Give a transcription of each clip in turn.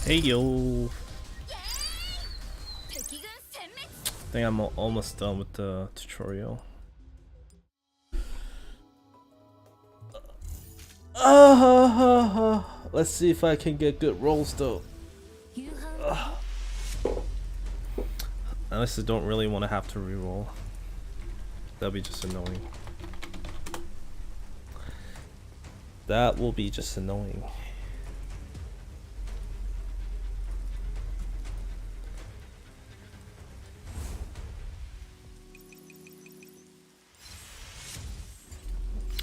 Hey yo! I think I'm almost done with the tutorial. Let's see if I can get good rolls though. Unless I don't really want to have to reroll. That'll be just annoying. That will be just annoying.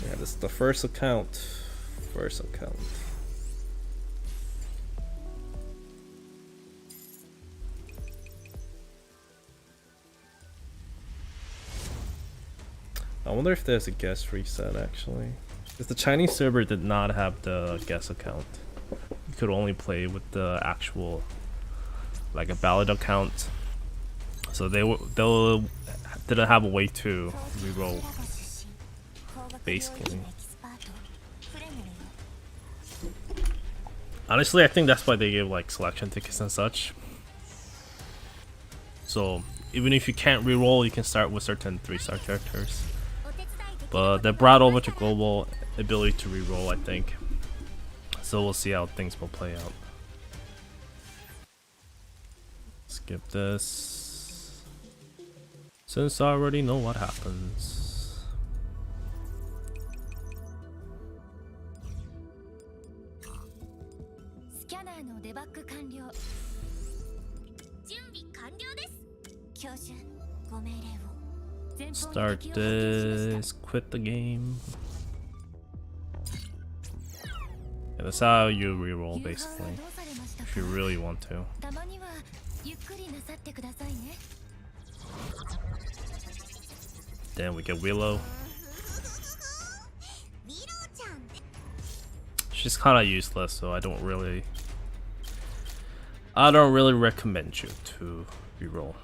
Yeah, this is the first account. First account. I wonder if there's a guest reset actually. Because the Chinese server did not have the guest account. You could only play with the actual, like a ballot account. So they didn't have a way to reroll. Basically. Honestly, I think that's why they gave like selection tickets and such. So even if you can't reroll, you can start with certain 3-star characters. But they brought over to global ability to reroll, I think. So we'll see how things will play out. Skip this, since I already know what happens. Start this, quit the game. Yeah, that's how you reroll basically, if you really want to. Then we get Willow. She's kind of useless, so I don't really recommend you to reroll.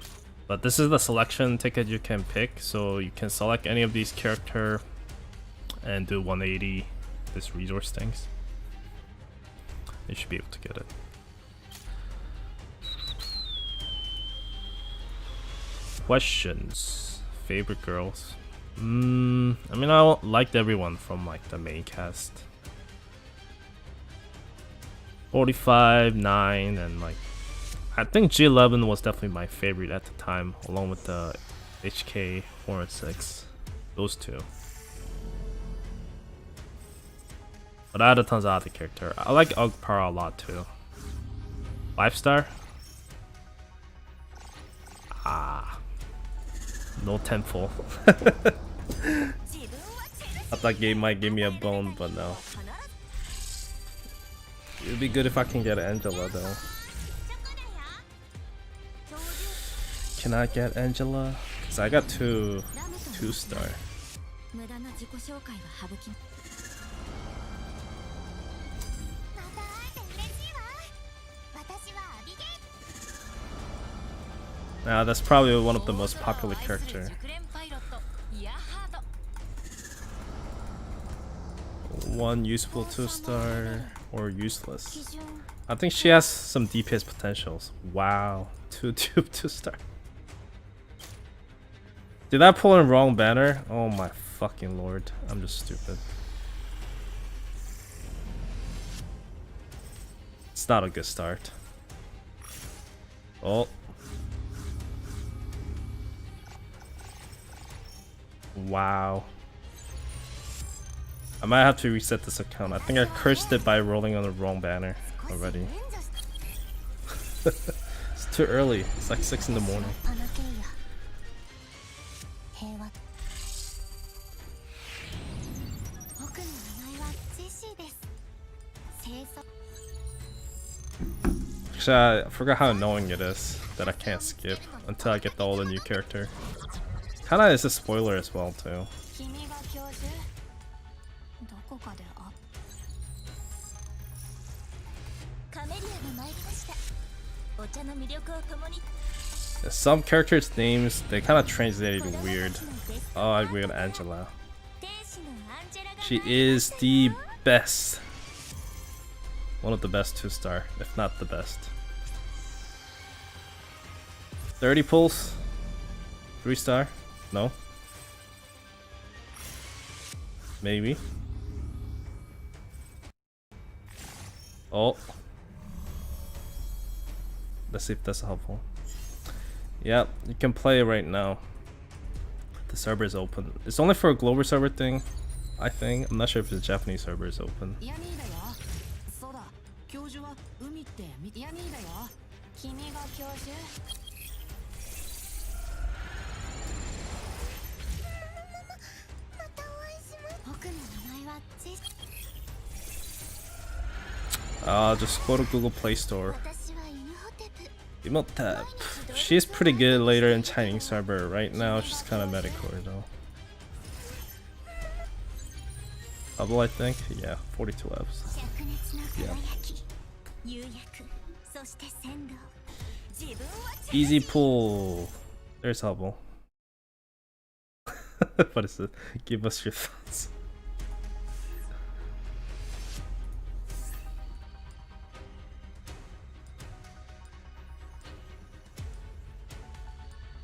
But this is the selection ticket you can pick, so you can select any of these character and do 180 this resource things. You should be able to get it. Questions. Favorite girls? I mean, I liked everyone from like the main cast. 45, 9, and like I think G11 was definitely my favorite at the time, along with the HK 4 and 6. Those two. But I had a tons of other character. I like Ugpara a lot too. 5-star? Ah. No tenfold. I thought game might give me a bone, but no. It'd be good if I can get Angela though. Can I get Angela? Cause I got 2-star. Nah, that's probably one of the most popular character. One useful 2-star or useless. I think she has some DPS potentials. Wow, 2-star. Did I pull in wrong banner? Oh my fucking lord, I'm just stupid. It's not a good start. Oh. Wow. I might have to reset this account. I think I cursed it by rolling on the wrong banner already. It's too early. It's like 6 in the morning. Actually, I forgot how annoying it is that I can't skip until I get all the new character. Kinda is a spoiler as well too. Some characters' names, they kind of translated weird. Oh, I agree with Angela. She is the best. One of the best 2-star, if not the best. 30 pulse? 3-star? No? Maybe. Oh. Let's see if that's helpful. Yep, you can play it right now. The server is open. It's only for a global server thing, I think. I'm not sure if the Japanese server is open. Just go to Google Play Store. Imhotep. She's pretty good later in Chinese server. Right now, she's kind of medicore though. Level, I think? Yeah, 42 levels. Yeah. Easy pull. There's Hubble. What is it? Give us your thoughts.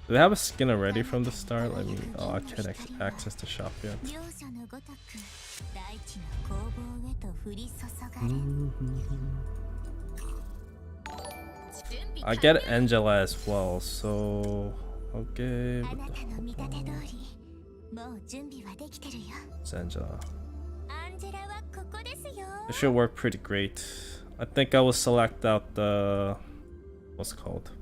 Do they have a skin already from the start? Let me. Oh, I can't access the shop yet. I get Angela as well, so okay. It's Angela. It should work pretty great. I think I will select out the what's it called?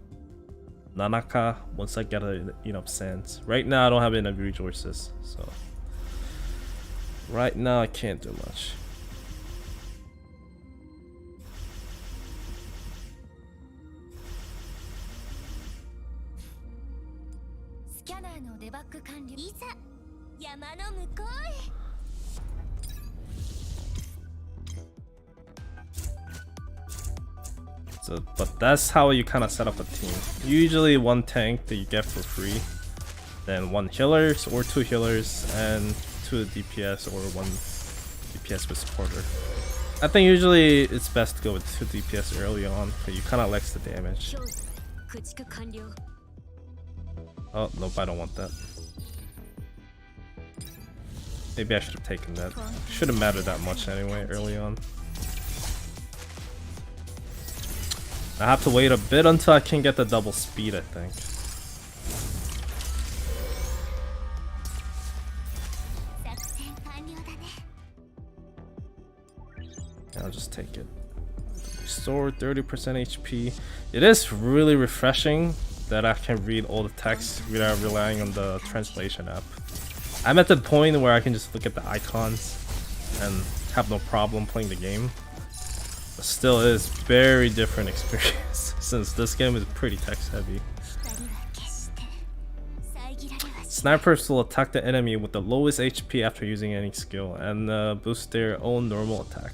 Nanaka once I get enough sands. Right now I don't have enough resources, so right now I can't do much. So, but that's how you kind of set up a team. Usually one tank that you get for free, then 1 healers or 2 healers and 2 DPS or 1 DPS with supporter. I think usually it's best to go with 2 DPS early on, because you kind of likes the damage. Oh, nope, I don't want that. Maybe I should have taken that. Shouldn't matter that much anyway, early on. I have to wait a bit until I can get the double speed, I think. I'll just take it. Restore 30% HP. It is really refreshing that I can read all the text without relying on the translation app. I'm at the point where I can just look at the icons and have no problem playing the game. But still, it is very different experience since this game is pretty text heavy. Snipers will attack the enemy with the lowest HP after using any skill and boost their own normal attack.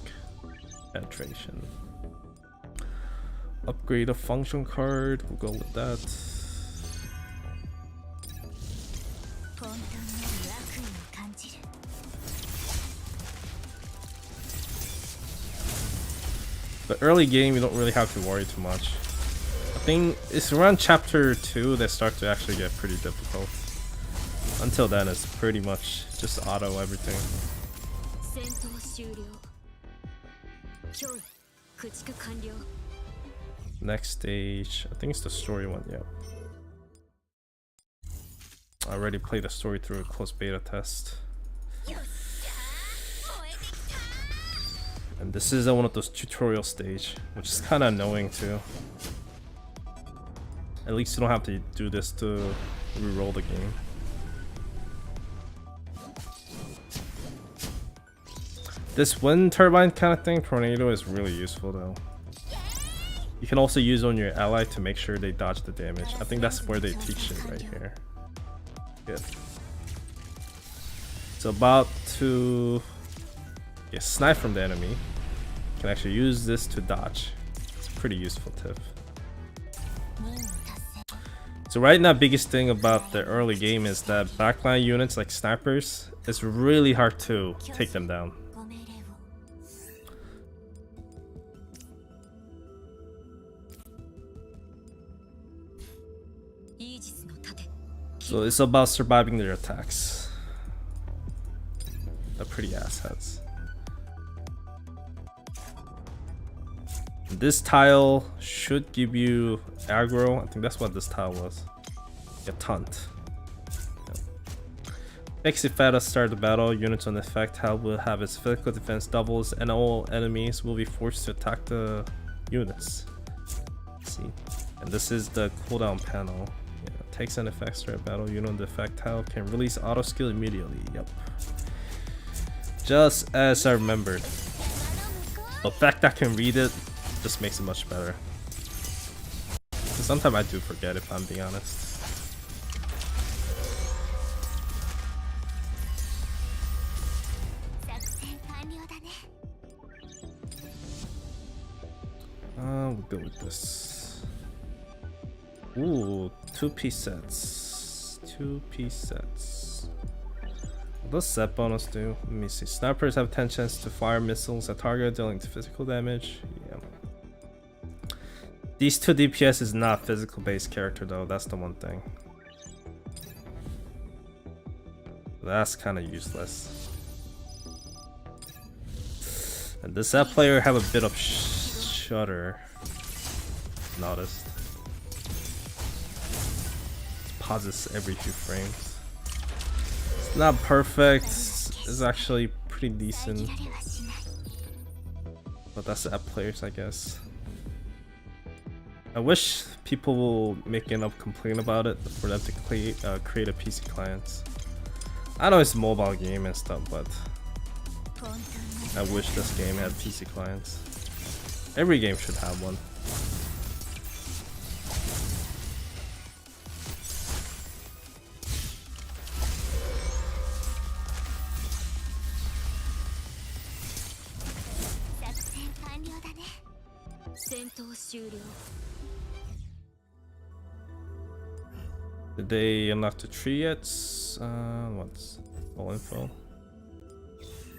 Penetration. Upgrade a function card, we'll go with that. The early game, you don't really have to worry too much. I think it's around chapter 2 that start to actually get pretty difficult. Until then, it's pretty much just auto everything. Next stage, I think it's the story one, yeah. I already played the story through a closed beta test. And this is one of those tutorial stage, which is kind of annoying too. At least you don't have to do this to reroll the game. This wind turbine kind of thing, tornado, is really useful though. You can also use on your ally to make sure they dodge the damage. I think that's where they teach it right here. Good. It's about to get sniped from the enemy. You can actually use this to dodge. It's a pretty useful tip. So right now, biggest thing about the early game is that backline units like snipers, it's really hard to take them down. So it's about surviving their attacks. They're pretty assets. This tile should give you aggro. I think that's what this tile was. A taunt. Makes it fat at start the battle. Units on effect tile will have its physical defense doubles, and all enemies will be forced to attack the units. Let's see, and this is the cooldown panel. Takes an effect start battle. Unit on the effect tile can release auto skill immediately. Yep. Just as I remembered. The fact that I can read it just makes it much better. Sometimes I do forget, if I'm being honest. We'll go with this. Ooh, 2-piece sets. 2-piece sets. What does set bonus do? Let me see. Snipers have 10 chance to fire missiles at target, dealing physical damage. Yeah. These 2 DPS is not physical based character though, that's the one thing. That's kind of useless. And does that player have a bit of shudder? Noticed. Pauses every few frames. It's not perfect. It's actually pretty decent. But that's the app players, I guess. I wish people will make enough complaint about it for them to create a PC clients. I know it's a mobile game and stuff, but I wish this game had PC clients. Every game should have one. Did they unlock the tree yet? What's all info?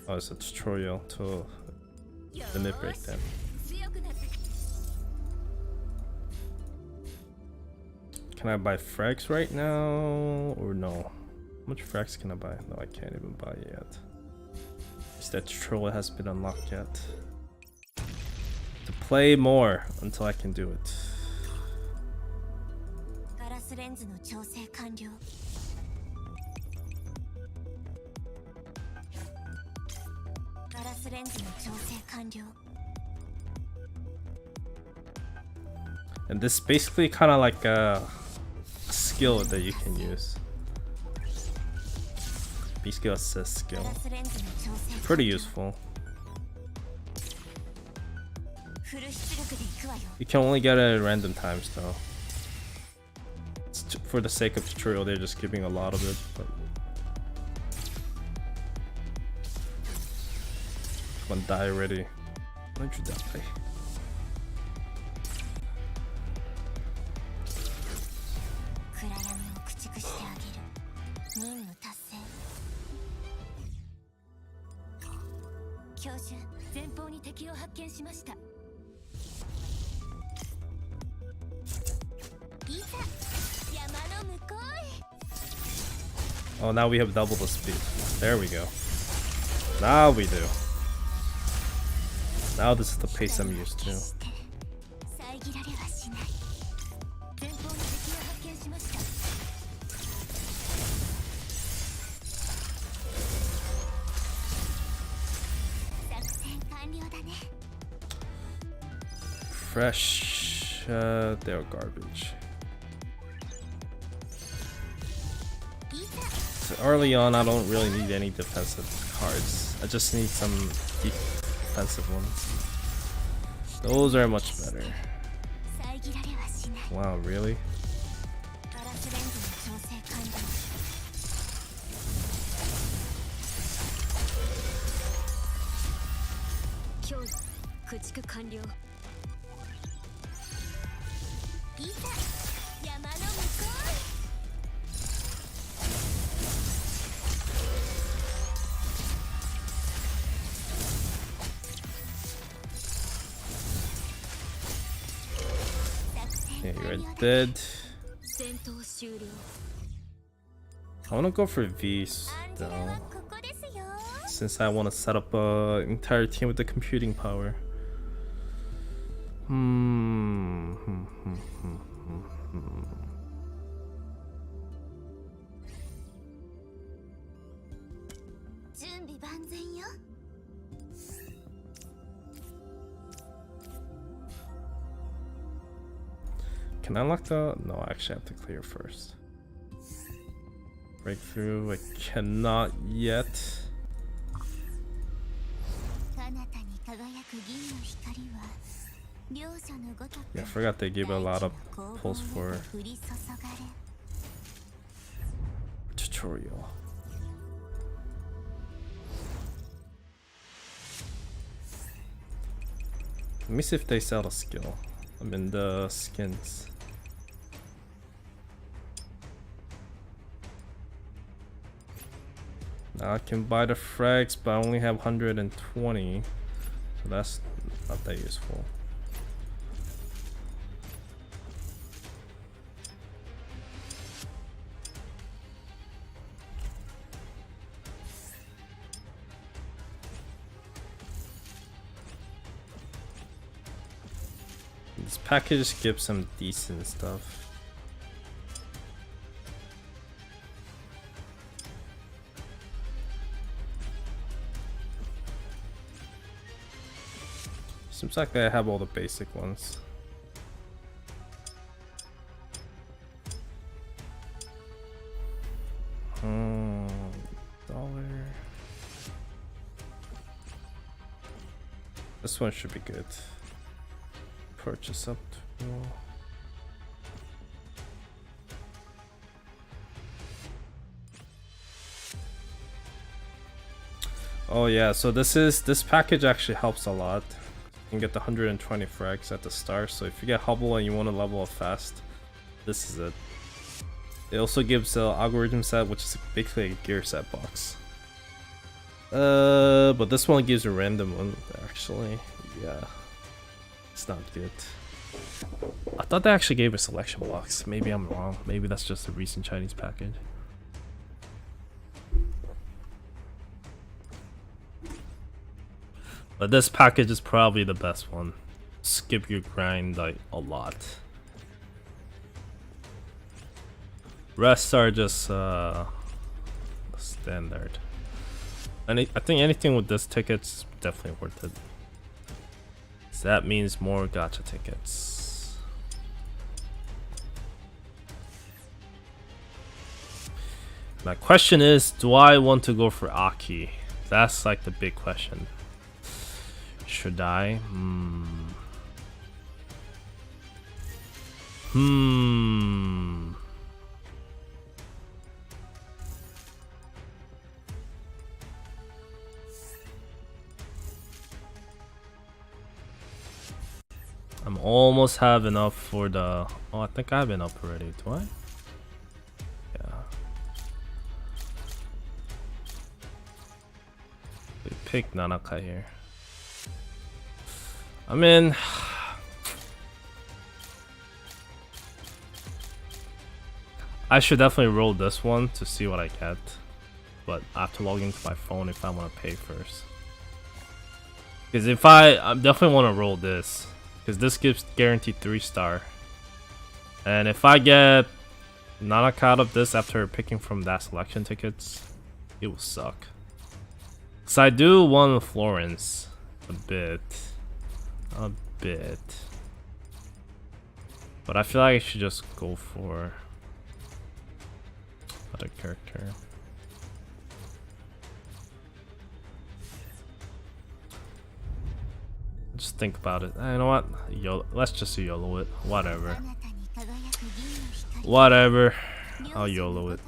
Oh, it's a tutorial to limit break them. Can I buy frags right now or no? How much frags can I buy? No, I can't even buy it yet. Is that tutorial has been unlocked yet? To play more until I can do it. And this is basically kind of like a skill that you can use. B-skill assist skill. Pretty useful. You can only get it at random times though. For the sake of tutorial, they're just giving a lot of it. But come on, die already. Why don't you die? Oh, now we have double the speed. There we go. Now we do. Now this is the pace I'm used to. Fresh, they're garbage. So early on, I don't really need any defensive cards. I just need some defensive ones. Those are much better. Wow, really? Yeah, you're dead. I wanna go for V's though, since I wanna set up a entire team with the computing power. Can I lock the... No, I actually have to clear first. Breakthrough, I cannot yet. Yeah, I forgot they gave a lot of pulls for tutorial. Let me see if they sell a skill. I'm in the skins. Now I can buy the frags, but I only have 120, so that's not that useful. This package gives some decent stuff. Seems like I have all the basic ones. Dollar. This one should be good. Purchase up to... Oh yeah, so this package actually helps a lot. You can get the 120 frags at the start, so if you get Hubble and you want to level up fast, this is it. It also gives an algorithm set, which is basically a gear set box. But this one gives a random one, actually. Yeah. It's not good. I thought they actually gave a selection box. Maybe I'm wrong. Maybe that's just a recent Chinese package. But this package is probably the best one. Skip your grind like a lot. Rest are just standard. And I think anything with this ticket's definitely worth it. So that means more gacha tickets. My question is, do I want to go for Aki? That's like the big question. Should I? I'm almost have enough for the... Oh, I think I have enough already. Do I? Yeah. We pick Nanaka here. I mean... I should definitely roll this one to see what I get. But I have to log into my phone if I want to pay first. Because if I definitely want to roll this. Because this gives guaranteed 3-star. And if I get Nanaka out of this after picking from that selection tickets, it will suck. Because I do want Florence a bit. A bit. But I feel like I should just go for other character. Just think about it. You know what? Let's just YOLO it. Whatever. Whatever. I'll YOLO it.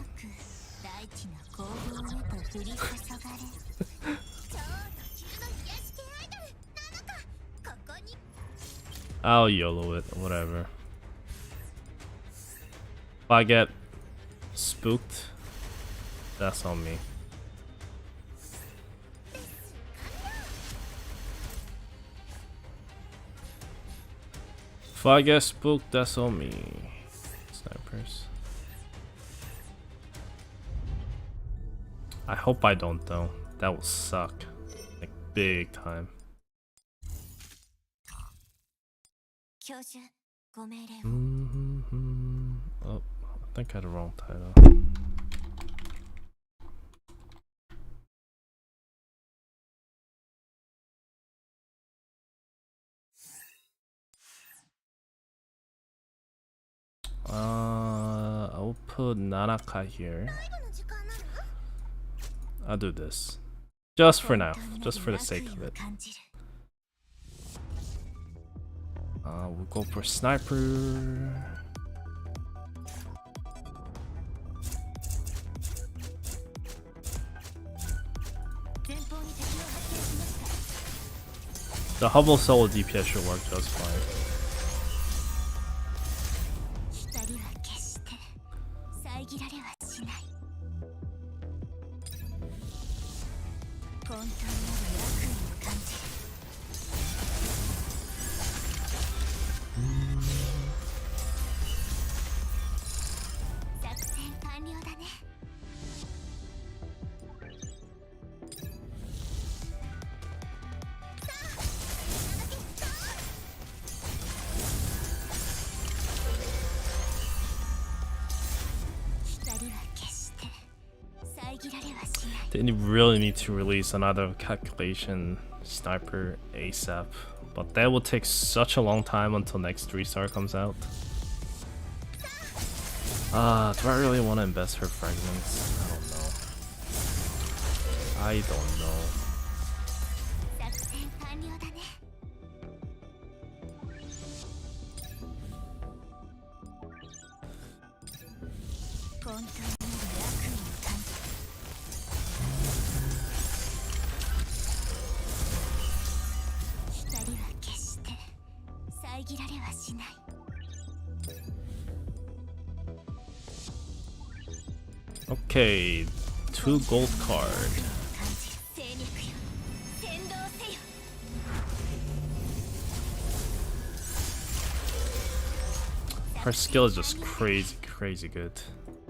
I'll YOLO it. Whatever. If I get spooked, that's on me. If I get spooked, that's on me. Snipers. I hope I don't though. That will suck. Like big time. Oh, I think I had the wrong title. I'll put Nanaka here. I'll do this. Just for now. Just for the sake of it. We'll go for Sniper. The Hubble solo DPS should work just fine. They really need to release another calculation sniper ASAP, but that will take such a long time until next 3-star comes out. Do I really want to invest her fragments? I don't know. Okay, 2 gold card. Her skill is just crazy good.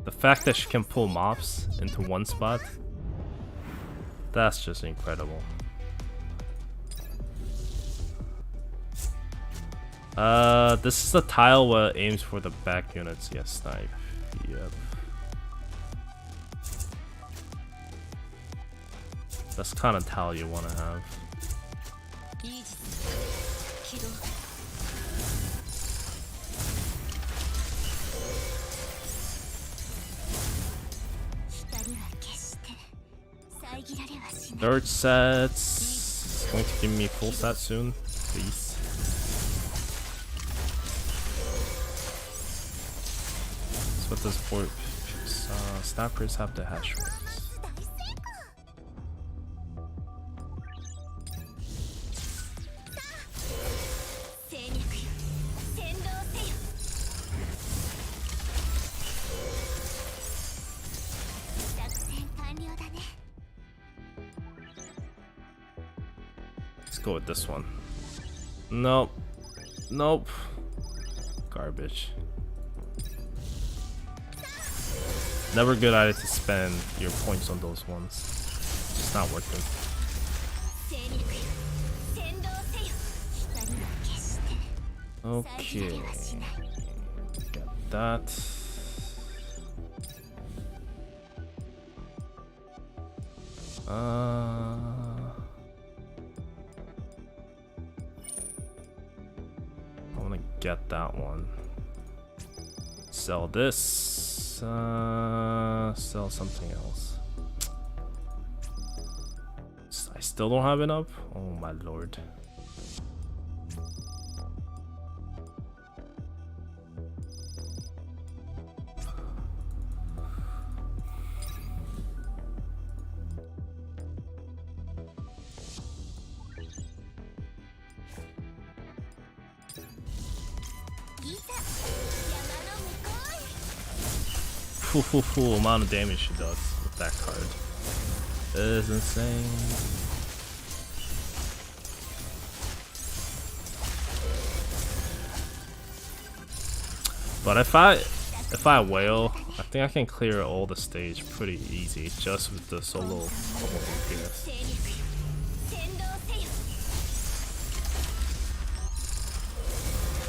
The fact that she can pull mobs into one spot, that's just incredible. This is the tile where it aims for the back units. Yes, snipe. Yep. That's kind of tile you want to have. Third sets. Going to give me full set soon, please. That's what this board snappers have the hash rates. Go with this one. Nope. Nope. Garbage. Never a good idea to spend your points on those ones. It's not worth it. Okay. Got that. Get that one. Sell this. Sell something else. I still don't have enough? Oh my lord. amount of damage she does with that card is insane. But if I whale, I think I can clear all the stage pretty easy just with the solo DPS.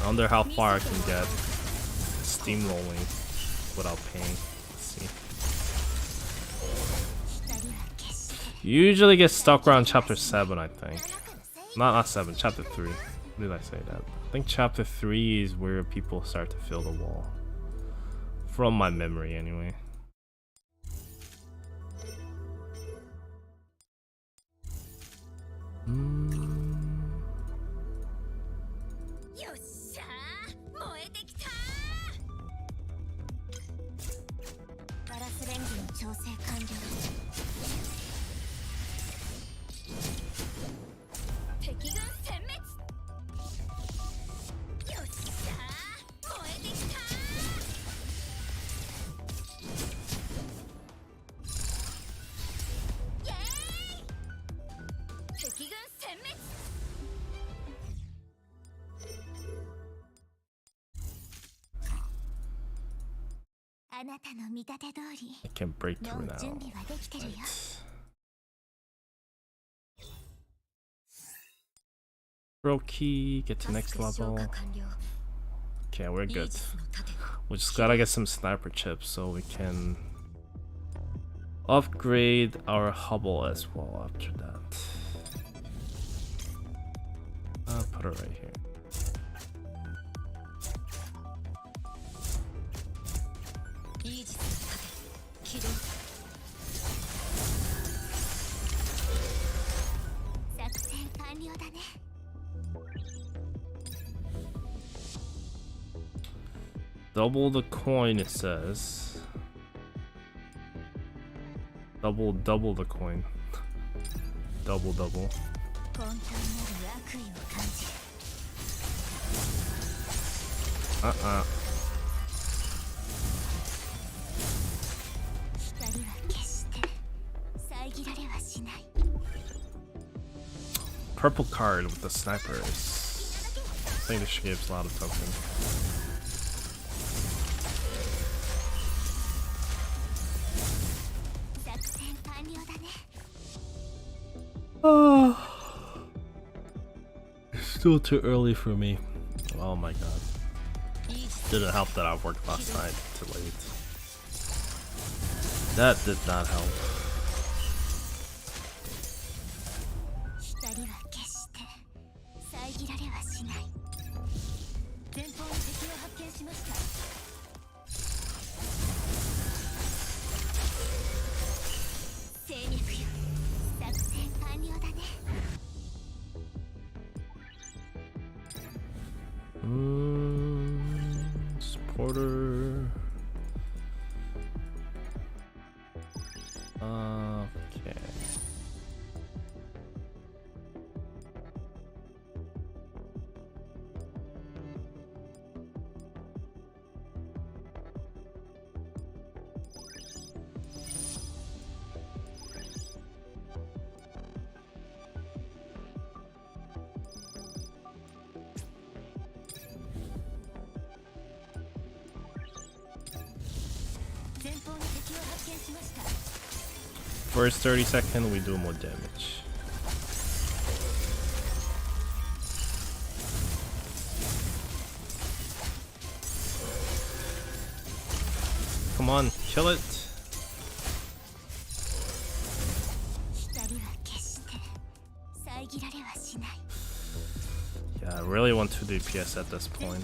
I wonder how far I can get steamrolling without pain. Let's see. Usually get stuck around chapter 7, I think. Not 7, chapter 3. Did I say that? I think chapter 3 is where people start to fill the wall. From my memory, anyway. I can break through now. Right. Throw key, get to next level. Okay, we're good. We just gotta get some sniper chips so we can upgrade our hubble as well after that. I'll put it right here. Double the coin, it says. Double the coin. Double. Purple card with the snipers. I think this gives a lot of tokens. It's still too early for me. Oh my god. Didn't help that I worked last night too late. That did not help. Supporter. Okay. First 30 seconds, we do more damage. Come on, kill it. Yeah, I really want 2 DPS at this point.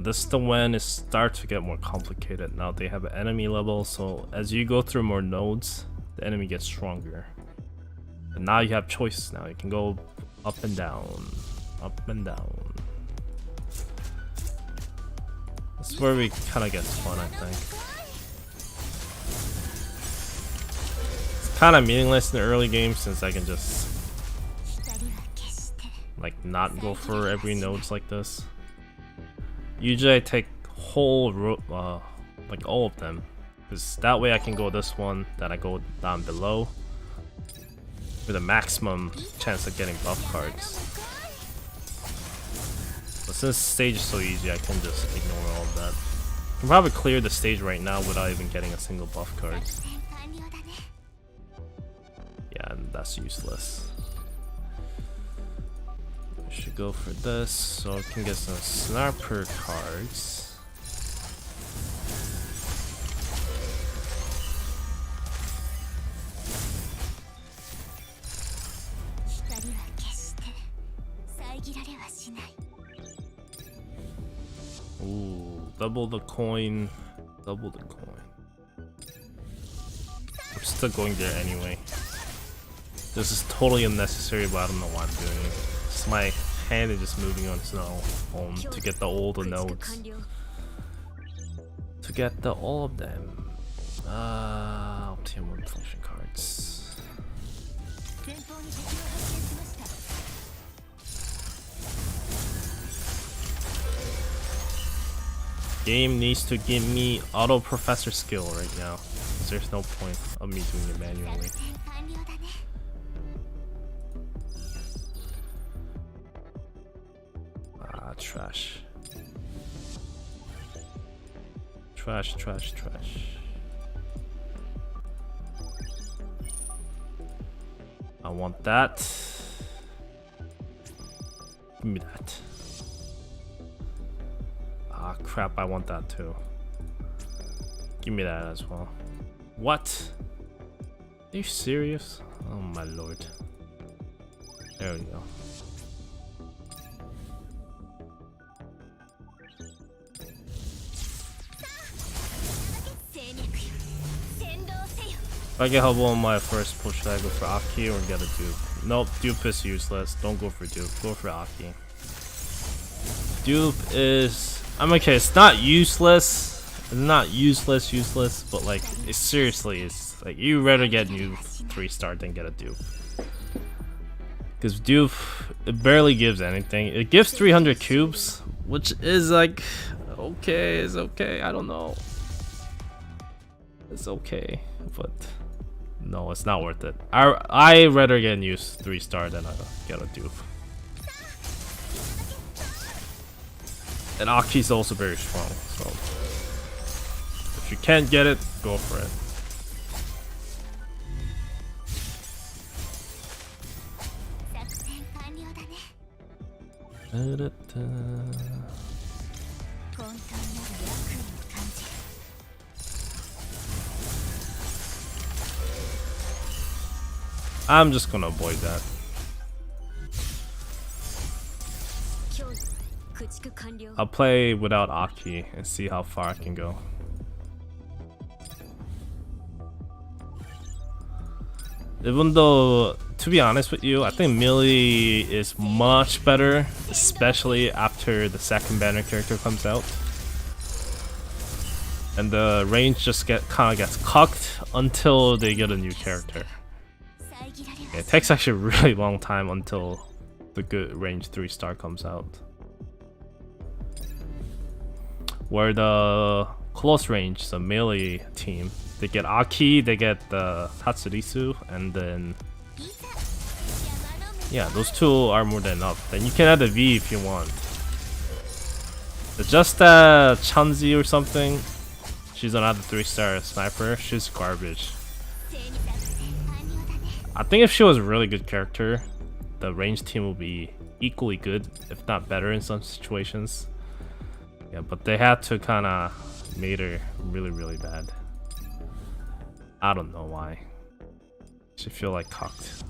This is the when it starts to get more complicated. Now they have an enemy level, so as you go through more nodes, the enemy gets stronger. And now you have choices now. You can go up and down, up and down. That's where we kind of gets fun, I think. It's kind of meaningless in the early game since I can just like not go for every nodes like this. Usually I take whole like all of them, because that way I can go this one, then I go down below with a maximum chance of getting buff cards. But since the stage is so easy, I can just ignore all of that. I can probably clear the stage right now without even getting a single buff card. Yeah, and that's useless. Should go for this so I can get some sniper cards. Ooh, double the coin, double the coin. I'm still going there anyway. This is totally unnecessary, but I don't know why I'm doing it. My hand is just moving on its own to get the older nodes. To get the all of them. Optimum function cards. Game needs to give me auto professor skill right now, because there's no point of me doing it manually. Trash. Trash, trash, trash. I want that. Give me that. Ah, crap, I want that too. Give me that as well. What? Are you serious? Oh my lord. There we go. If I get Hubble on my first push, should I go for Aki or get a Dupe? Nope, Dupe is useless. Don't go for Dupe. Go for Aki. Dupe is... I'm okay, it's not useless. It's not useless, but like, it seriously is like, you rather get new 3-star than get a Dupe. Because Dupe, it barely gives anything. It gives 300 cubes, which is like, okay, it's okay, I don't know. It's okay, but no, it's not worth it. I rather get a new 3-star than I get a Dupe. And Aki's also very strong, so if you can't get it, go for it. I'm just gonna avoid that. I'll play without Aki and see how far I can go. Even though, to be honest with you, I think melee is much better, especially after the second banner character comes out. And the range just kinda gets cucked until they get a new character. It takes actually a really long time until the good range 3-star comes out. Where the close range, the melee team, they get Aki, they get the Tatsurisu, and then yeah, those two are more than enough. Then you can add a V if you want. But just Chanzi or something, she's another 3-star sniper, she's garbage. I think if she was a really good character, the range team will be equally good, if not better in some situations. Yeah, but they had to kinda made her really, really bad. I don't know why. She feel like cocked.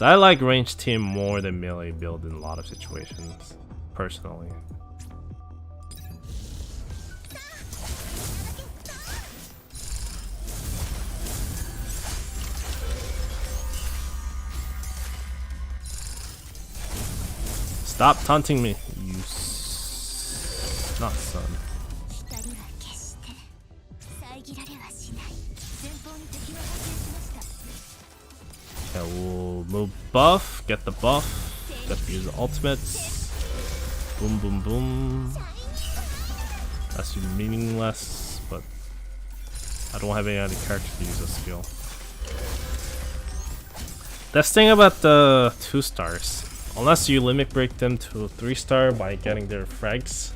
So I like ranged team more than melee build in a lot of situations, personally. Stop taunting me, you not son. Okay, we'll move buff, get the buff, get to use the ultimates. Boom, boom, boom. That's meaningless, but I don't have any other character to use a skill. That's the thing about the 2 stars. Unless you limit break them to 3 star by getting their frags,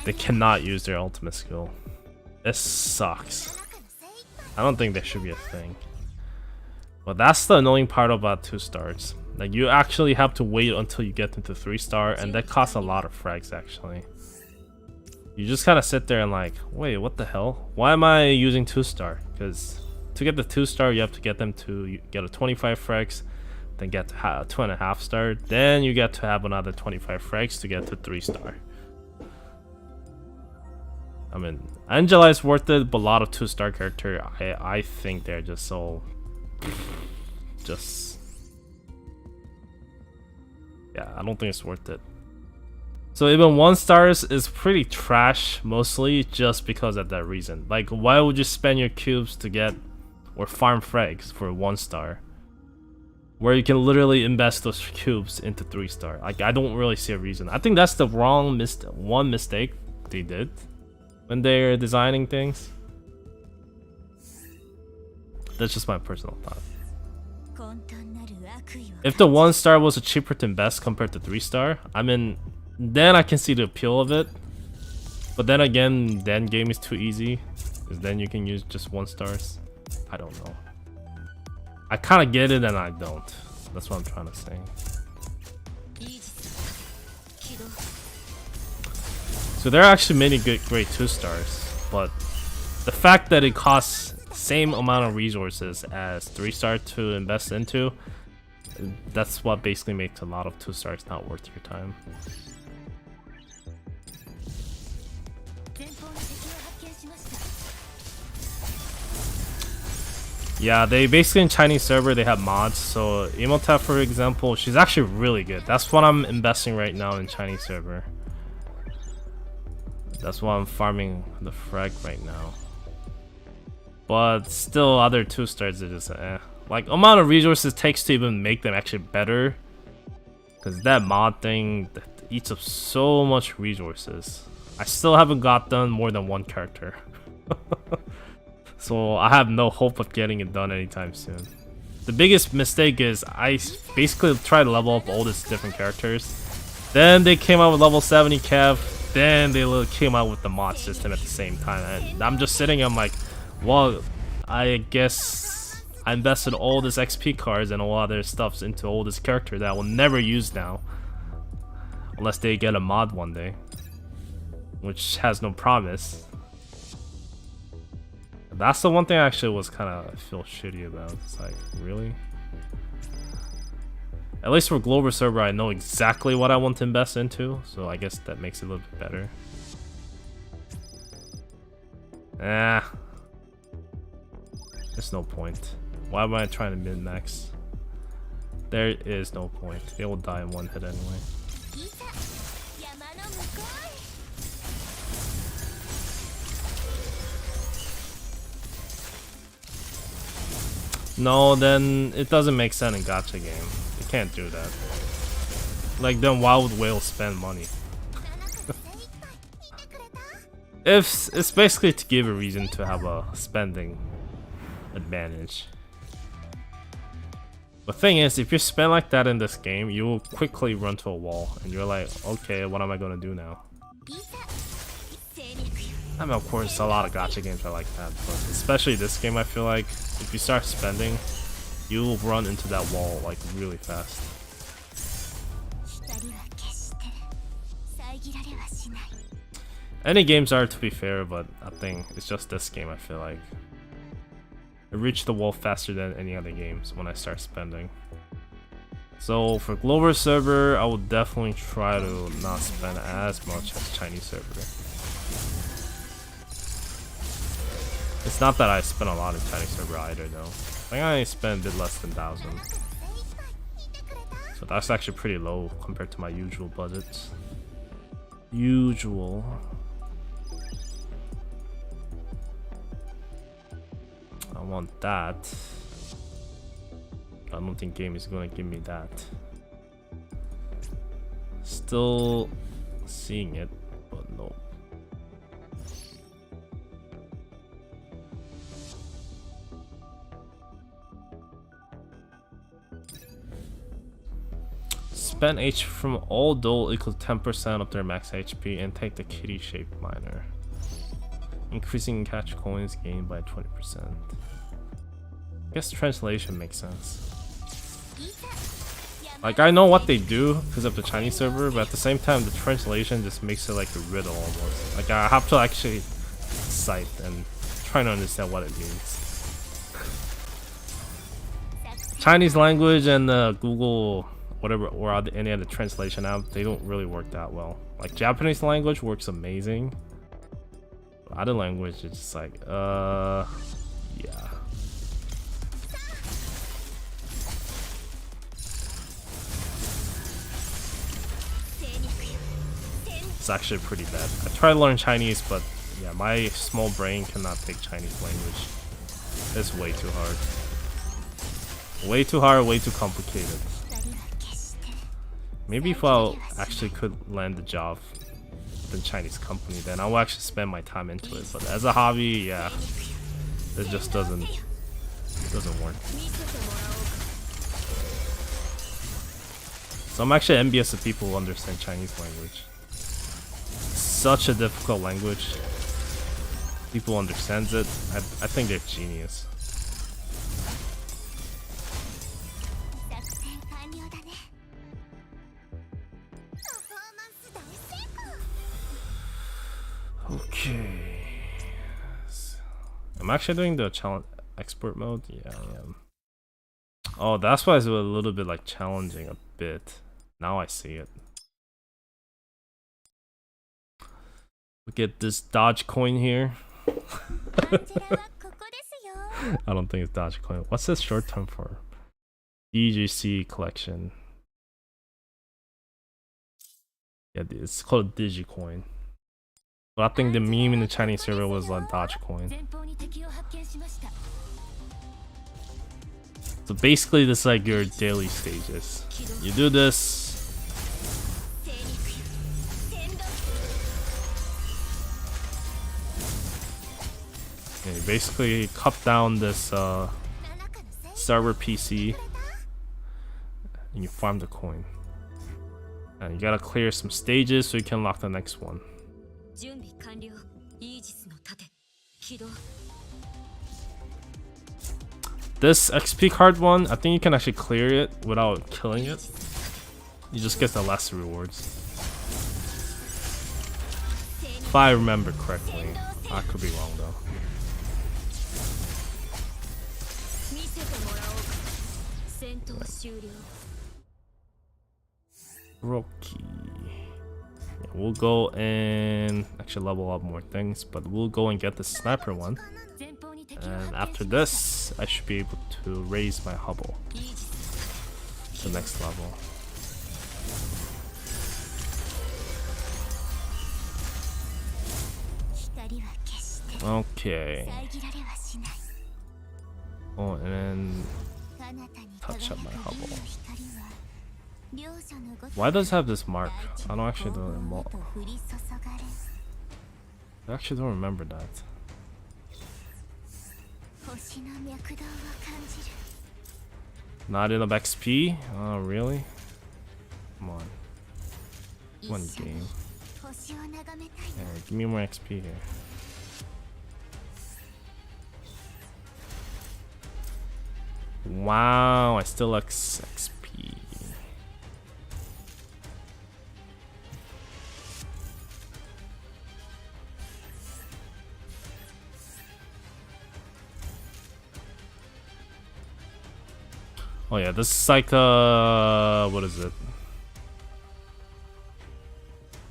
they cannot use their ultimate skill. This sucks. I don't think that should be a thing. But that's the annoying part about 2 stars. Like, you actually have to wait until you get into 3 star, and that costs a lot of frags actually. You just kind of sit there and like, wait, what the hell? Why am I using 2 star? Because to get the 2 star, you have to get them to get a 25 frags, then get to 2.5 star, then you get to have another 25 frags to get to 3 star. I mean, Angela is worth it, but a lot of 2 star character, I think they're just so, yeah, I don't think it's worth it. So even 1 stars is pretty trash, mostly just because of that reason. Like, why would you spend your cubes to get or farm frags for 1 star, where you can literally invest those cubes into 3 star? Like, I don't really see a reason. I think that's the wrong one mistake they did when they're designing things. That's just my personal thought. If the 1 star was cheaper to invest compared to 3 star, I mean, then I can see the appeal of it. But then again, the Endgame is too easy, because then you can use just 1 stars. I don't know. I kind of get it and I don't. That's what I'm trying to say. So there are actually many great 2 stars, but the fact that it costs same amount of resources as 3 star to invest into, that's what basically makes a lot of 2 stars not worth your time. Yeah, they basically in Chinese server they have mods. So Emotep, for example, she's actually really good. That's what I'm investing right now in Chinese server. That's why I'm farming the frag right now. But still, other 2 stars are just like, amount of resources it takes to even make them actually better, because that mod thing that eats up so much resources. I still haven't got done more than 1 character. So I have no hope of getting it done anytime soon. The biggest mistake is I basically tried to level up all these different characters. Then they came out with level 70 Kev. Then they came out with the mod system at the same time. And I'm just sitting, I'm like, well, I guess I invested all this XP cards and all other stuffs into all this character that I will never use now. Unless they get a mod one day. Which has no promise. That's the one thing I actually was kind of feel shitty about. It's like, really? At least for global server, I know exactly what I want to invest into, so I guess that makes it a little bit better. There's no point. Why am I trying to min-max? There is no point. They will die in 1 hit anyway. No, then it doesn't make sense in Gacha game. You can't do that. Like, then why would whales spend money? It's basically to give a reason to have a spending advantage. The thing is, if you spend like that in this game, you will quickly run to a wall, and you're like, okay, what am I gonna do now? I mean, of course, a lot of Gacha games are like that, but especially this game, I feel like if you start spending, you will run into that wall like really fast. Any games are, to be fair, but I think it's just this game. I feel like I reach the wall faster than any other games when I start spending. So for global server, I would definitely try to not spend as much as Chinese server. It's not that I spend a lot in Chinese server either though. I think I spend a bit less than 1,000. So that's actually pretty low compared to my usual budgets. Usual. I want that. I don't think game is gonna give me that. Still seeing it, but no. Spend HP from all duel equals 10% of their max HP and take the kitty shaped miner. Increasing catch coins gained by 20%. I guess translation makes sense. Like I know what they do because of the Chinese server, but at the same time the translation just makes it like a riddle almost. Like I have to actually cite and try to understand what it means. Chinese language and Google whatever or any other translation app, they don't really work that well. Like Japanese language works amazing. Other language is just like yeah. It's actually pretty bad. I try to learn Chinese, but yeah, my small brain cannot take Chinese language. It's way too hard. Way too hard, way too complicated. Maybe if I actually could land a job with a Chinese company, then I will actually spend my time into it. But as a hobby, yeah, it just doesn't work. So I'm actually envious of people who understand Chinese language. Such a difficult language. People understand it. I think they're genius. Okay. I'm actually doing the challenge expert mode. Yeah, I am. Oh, that's why it's a little bit like challenging a bit. Now I see it. We get this Dodge coin here. I don't think it's Dodge coin. What's this short term for? DGC collection. Yeah, it's called Digicoin. But I think the meme in the Chinese server was like Dodge coin. So basically, this is like your daily stages. You do this. And you basically cut down this server PC, and you farm the coin. And you gotta clear some stages so you can unlock the next one. This XP card one, I think you can actually clear it without killing it. You just get the less rewards. If I remember correctly. I could be wrong though. Rocky. Yeah, we'll go and actually level up more things, but we'll go and get the sniper one. And after this, I should be able to raise my Hubble to the next level. Okay. Oh, and then touch up my Hubble. Why does it have this mark? I don't actually know. I actually don't remember that. Not enough XP? Oh, really? Come on. One game. Yeah, give me more XP here. Wow, I still like XP. Oh yeah, this is like what is it?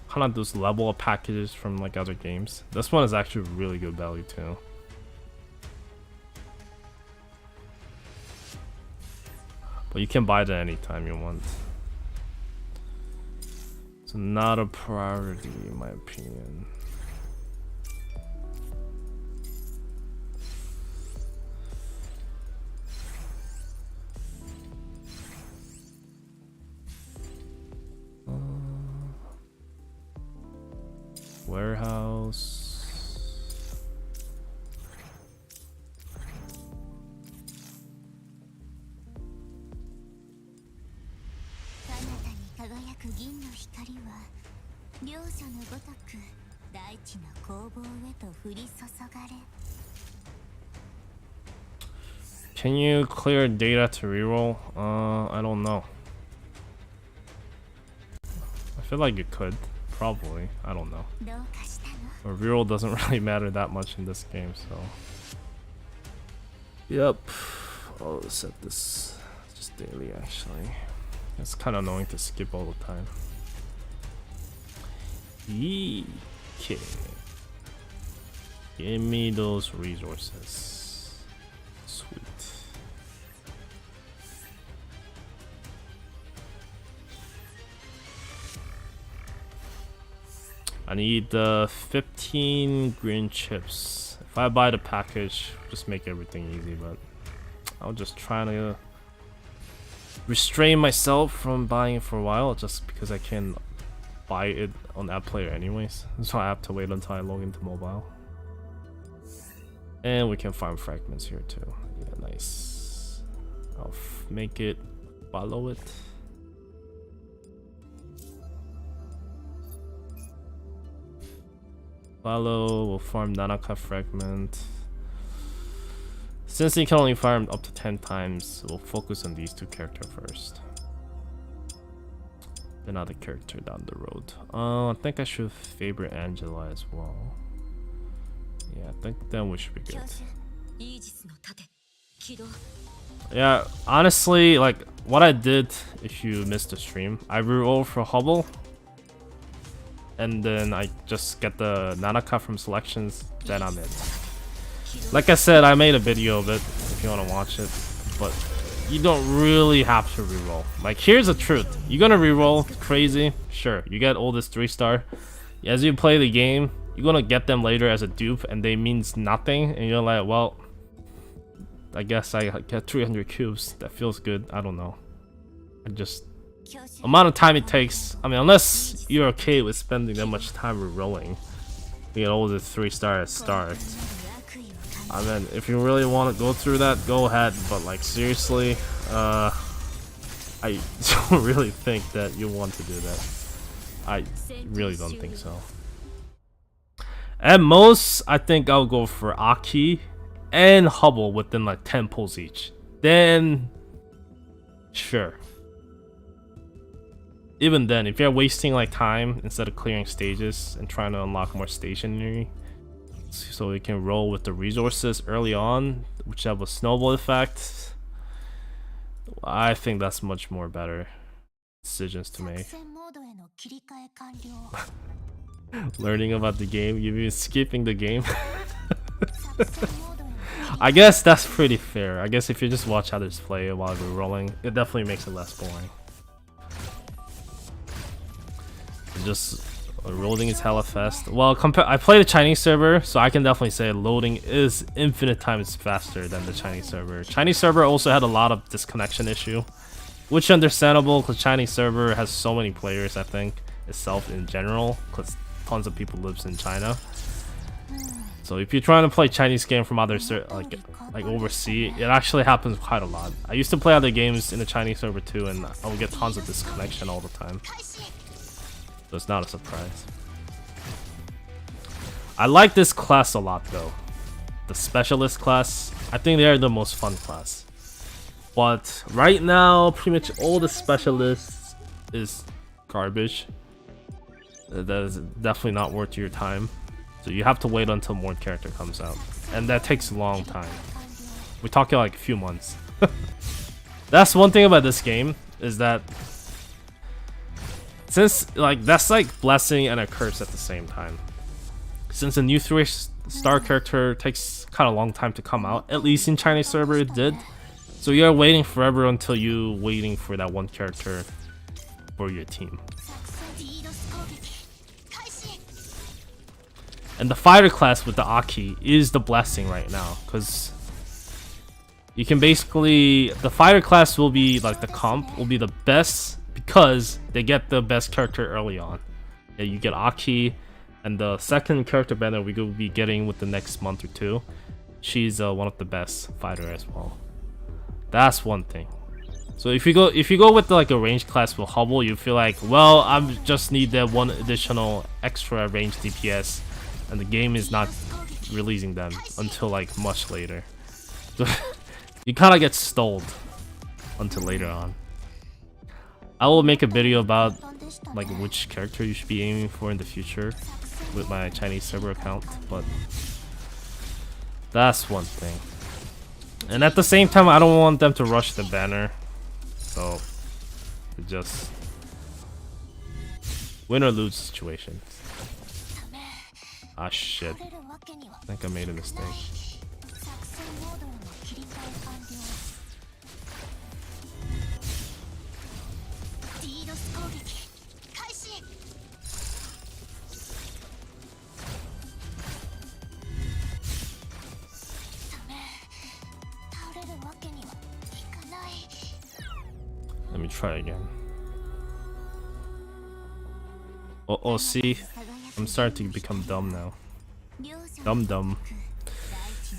Kind of those level up packages from like other games. This one is actually really good value too. But you can buy it anytime you want. It's not a priority in my opinion. Warehouse. Can you clear data to reroll? I don't know. I feel like you could. Probably. I don't know. But reroll doesn't really matter that much in this game, so. Yep. I'll set this just daily actually. It's kind of annoying to skip all the time. Okay. Give me those resources. Sweet. I need 15 green chips. If I buy the package, just make everything easy, but I'll just try to restrain myself from buying it for a while just because I can buy it on app player anyways. So I have to wait until I log into mobile. And we can farm fragments here too. Yeah, nice. I'll make it follow it. Follow, we'll farm Nanaka fragment. Since you can only farm up to 10 times, we'll focus on these two characters first. Another character down the road. I think I should favor Angela as well. Yeah, I think then we should be good. Yeah, honestly, like what I did, if you missed the stream, I reroll for Hubble. And then I just get the Nanaka from selections, then I'm in. Like I said, I made a video of it if you want to watch it, but you don't really have to reroll. Like, here's the truth. You're gonna reroll crazy, sure, you get all this 3-star. As you play the game, you're gonna get them later as a dupe and they means nothing, and you're like, well, I guess I get 300 cubes. That feels good. I don't know. I just amount of time it takes. I mean, unless you're okay with spending that much time rerolling, you get all the 3-star at start. I mean, if you really want to go through that, go ahead. But like seriously, I don't really think that you want to do that. I really don't think so. At most, I think I'll go for Aki and Hubble within like 10 pulls each. Then, sure. Even then, if you're wasting like time instead of clearing stages and trying to unlock more stationery, so you can roll with the resources early on, which have a snowball effect, I think that's much more better decisions to make. Learning about the game, you've been skipping the game. I guess that's pretty fair. I guess if you just watch others play while you're rolling, it definitely makes it less boring. Just loading is hella fast. Well, I play the Chinese server, so I can definitely say loading is infinite times faster than the Chinese server. Chinese server also had a lot of disconnection issue, which is understandable because Chinese server has so many players, I think, itself in general, because tons of people lives in China. So if you're trying to play Chinese game from other like overseas, it actually happens quite a lot. I used to play other games in the Chinese server too, and I would get tons of disconnection all the time. So it's not a surprise. I like this class a lot though. The specialist class. I think they're the most fun class. But right now, pretty much all the specialists is garbage. That is definitely not worth your time. So you have to wait until more character comes out. And that takes a long time. We're talking like a few months. That's one thing about this game, is that since like that's like blessing and a curse at the same time. Since a new 3-star character takes kind of a long time to come out, at least in Chinese server it did. So you're waiting forever until you waiting for that one character for your team. And the fighter class with the Aki is the blessing right now, because you can basically, the fighter class will be like the comp will be the best because they get the best character early on. Yeah, you get Aki, and the second character banner we will be getting with the next month or two. She's one of the best fighter as well. That's one thing. So if you go with like a range class with Hubble, you feel like, well, I just need that one additional extra range DPS, and the game is not releasing them until like much later. So you kind of get stalled until later on. I will make a video about like which character you should be aiming for in the future with my Chinese server account, but that's one thing. And at the same time, I don't want them to rush the banner, so it just win or lose situation. Ah shit, I think I made a mistake. Let me try again. Oh, see? I'm starting to become dumb now. Dumb.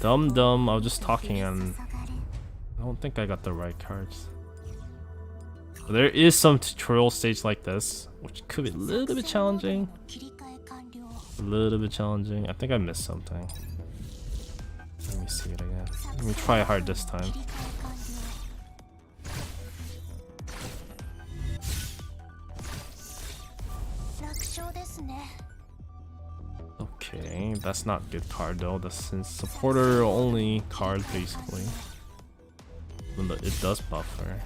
I was just talking and I don't think I got the right cards. There is some tutorial stage like this, which could be a little bit challenging. I think I missed something. Let me see it again. Let me try hard this time. Okay, that's not good card though. That's since supporter only card basically. Even though it does buffer.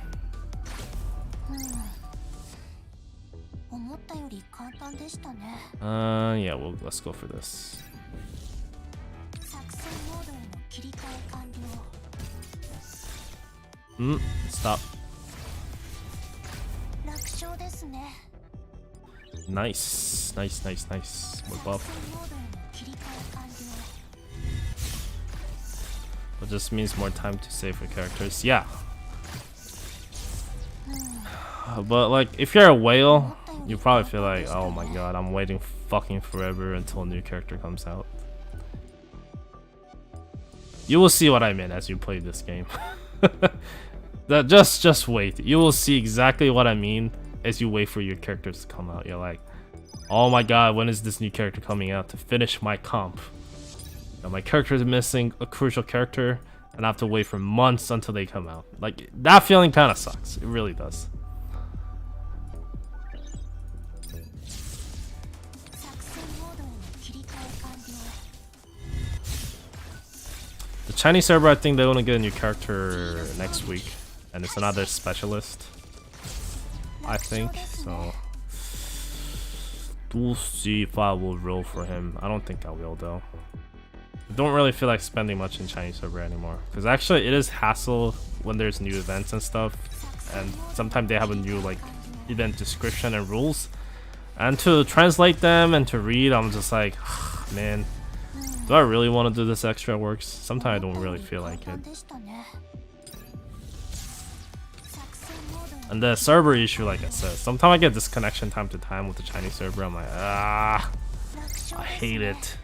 Yeah, well, let's go for this. Stop. Nice. We're buff. That just means more time to save for characters. Yeah. But like, if you're a whale, you probably feel like, oh my god, I'm waiting fucking forever until a new character comes out. You will see what I mean as you play this game. That just wait. You will see exactly what I mean as you wait for your characters to come out. You're like, oh my god, when is this new character coming out to finish my comp? Now my character is missing a crucial character, and I have to wait for months until they come out. Like, that feeling kind of sucks. It really does. The Chinese server, I think they want to get a new character next week, and it's another specialist, I think. So we'll see if I will roll for him. I don't think I will though. I don't really feel like spending much in Chinese server anymore, because actually it is hassle when there's new events and stuff, and sometimes they have a new like event description and rules, and to translate them and to read, I'm just like, man, do I really want to do this extra work? Sometimes I don't really feel like it. And the server issue, like I said, sometimes I get disconnection time to time with the Chinese server. I'm like, I hate it.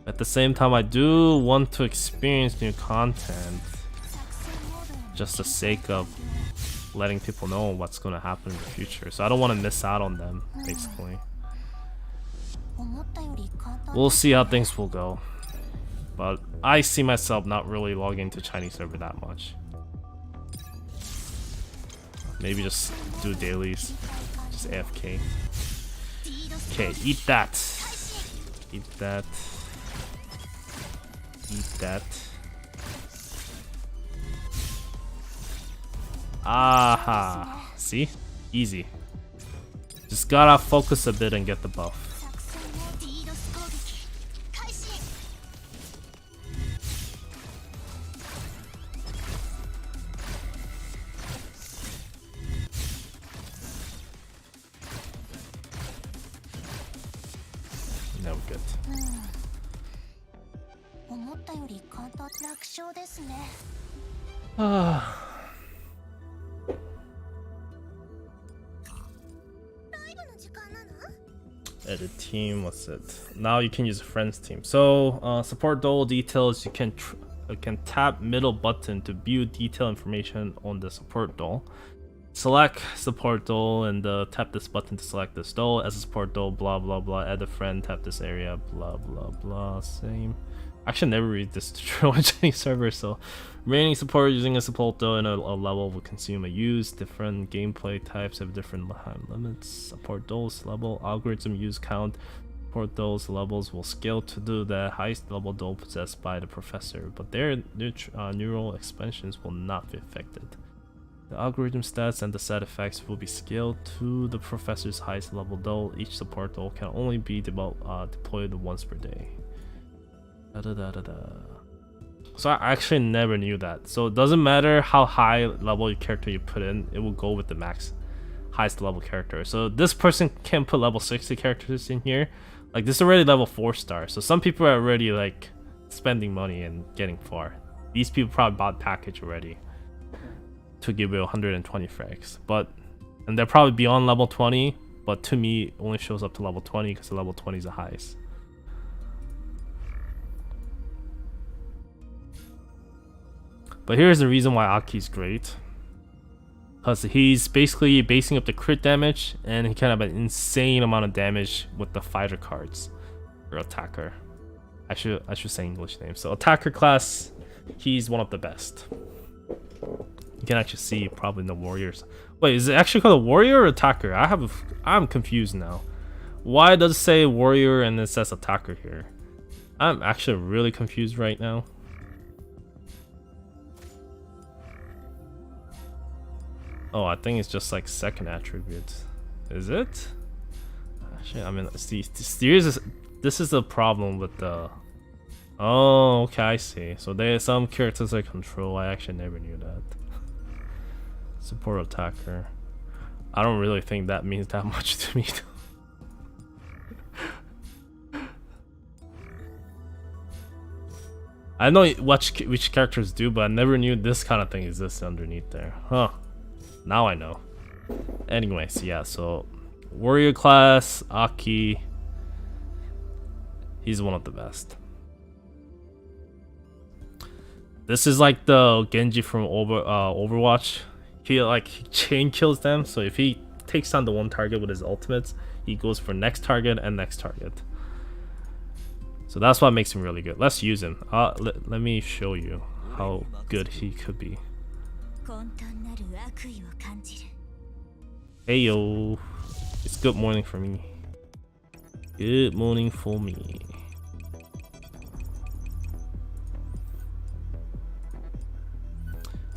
At the same time, I do want to experience new content, just the sake of letting people know what's going to happen in the future. So I don't want to miss out on them, basically. We'll see how things will go. But I see myself not really logging to Chinese server that much. Maybe just do dailies. Just AFK. Okay, eat that. Eat that. Eat that. Aha. See? Easy. Just gotta focus a bit and get the buff. Now we're good. Edit team, what's it? Now you can use a friends team. So support duel details, you can tap middle button to view detailed information on the support duel. Select support duel and tap this button to select this duel as a support duel, blah blah blah. Add a friend, tap this area, blah blah blah. Same. Actually, never read this tutorial on any server. So, remaining support using a support duel in a level will consume a use. Different gameplay types have different time limits. Support duels level algorithm use count. Support duels levels will scale to the highest level duel possessed by the professor, but their neural expansions will not be affected. The algorithm stats and the side effects will be scaled to the professor's highest level duel. Each support duel can only be deployed once per day. So I actually never knew that. So it doesn't matter how high level your character you put in, it will go with the max highest level character. So this person can put level 60 characters in here. Like this is already level 4 star. So some people are already like spending money and getting far. These people probably bought package already to give you 120 frags. And they're probably beyond level 20, but to me it only shows up to level 20 because level 20 is the highest. But here's the reason why Aki's great. Because he's basically basing up the crit damage, and he can have an insane amount of damage with the fighter cards. Or attacker. I should say English name. So attacker class, he's one of the best. You can actually see probably in the warriors. Wait, is it actually called a warrior or attacker? I'm confused now. Why does it say warrior and it says attacker here? I'm actually really confused right now. Oh, I think it's just like second attribute. Is it? Actually, I mean, see, this is the problem with the... Oh, okay, I see. So there's some characters I control. I actually never knew that. Support attacker. I don't really think that means that much to me. I know which characters do, but I never knew this kind of thing exists underneath there. Huh. Now I know. Anyways, yeah, so warrior class, Aki. He's one of the best. This is like the Genji from Overwatch. He chain kills them, so if he takes down the one target with his ultimates, he goes for next target and next target. So that's what makes him really good. Let's use him. Let me show you how good he could be. Hey yo, it's good morning for me. Good morning for me.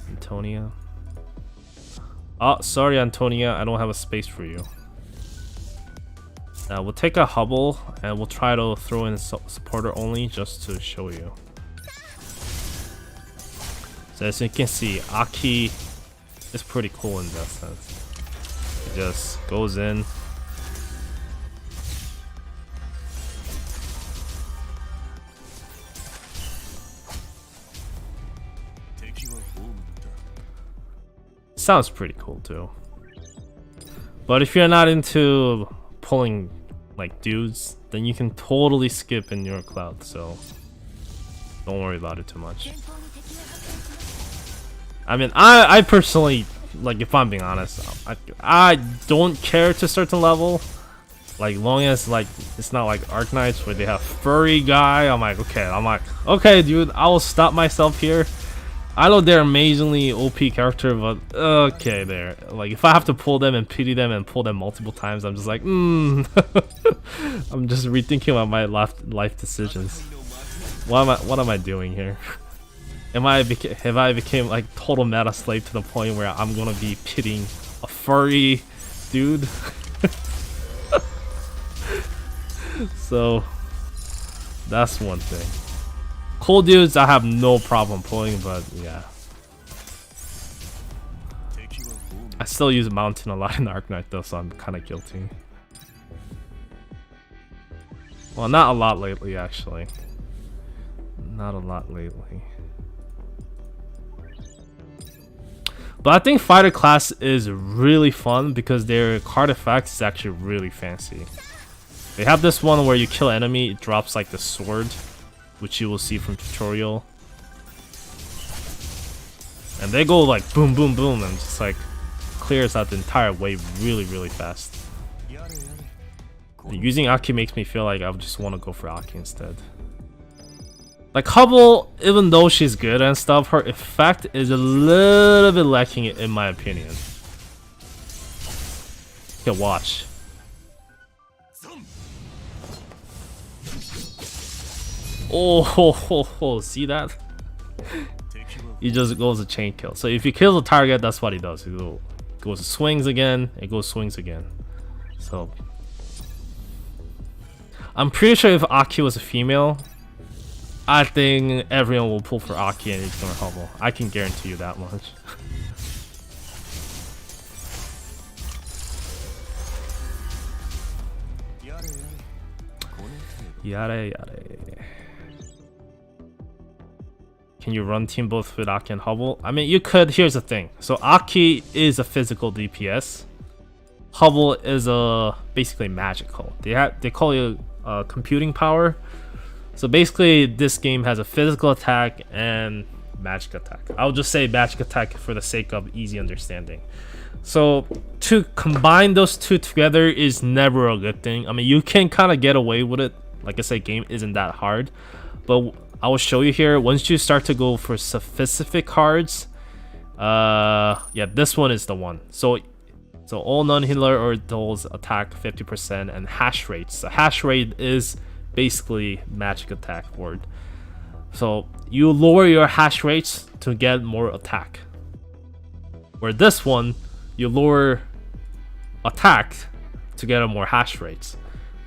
Antonia. Oh, sorry Antonia, I don't have a space for you. We'll take a Hubble and we'll try to throw in supporter only just to show you. So as you can see, Aki is pretty cool in that sense. He just goes in. Sounds pretty cool too. But if you're not into pulling like dudes, then you can totally skip in your cloud, so don't worry about it too much. I mean, I personally, like, if I'm being honest, I don't care to a certain level. Like, long as like it's not like Arknights where they have furry guy. I'm like, okay, dude, I will stop myself here. I know they're amazingly OP character, but okay, there. Like, if I have to pull them and pity them and pull them multiple times, I'm just like, I'm just rethinking about my life decisions. What am I doing here? Have I became like total meta slave to the point where I'm gonna be pitting a furry dude? So that's one thing. Cool dudes I have no problem pulling, but yeah. I still use Mountain a lot in Arknight though, so I'm kinda guilty. Well, not a lot lately actually. Not a lot lately. But I think fighter class is really fun because their card effects is actually really fancy. They have this one where you kill enemy, it drops like the sword, which you will see from tutorial. And they go like boom boom boom and just like clears out the entire wave really really fast. Using Aki makes me feel like I just want to go for Aki instead. Like Hubble, even though she's good and stuff, her effect is a little bit lacking in my opinion. Okay, watch. Oh, see that? He just goes a chain kill. So if he kills a target, that's what he does. He goes swings again, it goes swings again. So I'm pretty sure if Aki was a female, I think everyone will pull for Aki and ignore Hubble. I can guarantee you that much. Yare yare. Can you run team both with Aki and Hubble? I mean, you could. Here's the thing. So Aki is a physical DPS. Hubble is a basically magical. They call it computing power. So basically, this game has a physical attack and magic attack. I'll just say magic attack for the sake of easy understanding. So to combine those two together is never a good thing. I mean, you can kind of get away with it. Like I said, game isn't that hard. But I will show you here. Once you start to go for specific cards, yeah, this one is the one. So all non-healer or those attack 50% and hash rates. So hash rate is basically magic attack word. So you lower your hash rates to get more attack. Where this one, you lower attack to get a more hash rates.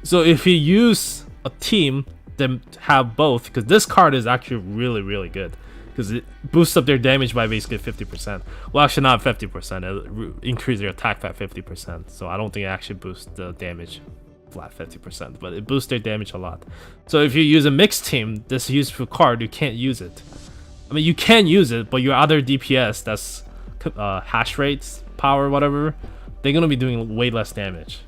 So if you use a team that have both, because this card is actually really really good, because it boosts up their damage by basically 50%. Well, actually not 50%, it increases their attack by 50%. So I don't think it actually boosts the damage flat 50%, but it boosts their damage a lot. So if you use a mixed team, this useful card, you can't use it. I mean, you can use it, but your other DPS, that's hash rates, power, whatever, they're gonna be doing way less damage.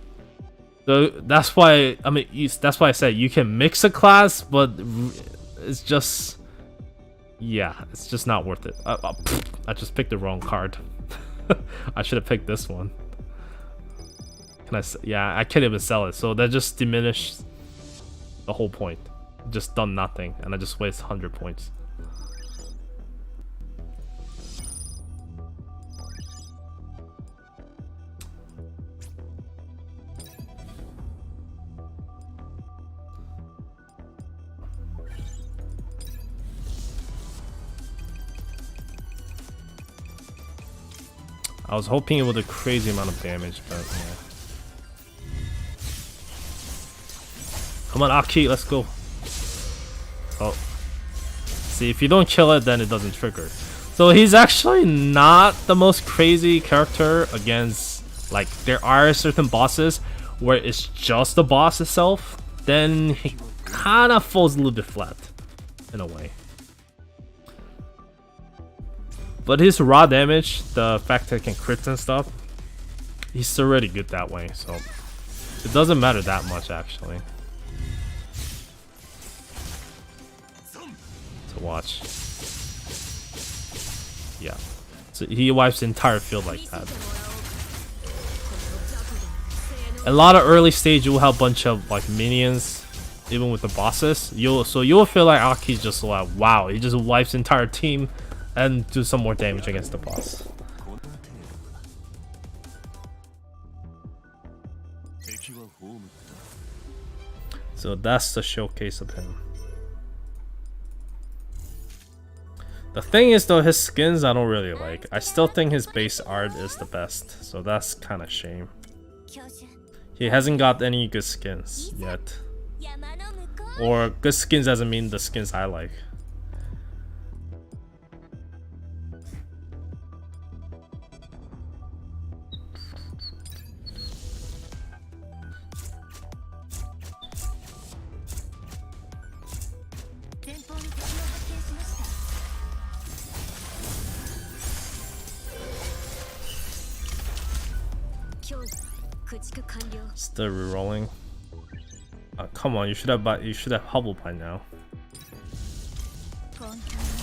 So that's why, I mean, that's why I said you can mix a class, but it's just, yeah, it's just not worth it. I just picked the wrong card. I should have picked this one. Yeah, I can't even sell it, so that just diminished the whole point. Just done nothing, and I just waste 100 points. I was hoping it would a crazy amount of damage, but yeah. Come on, Aki, let's go. Oh. See, if you don't kill it, then it doesn't trigger. So he's actually not the most crazy character against, like, there are certain bosses where it's just the boss itself, then he kind of falls a little bit flat, in a way. But his raw damage, the fact that he can crit and stuff, he's already good that way, so it doesn't matter that much, actually. To watch. Yeah. So he wipes the entire field like that. A lot of early stage you will have a bunch of like minions, even with the bosses. You'll feel like Aki's just like, wow, he just wipes the entire team and do some more damage against the boss. So that's the showcase of him. The thing is though, his skins I don't really like. I still think his base art is the best, so that's kind of shame. He hasn't got any good skins yet. Or good skins doesn't mean the skins I like. Still rerolling. Come on, you should have Hubble by now.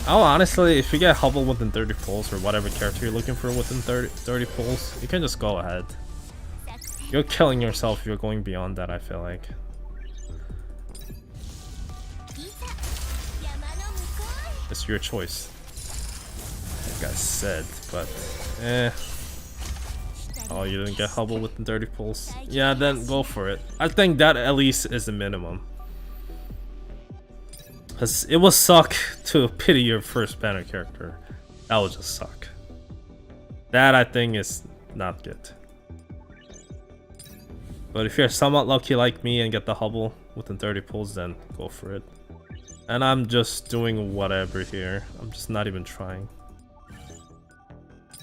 Oh, honestly, if you get Hubble within 30 pulls or whatever character you're looking for within 30 pulls, you can just go ahead. You're killing yourself if you're going beyond that, I feel like. It's your choice. Like I said, but oh, you didn't get Hubble within 30 pulls. Yeah, then go for it. I think that at least is the minimum. Cause it will suck to pity your first banner character. That would just suck. That I think is not good. But if you're somewhat lucky like me and get the Hubble within 30 pulls, then go for it. And I'm just doing whatever here. I'm just not even trying.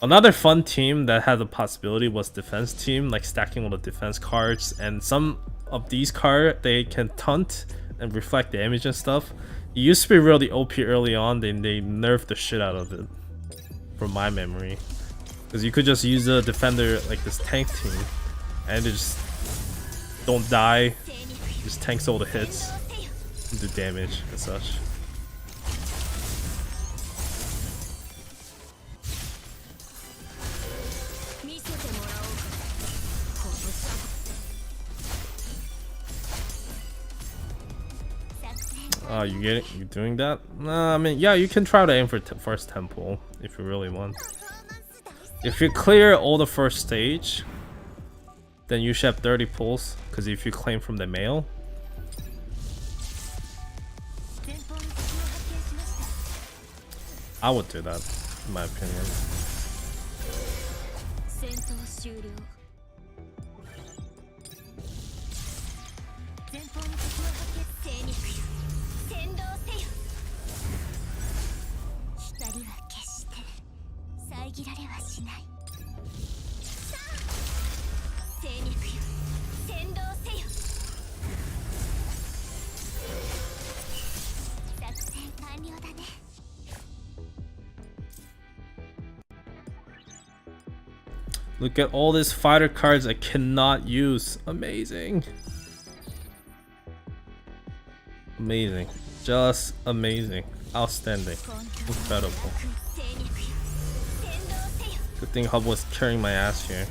Another fun team that had the possibility was defense team, like stacking all the defense cards, and some of these cards they can taunt and reflect damage and stuff. It used to be really OP early on, then they nerfed the shit out of it, from my memory. Because you could just use a defender like this tank team, and they just don't die, just tanks all the hits, and do damage and such. Oh, you get it? You doing that? Nah, I mean, yeah, you can try to aim for first temple if you really want. If you clear all the first stage, then you should have 30 pulls. Because if you claim from the mail, I would do that, in my opinion. Look at all these fighter cards I cannot use. Amazing. Amazing. Just amazing. Outstanding. Incredible. Good thing Hubble was carrying my ass here.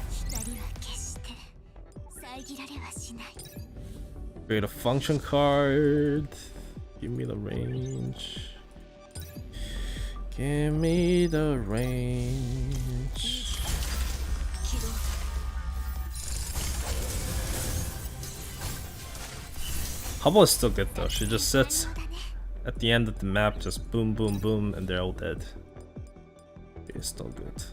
Create a function card. Give me the range. Give me the range. Hubble is still good though. She just sits at the end of the map, just boom, boom, boom, and they're all dead. It's still good.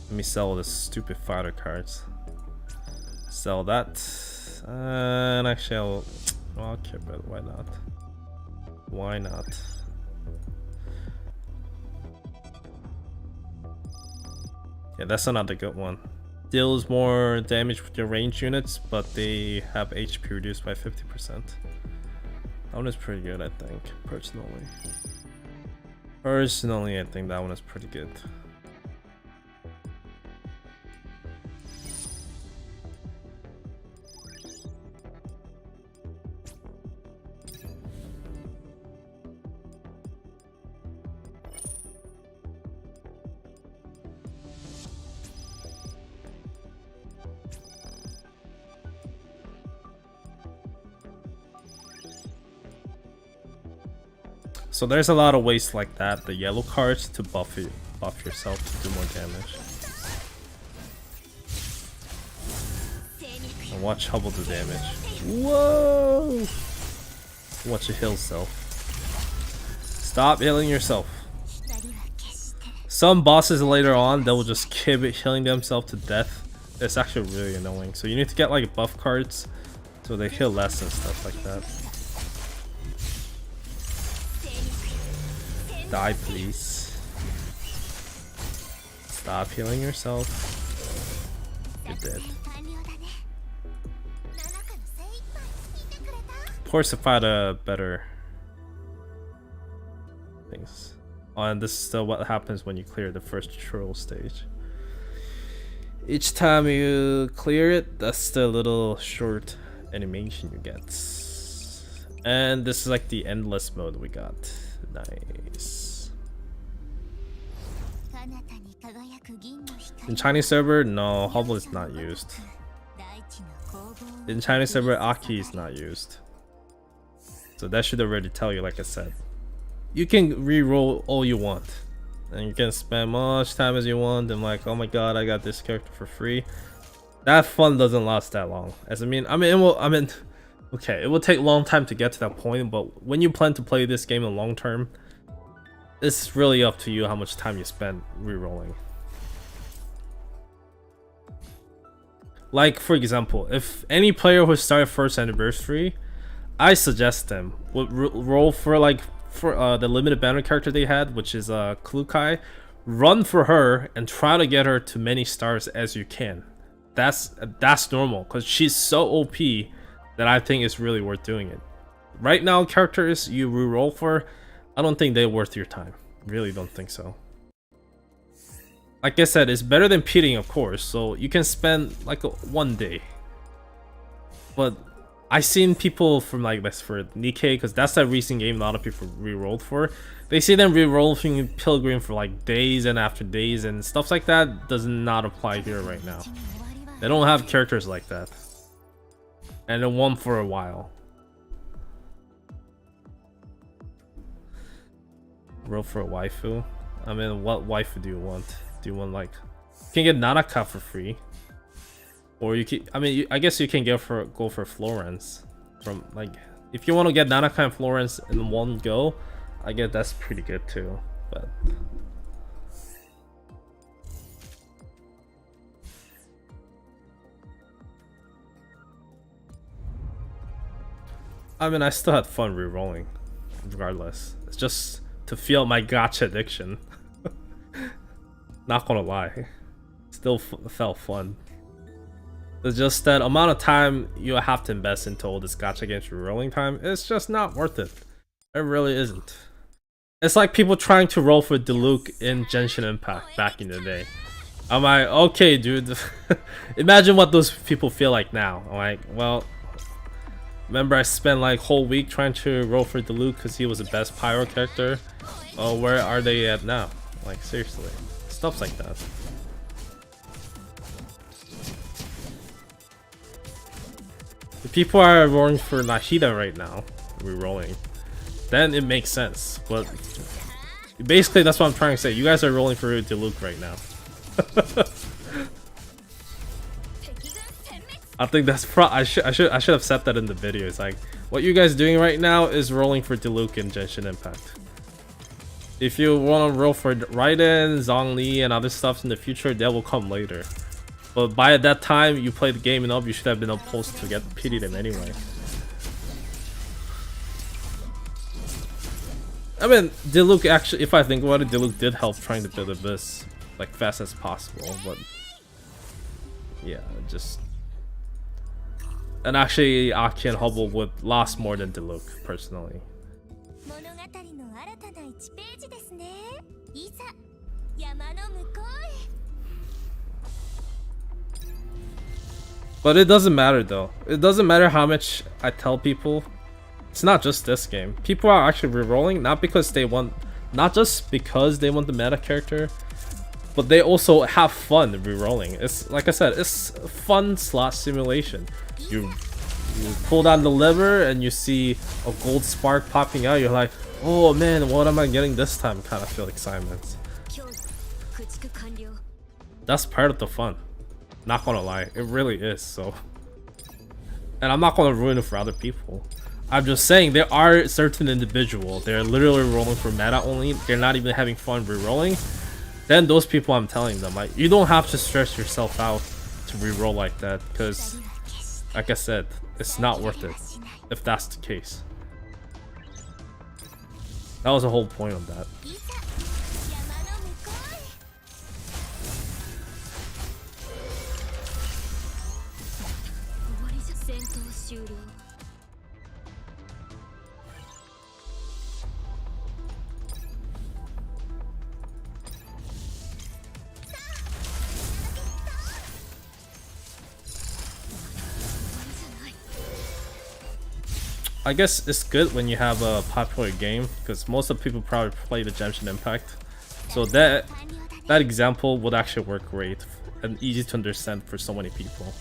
Let me sell this stupid fighter cards. Sell that. And actually, I'll keep it. Why not? Why not? Yeah, that's another good one. Deals more damage with your range units, but they have HP reduced by 50%. That one is pretty good, I think, personally. Personally, I think that one is pretty good. So there's a lot of ways like that, the yellow cards to buff yourself to do more damage. And watch Hubble do damage. Whoa! Watch it heal self. Stop healing yourself. Some bosses later on, they will just keep healing themselves to death. It's actually really annoying. So you need to get like buff cards so they heal less and stuff like that. Die, please. Stop healing yourself. You're dead. Of course, if I had a better things. Oh, and this is still what happens when you clear the first tutorial stage. Each time you clear it, that's the little short animation you get. And this is like the endless mode we got. Nice. In Chinese server, no, Hubble is not used. In Chinese server, Aki is not used. So that should already tell you, like I said. You can re-roll all you want. And you can spend much time as you want and like, oh my god, I got this character for free. That fun doesn't last that long. As okay, it will take a long time to get to that point, but when you plan to play this game in long term, it's really up to you how much time you spend re-rolling. Like for example, if any player who started first anniversary, I suggest them would roll for like the limited banner character they had, which is Klukai. Run for her and try to get her to many stars as you can. That's normal because she's so OP that I think it's really worth doing it. Right now, characters you re-roll for, I don't think they're worth your time. Really don't think so. Like I said, it's better than peating, of course, so you can spend like one day. But I've seen people from like this for Nikkei, because that's that recent game a lot of people re-rolled for. They see them re-rolling Pilgrim for like days and after days, and stuff like that does not apply here right now. They don't have characters like that. And it won for a while. Roll for a waifu? I mean, what waifu do you want? Do you want like... You can get Nanaka for free. Or you can... I mean, I guess you can go for Florence. From like... If you want to get Nanaka and Florence in one go, I guess that's pretty good too. But... I mean, I still had fun re-rolling, regardless. It's just to feel my gacha addiction. Not gonna lie, still felt fun. It's just that amount of time you have to invest into all this gacha games re-rolling time. It's just not worth it. It really isn't. It's like people trying to roll for Diluc in Genshin Impact back in the day. I'm like, okay, dude. Imagine what those people feel like now. I'm like, well. Remember, I spent like whole week trying to roll for Diluc because he was the best pyro character. Oh, where are they at now? Like seriously, stuff like that. If people are rolling for Nahida right now, re-rolling, then it makes sense. But basically, that's what I'm trying to say. You guys are rolling for Diluc right now. I think that's I should have said that in the video. It's like, what you guys doing right now is rolling for Diluc in Genshin Impact. If you want to roll for Raiden, Zhongli, and other stuff in the future, that will come later. But by that time you play the game enough, you should have been supposed to get pity them anyway. I mean, Diluc actually, if I think about it, Diluc did help trying to build Abyss like fast as possible, but yeah, just. And actually, Aki and Hubble would last more than Diluc, personally. But it doesn't matter though. It doesn't matter how much I tell people. It's not just this game. People are actually re-rolling, not because they want, not just because they want the meta character, but they also have fun re-rolling. It's like I said, it's fun slot simulation. You pull down the lever and you see a gold spark popping out. You're like, oh man, what am I getting this time? Kind of feel excitement. That's part of the fun. Not gonna lie, it really is. So, and I'm not gonna ruin it for other people. I'm just saying there are certain individuals, they're literally rolling for meta only, they're not even having fun re-rolling. Then those people, I'm telling them, like, you don't have to stress yourself out to re-roll like that, because like I said, it's not worth it if that's the case. That was the whole point of that. I guess it's good when you have a popular game, because most of the people probably play the Genshin Impact, so that example would actually work great and easy to understand for so many people.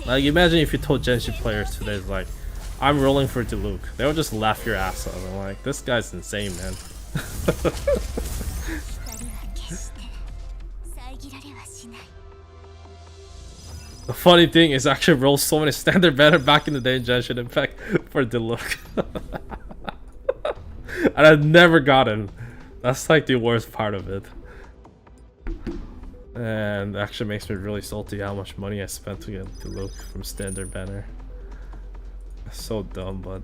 Like, imagine if you told Genshin players today, like, I'm rolling for Diluc, they would just laugh your ass off. I'm like, this guy's insane, man. The funny thing is, I actually rolled so many standard banner back in the day in Genshin Impact for Diluc. And I never got him. That's like the worst part of it. And it actually makes me really salty how much money I spent to get Diluc from standard banner. So dumb, but...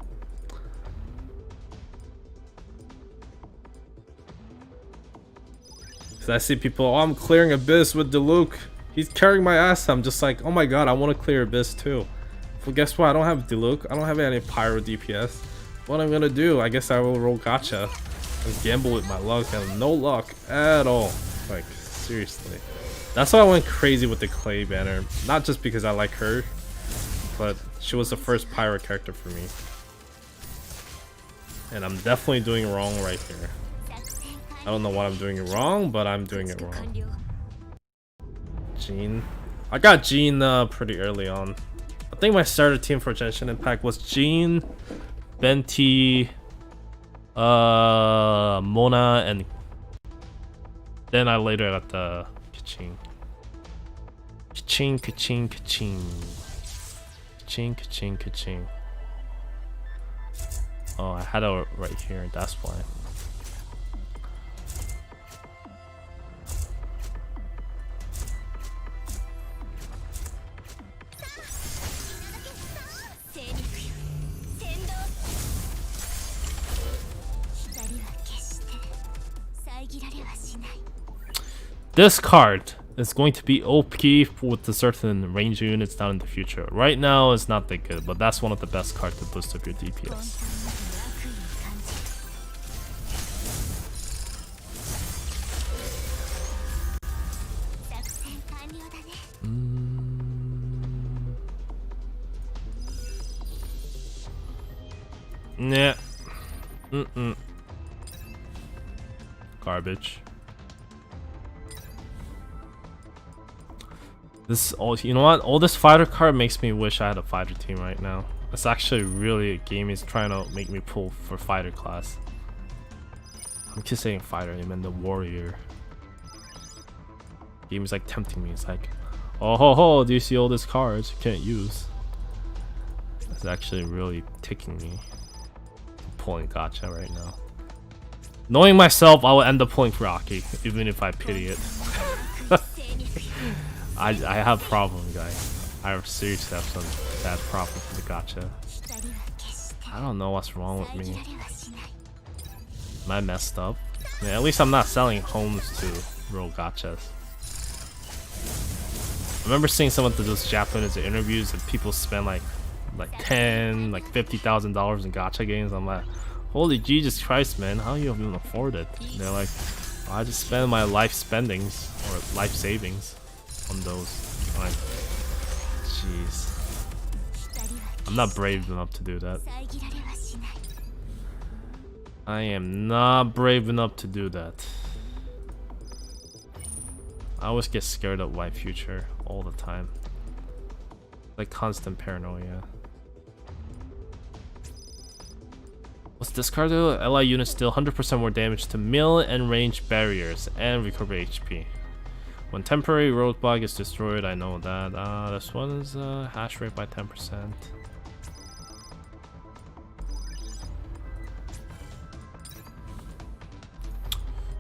So I see people, oh, I'm clearing Abyss with Diluc. He's carrying my ass. I'm just like, oh my god, I want to clear Abyss too. Well, guess what? I don't have Diluc. I don't have any Pyro DPS. What I'm gonna do, I guess I will roll Gacha and gamble with my luck, and no luck at all. Like, seriously. That's why I went crazy with the Clay banner. Not just because I like her, but she was the first Pyro character for me. And I'm definitely doing wrong right here. I don't know what I'm doing wrong, but I'm doing it wrong. Jean. I got Jean pretty early on. I think my starter team for Genshin Impact was Jean, Venti, Mona, and then I later got the Kaching. Kaching, Kaching, Kaching. Kaching, Kaching, Kaching. Oh, I had it right here, that's why. This card is going to be OP with the certain range units down in the future. Right now, it's not that good, but that's one of the best cards to boost up your DPS. Nah. Garbage. This all, you know what? All this fighter card makes me wish I had a fighter team right now. It's actually really a game is trying to make me pull for fighter class. I'm just saying fighter, I mean the warrior. Game is like tempting me. It's like, oh ho ho, do you see all these cards you can't use? It's actually really ticking me. I'm pulling Gacha right now. Knowing myself, I will end up pulling Rocky, even if I pity it. I have problems, guys. I seriously have some bad problems with the Gacha. I don't know what's wrong with me. Am I messed up? Yeah, at least I'm not selling homes to roll Gachas. I remember seeing some of those Japanese interviews and people spend like $10, like $50,000 in Gacha games. I'm like, holy Jesus Christ, man, how do you even afford it? And they're like, oh, I just spend my life spendings or life savings on those. Like, jeez. I'm not brave enough to do that. I am not brave enough to do that. I always get scared of my future all the time. Like constant paranoia. What's this card do? Ally units deal 100% more damage to melee and range barriers and recover HP. When temporary roadblock is destroyed, I know that. This one is hash rate by 10%.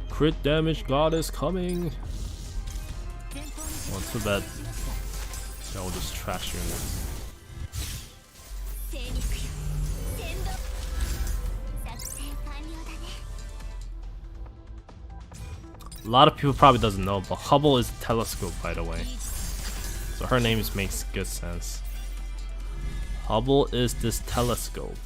Crit damage god is coming. Well, too bad. I will just trash units. A lot of people probably doesn't know, but Hubble is a telescope, by the way. So her name makes good sense. Hubble is this telescope.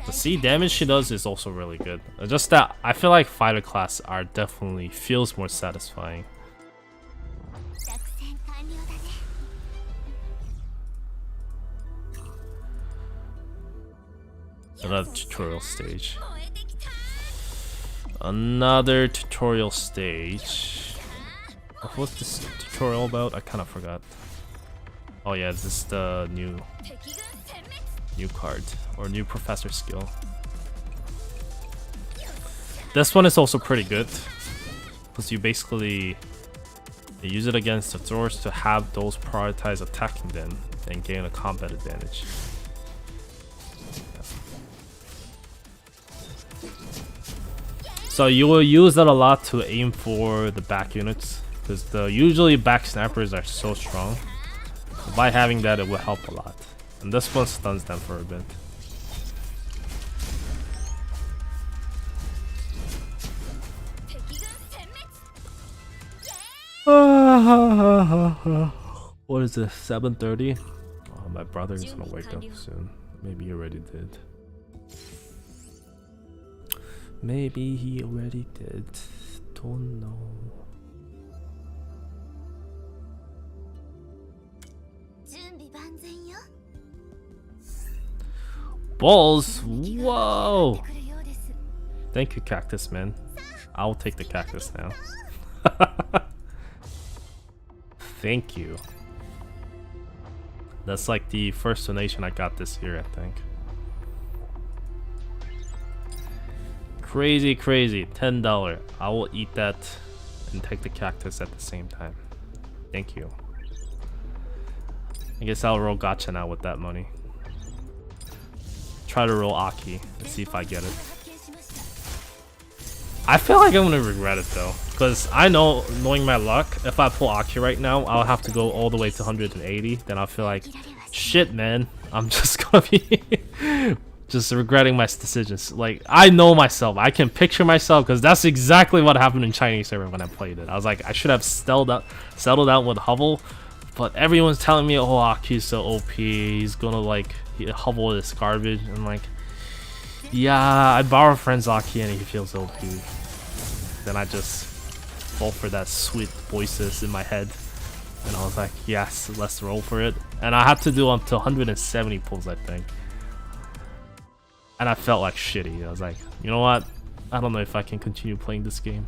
The C damage she does is also really good. Just that I feel like fighter class are definitely feels more satisfying. Another tutorial stage. Another tutorial stage. What's this tutorial about? I kind of forgot. Oh yeah, this is the new card or new professor skill. This one is also pretty good because you basically use it against the throwers to have those prioritize attacking them and gain a combat advantage. So you will use that a lot to aim for the back units because the usually back snipers are so strong. So by having that, it will help a lot. And this one stuns them for a bit. What is it? 7:30? Oh, my brother is gonna wake up soon. Maybe he already did. Maybe he already did. Don't know. Balls! Whoa! Thank you, Cactus Man. I'll take the cactus now. Thank you. That's like the first donation I got this year, I think. Crazy, crazy. $10. I will eat that and take the cactus at the same time. Thank you. I guess I'll roll Gacha now with that money. Try to roll Aki and see if I get it. I feel like I'm gonna regret it though, because I know, knowing my luck, if I pull Aki right now, I'll have to go all the way to 180. Then I'll feel like, shit, man, I'm just gonna be just regretting my decisions. Like, I know myself, I can picture myself, because that's exactly what happened in Chinese server when I played it. I was like, I should have settled out with Hubble, but everyone's telling me, oh, Aki's so OP, he's gonna like, Hubble is garbage. I'm like, yeah, I borrow friend's Aki and he feels OP. Then I just fall for that sweet voices in my head, and I was like, yes, let's roll for it. And I had to do up to 170 pulls, I think. And I felt like shitty. I was like, you know what? I don't know if I can continue playing this game.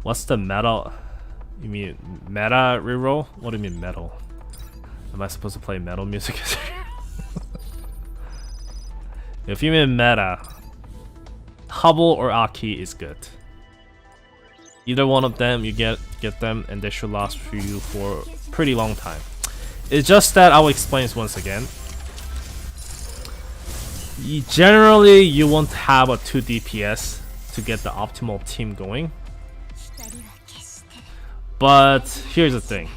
What's the meta? You mean meta reroll? What do you mean metal? Am I supposed to play metal music? If you mean meta, Hubble or Aki is good. Either one of them, you get them, and they should last for you for a pretty long time. It's just that I'll explain this once again. Generally, you won't have a 2 DPS to get the optimal team going. But here's the thing.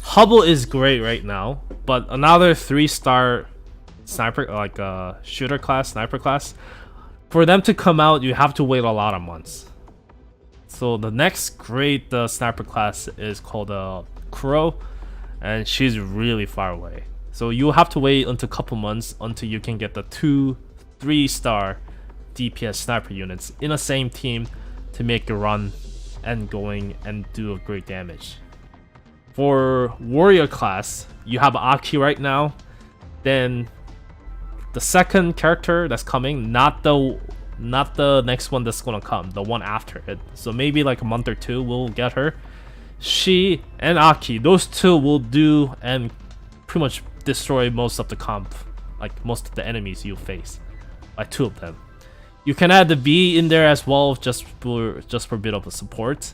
Hubble is great right now, but another 3-star sniper, like a shooter class, sniper class, for them to come out, you have to wait a lot of months. So the next great sniper class is called Crow, and she's really far away. So you have to wait until a couple months until you can get the 2-3-star DPS sniper units in the same team to make a run and going and do a great damage. For warrior class, you have Aki right now. Then the second character that's coming, not the next one that's gonna come, the one after it. So maybe like a month or two, we'll get her. She and Aki, those two will do and pretty much destroy most of the comp, like most of the enemies you face, like 2 of them. You can add the V in there as well, just for a bit of a support.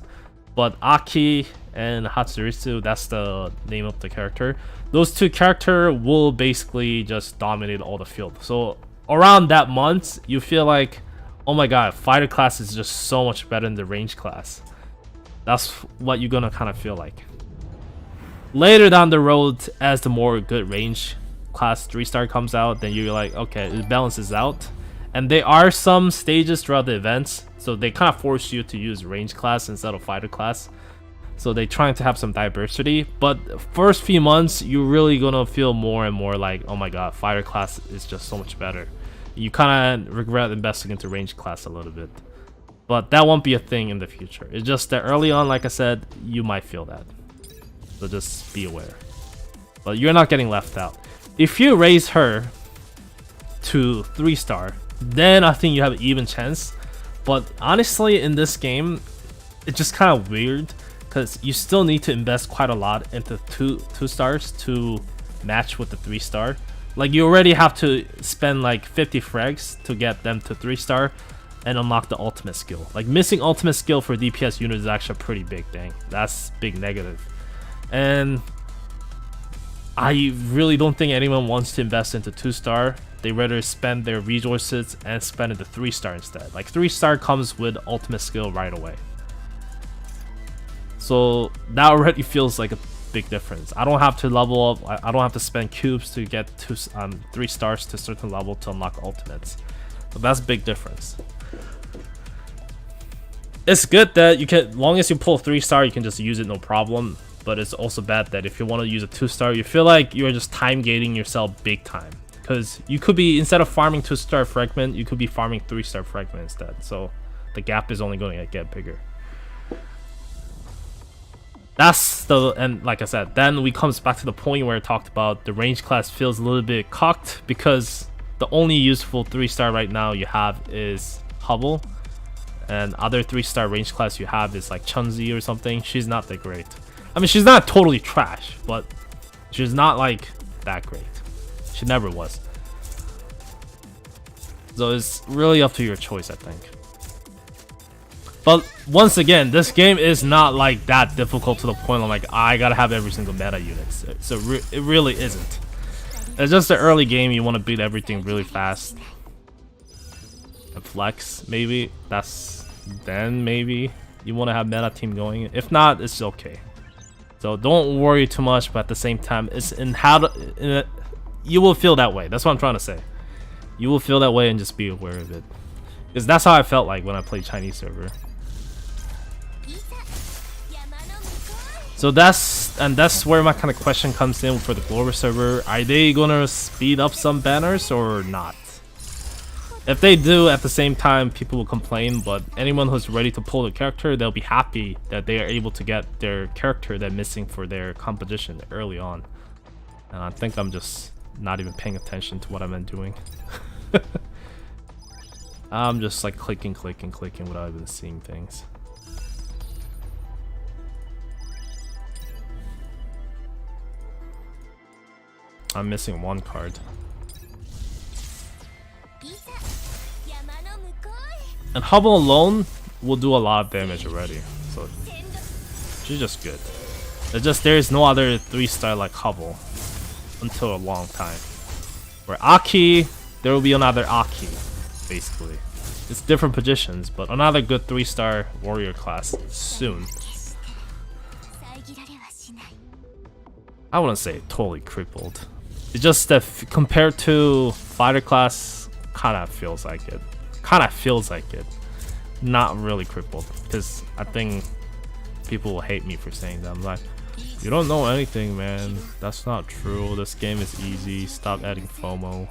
But Aki and Hatsurisu, that's the name of the character. Those 2 characters will basically just dominate all the field. So around that month, you feel like, oh my god, fighter class is just so much better than the range class. That's what you're gonna kind of feel like. Later down the road, as the more good range class 3-star comes out, then you're like, okay, it balances out. And there are some stages throughout the events, so they kind of force you to use range class instead of fighter class. So they're trying to have some diversity, but first few months, you're really gonna feel more and more like, oh my god, fighter class is just so much better. You kind of regret investing into range class a little bit. But that won't be a thing in the future. It's just that early on, like I said, you might feel that. So just be aware. But you're not getting left out. If you raise her to 3-star, then I think you have an even chance. But honestly, in this game, it's just kind of weird because you still need to invest quite a lot into two stars to match with the 3-star. Like, you already have to spend like 50 frags to get them to 3-star and unlock the ultimate skill. Like, missing ultimate skill for DPS units is actually a pretty big thing. That's big negative. And I really don't think anyone wants to invest into 2-star. They rather spend their resources and spend it to 3-star instead. Like, 3-star comes with ultimate skill right away. So that already feels like a big difference. I don't have to level up. I don't have to spend cubes to get 3 stars to a certain level to unlock ultimates. So that's a big difference. It's good that you can, long as you pull 3-star, you can just use it no problem. But it's also bad that if you want to use a 2-star, you feel like you're just time gating yourself big time. Because you could be, instead of farming 2-star fragment, you could be farming 3-star fragment instead. So the gap is only going to get bigger. That's the, and like I said, then we comes back to the point where I talked about the range class feels a little bit cocked because the only useful 3-star right now you have is Hubble, and other 3-star range class you have is like Chunzi or something. She's not that great. I mean, she's not totally trash, but she's not like that great. She never was. So it's really up to your choice, I think. But once again, this game is not like that difficult to the point I'm like, I gotta have every single meta unit. So it really isn't. It's just an early game, you want to beat everything really fast. And flex, maybe. Then maybe you want to have meta team going. If not, it's okay. So don't worry too much, but at the same time, it's in how to... you will feel that way. That's what I'm trying to say. You will feel that way and just be aware of it. Because that's how I felt like when I played Chinese server. So that's where my kind of question comes in for the global server. Are they gonna speed up some banners or not? If they do, at the same time, people will complain, but anyone who's ready to pull the character, they'll be happy that they are able to get their character they're missing for their competition early on. And I think I'm just not even paying attention to what I've been doing. I'm just like clicking without even seeing things. I'm missing one card. And Hubble alone will do a lot of damage already. So she's just good. It's just there is no other 3-star like Hubble until a long time. Where Aki, there will be another Aki, basically. It's different positions, but another good 3-star warrior class soon. I wouldn't say totally crippled. It's just that compared to fighter class, kind of feels like it. Not really crippled, because I think people will hate me for saying that. I'm like, you don't know anything, man. That's not true. This game is easy. Stop adding FOMO.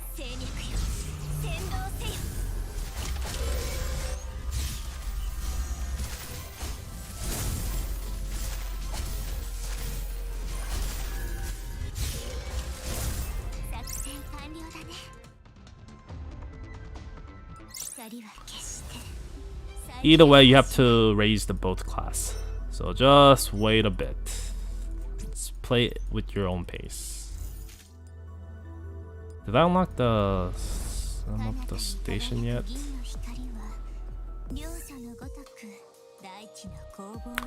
Either way, you have to raise the both class. So just wait a bit. Let's play it with your own pace. Did I unlock the station yet?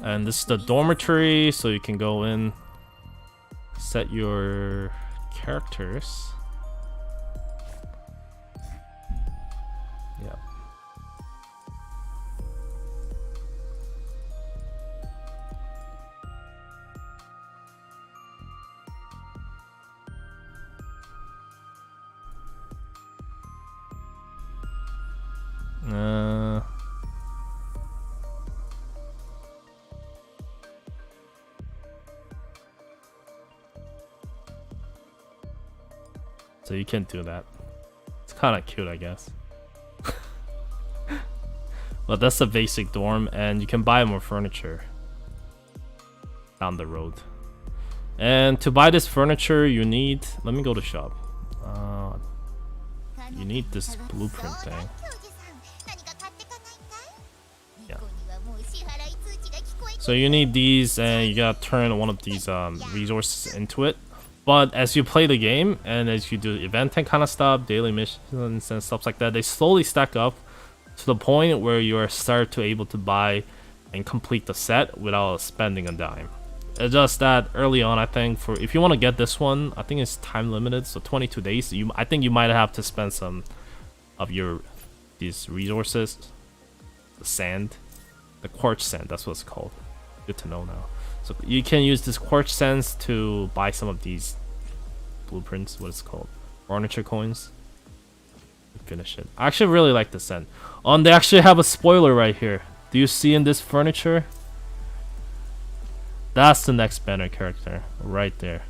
And this is the dormitory, so you can go in, set your characters. Yeah. So you can't do that. It's kind of cute, I guess. But that's the basic dorm, and you can buy more furniture down the road. And to buy this furniture, you need. Let me go to shop. You need this blueprint thing. Yeah. So you need these, and you gotta turn one of these resources into it. But as you play the game and as you do event and kind of stuff, daily missions and stuff like that, they slowly stack up to the point where you are start to able to buy and complete the set without spending a dime. It's just that early on, I think for if you want to get this one, I think it's time limited, so 22 days. I think you might have to spend some of these resources, the sand, the quartz sand. That's what it's called. Good to know now. So you can use this quartz sands to buy some of these blueprints. What it's called, furniture coins. Finish it. I actually really like the sand. They actually have a spoiler right here. Do you see in this furniture? That's the next banner character right there.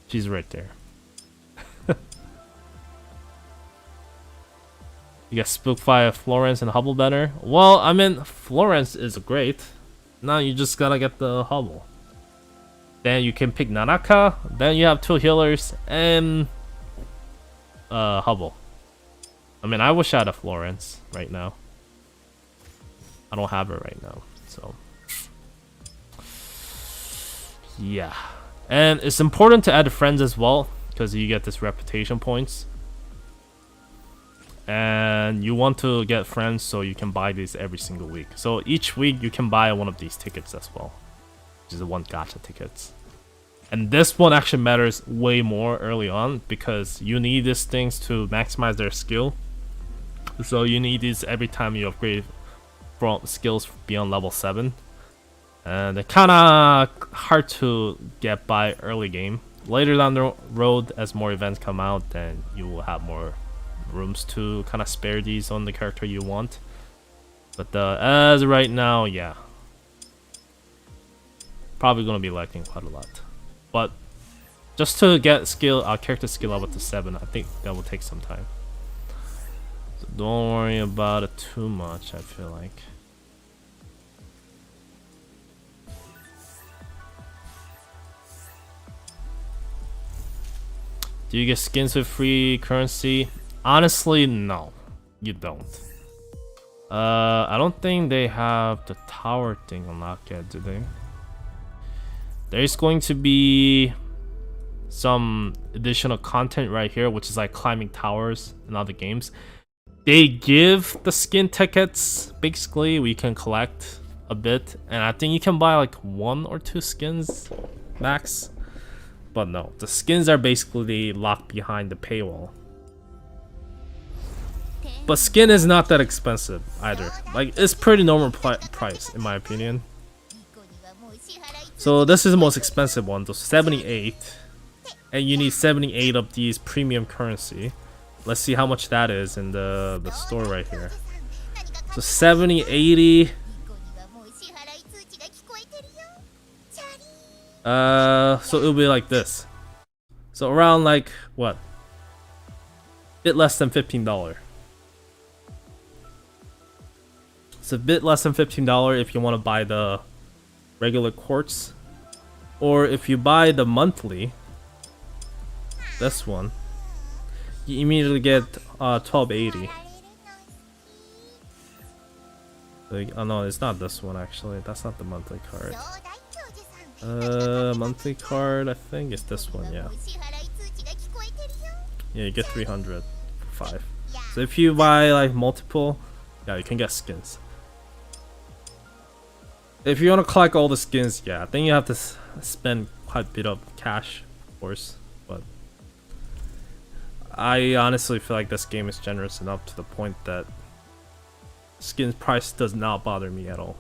She's right there. You got Spookfire, Florence, and Hubble banner. Well, I mean, Florence is great. Now you just gotta get the Hubble. Then you can pick Nanaka. Then you have 2 healers and Hubble. I mean, I wish I had a Florence right now. I don't have her right now, so yeah. And it's important to add friends as well, because you get this reputation points. And you want to get friends so you can buy these every single week. So each week you can buy one of these tickets as well, which is the one gacha tickets. And this one actually matters way more early on because you need these things to maximize their skill. So you need these every time you upgrade from skills beyond level 7. And they're kind of hard to get by early game. Later down the road, as more events come out, then you will have more rooms to kind of spare these on the character you want. But as right now, yeah, probably gonna be lacking quite a lot. But just to get character skill up to 7, I think that will take some time. So don't worry about it too much, I feel like. Do you get skins with free currency? Honestly, no, you don't. I don't think they have the tower thing unlocked yet, do they? There's going to be some additional content right here, which is like climbing towers in other games. They give the skin tickets, basically, we can collect a bit, and I think you can buy like 1 or 2 skins max. But no, the skins are basically locked behind the paywall. But skin is not that expensive either. Like, it's pretty normal price in my opinion. So this is the most expensive one, the 78. And you need 78 of these premium currency. Let's see how much that is in the store right here. So 70, 80. So it'll be like this. So around like what? Bit less than $15. It's a bit less than $15 if you want to buy the regular quartz, or if you buy the monthly, this one, you immediately get 1280. Oh no, it's not this one actually. That's not the monthly card. Monthly card, I think it's this one, yeah. Yeah, you get 300 for 5. So if you buy like multiple, yeah, you can get skins. If you want to collect all the skins, yeah, I think you have to spend quite a bit of cash, of course. But I honestly feel like this game is generous enough to the point that skins price does not bother me at all.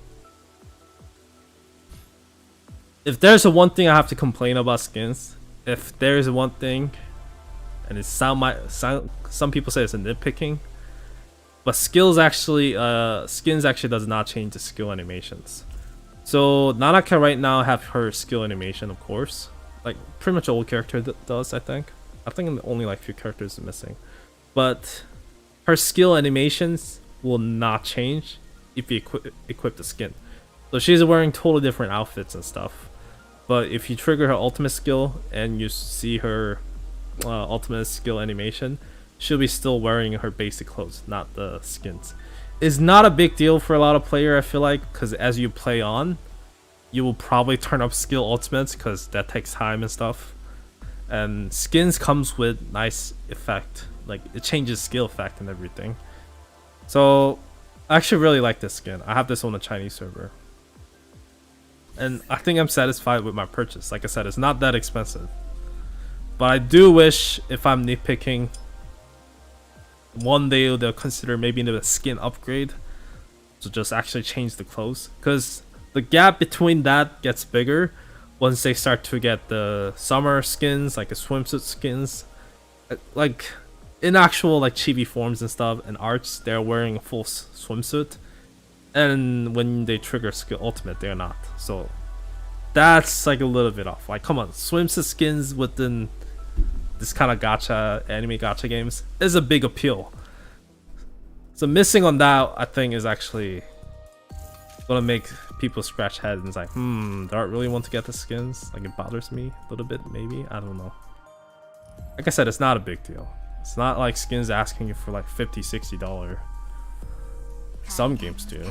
If there's a one thing I have to complain about skins, if there's one thing, and it some people say it's a nitpicking, but skins actually does not change the skill animations. So Nanaka right now have her skill animation, of course, like pretty much all character does. I think only like few characters are missing, but her skill animations will not change if you equip the skin. So she's wearing totally different outfits and stuff. But if you trigger her ultimate skill and you see her ultimate skill animation, she'll be still wearing her basic clothes, not the skins. It's not a big deal for a lot of players, I feel like, because as you play on, you will probably turn up skill ultimates because that takes time and stuff. And skins comes with nice effect, like it changes skill effect and everything. So I actually really like this skin. I have this on the Chinese server. And I think I'm satisfied with my purchase. Like I said, it's not that expensive. But I do wish, if I'm nitpicking, one day they'll consider maybe the skin upgrade to just actually change the clothes. Because the gap between that gets bigger once they start to get the summer skins, like the swimsuit skins. Like in actual like chibi forms and stuff and arts, they're wearing a full swimsuit. And when they trigger skill ultimate, they're not. So that's like a little bit off. Like, come on, swimsuit skins within this kind of gacha, anime gacha games is a big appeal. So missing on that, I think, is actually gonna make people scratch heads and it's like, do I really want to get the skins? Like, it bothers me a little bit, maybe. I don't know. Like I said, it's not a big deal. It's not like skins asking you for like $50-$60. Some games do.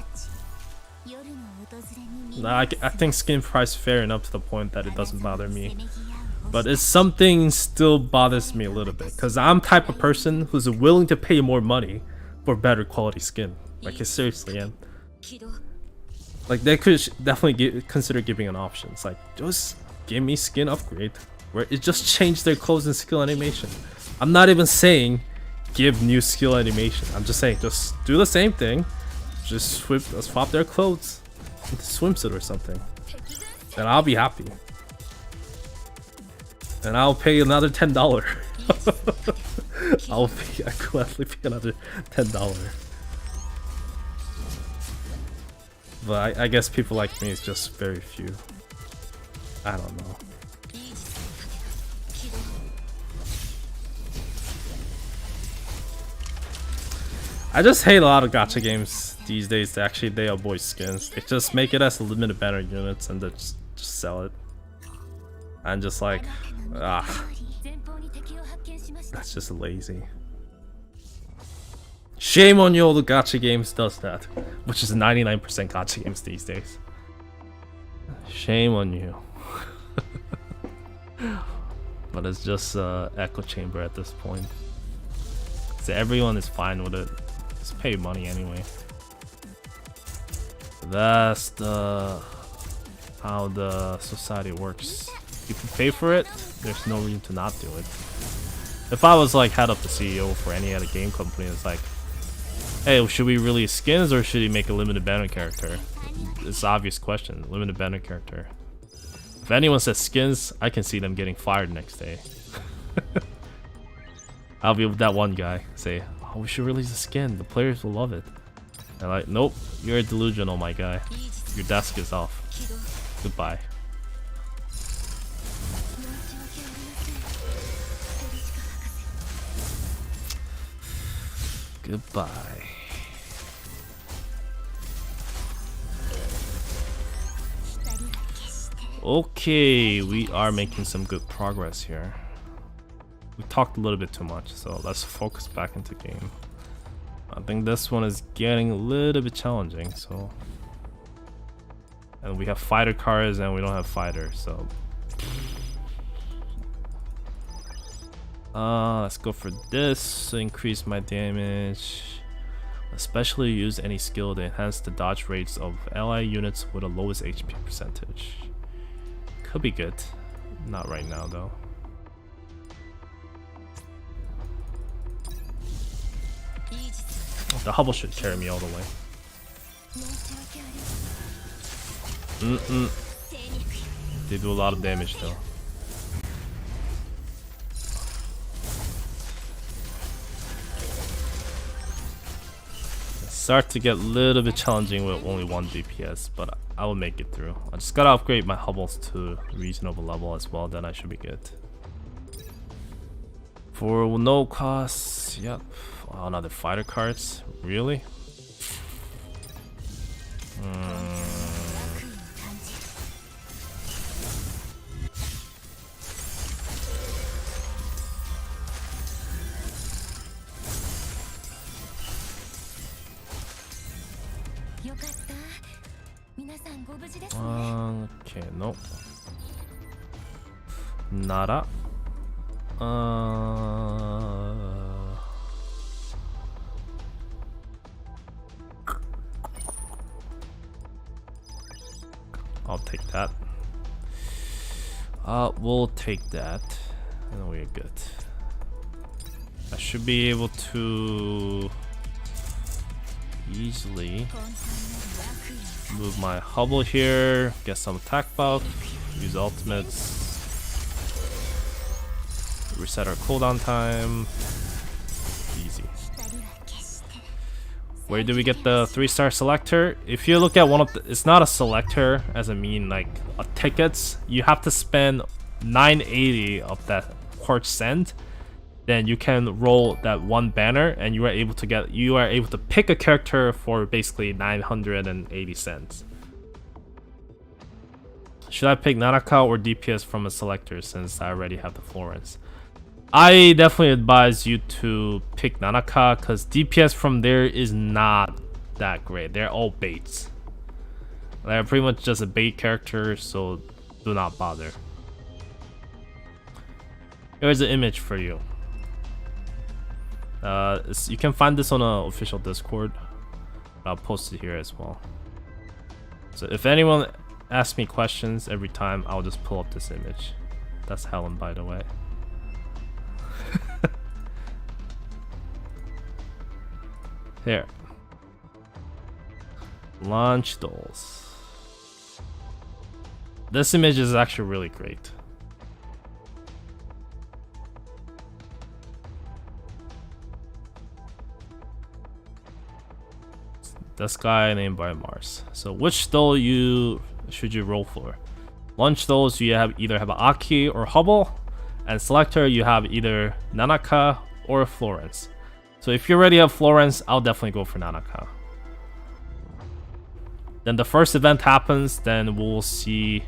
I think skin price fair enough to the point that it doesn't bother me. But it's something still bothers me a little bit. Because I'm type of person who's willing to pay more money for better quality skin. Like, I seriously am. Like, they could definitely consider giving an option. It's like, just give me skin upgrade. Where it just changed their clothes and skill animation. I'm not even saying give new skill animation. I'm just saying just do the same thing. Just swap their clothes into swimsuit or something. And I'll be happy. And I'll pay another $10. I'll gladly pay another $10. But I guess people like me is just very few. I don't know. I just hate a lot of gacha games these days. Actually, they avoid skins. They just make it as limited banner units and they just sell it. I'm just like, that's just lazy. Shame on you, all the gacha games does that, which is 99% gacha games these days. Shame on you. But it's just echo chamber at this point. So everyone is fine with it. Just pay money anyway. That's how the society works. If you pay for it, there's no reason to not do it. If I was like head of the CEO for any other game company, it's like, hey, should we release skins or should we make a limited banner character? It's an obvious question. Limited banner character. If anyone says skins, I can see them getting fired next day. I'll be with that one guy. Say, oh, we should release a skin. The players will love it. And like, nope, you're delusional, my guy. Your desk is off. Goodbye. Goodbye. Okay, we are making some good progress here. We talked a little bit too much, so let's focus back into game. I think this one is getting a little bit challenging, so. And we have fighter cars and we don't have fighters, so. Let's go for this to increase my damage. Especially use any skill to enhance the dodge rates of ally units with the lowest HP percentage. Could be good. Not right now though. The Hubble should carry me all the way. They do a lot of damage though. Start to get a little bit challenging with only 1 DPS, but I will make it through. I just gotta upgrade my Hubbles to reasonable level as well, then I should be good. For no cost, yep. Wow, another fighter cards? Really? Okay, nope. Nada. I'll take that. We'll take that. And we're good. I should be able to easily move my Hubble here, get some attack buff, use ultimates, reset our cooldown time. Easy. Where do we get the 3-star selector? If you look at one of the, it's not a selector as I mean like a tickets, you have to spend 980 of that quartz cent. Then you can roll that one banner and you are able to pick a character for basically 980 cents. Should I pick Nanaka or DPS from a selector since I already have the Florence? I definitely advise you to pick Nanaka because DPS from there is not that great. They're all baits. They're pretty much just a bait character, so do not bother. Here's an image for you. You can find this on an official Discord. I'll post it here as well. So if anyone asks me questions every time, I'll just pull up this image. That's Helen, by the way. Here. Launch dolls. This image is actually really great. This guy named by Mars. So which doll should you roll for? Launch dolls you either have an Aki or Hubble, and selector you have either Nanaka or Florence. So if you already have Florence, I'll definitely go for Nanaka. Then the first event happens, then we'll see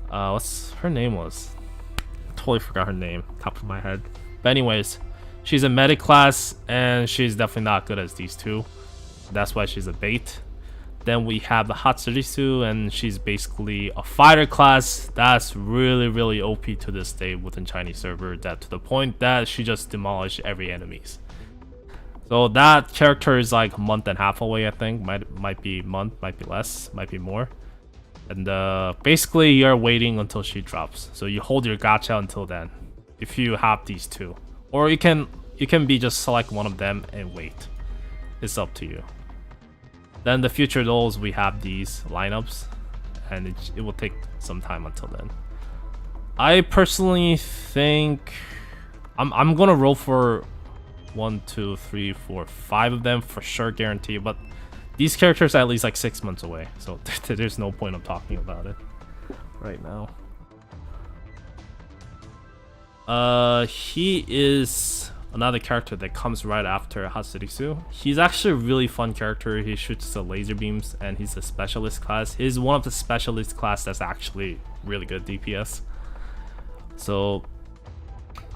what's her name was. Totally forgot her name, top of my head. But anyways, she's a medic class and she's definitely not good as these two. That's why she's a bait. Then we have the Hatsurisu, and she's basically a fighter class that's really OP to this day within Chinese server, that to the point that she just demolished every enemies. So that character is like a month and a half away, I think. Might be a month, might be less, might be more. And basically you're waiting until she drops. So you hold your gacha until then, if you have these two. Or you can be just select one of them and wait. It's up to you. Then the future dolls, we have these lineups, and it will take some time until then. I personally think I'm gonna roll for 1, 2, 3, 4, 5 of them for sure, guarantee. But these characters are at least like 6 months away, so there's no point of talking about it right now. He is another character that comes right after Hatsurisu. He's actually a really fun character. He shoots the laser beams and he's a specialist class. He's one of the specialist class that's actually really good DPS. So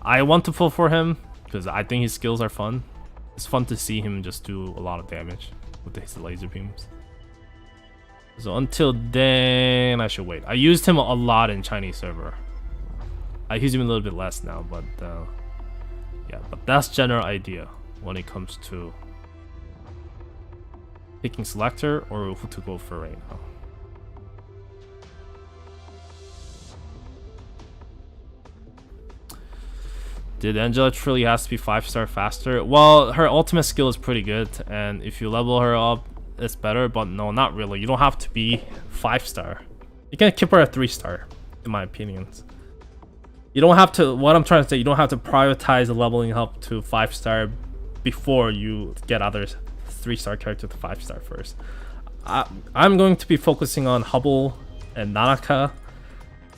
I want to pull for him because I think his skills are fun. It's fun to see him just do a lot of damage with his laser beams. So until then, I should wait. I used him a lot in Chinese server. I use him a little bit less now, but Yeah, but that's general idea when it comes to picking selector or who to go for right now. Did Angela truly has to be 5-star faster? Well, her ultimate skill is pretty good, and if you level her up, it's better, but no, not really. You don't have to be 5-star. You can keep her at 3-star, in my opinion. You don't have to, what I'm trying to say, you don't have to prioritize leveling up to 5-star before you get other 3-star character to 5-star first. I'm going to be focusing on Hubble and Nanaka.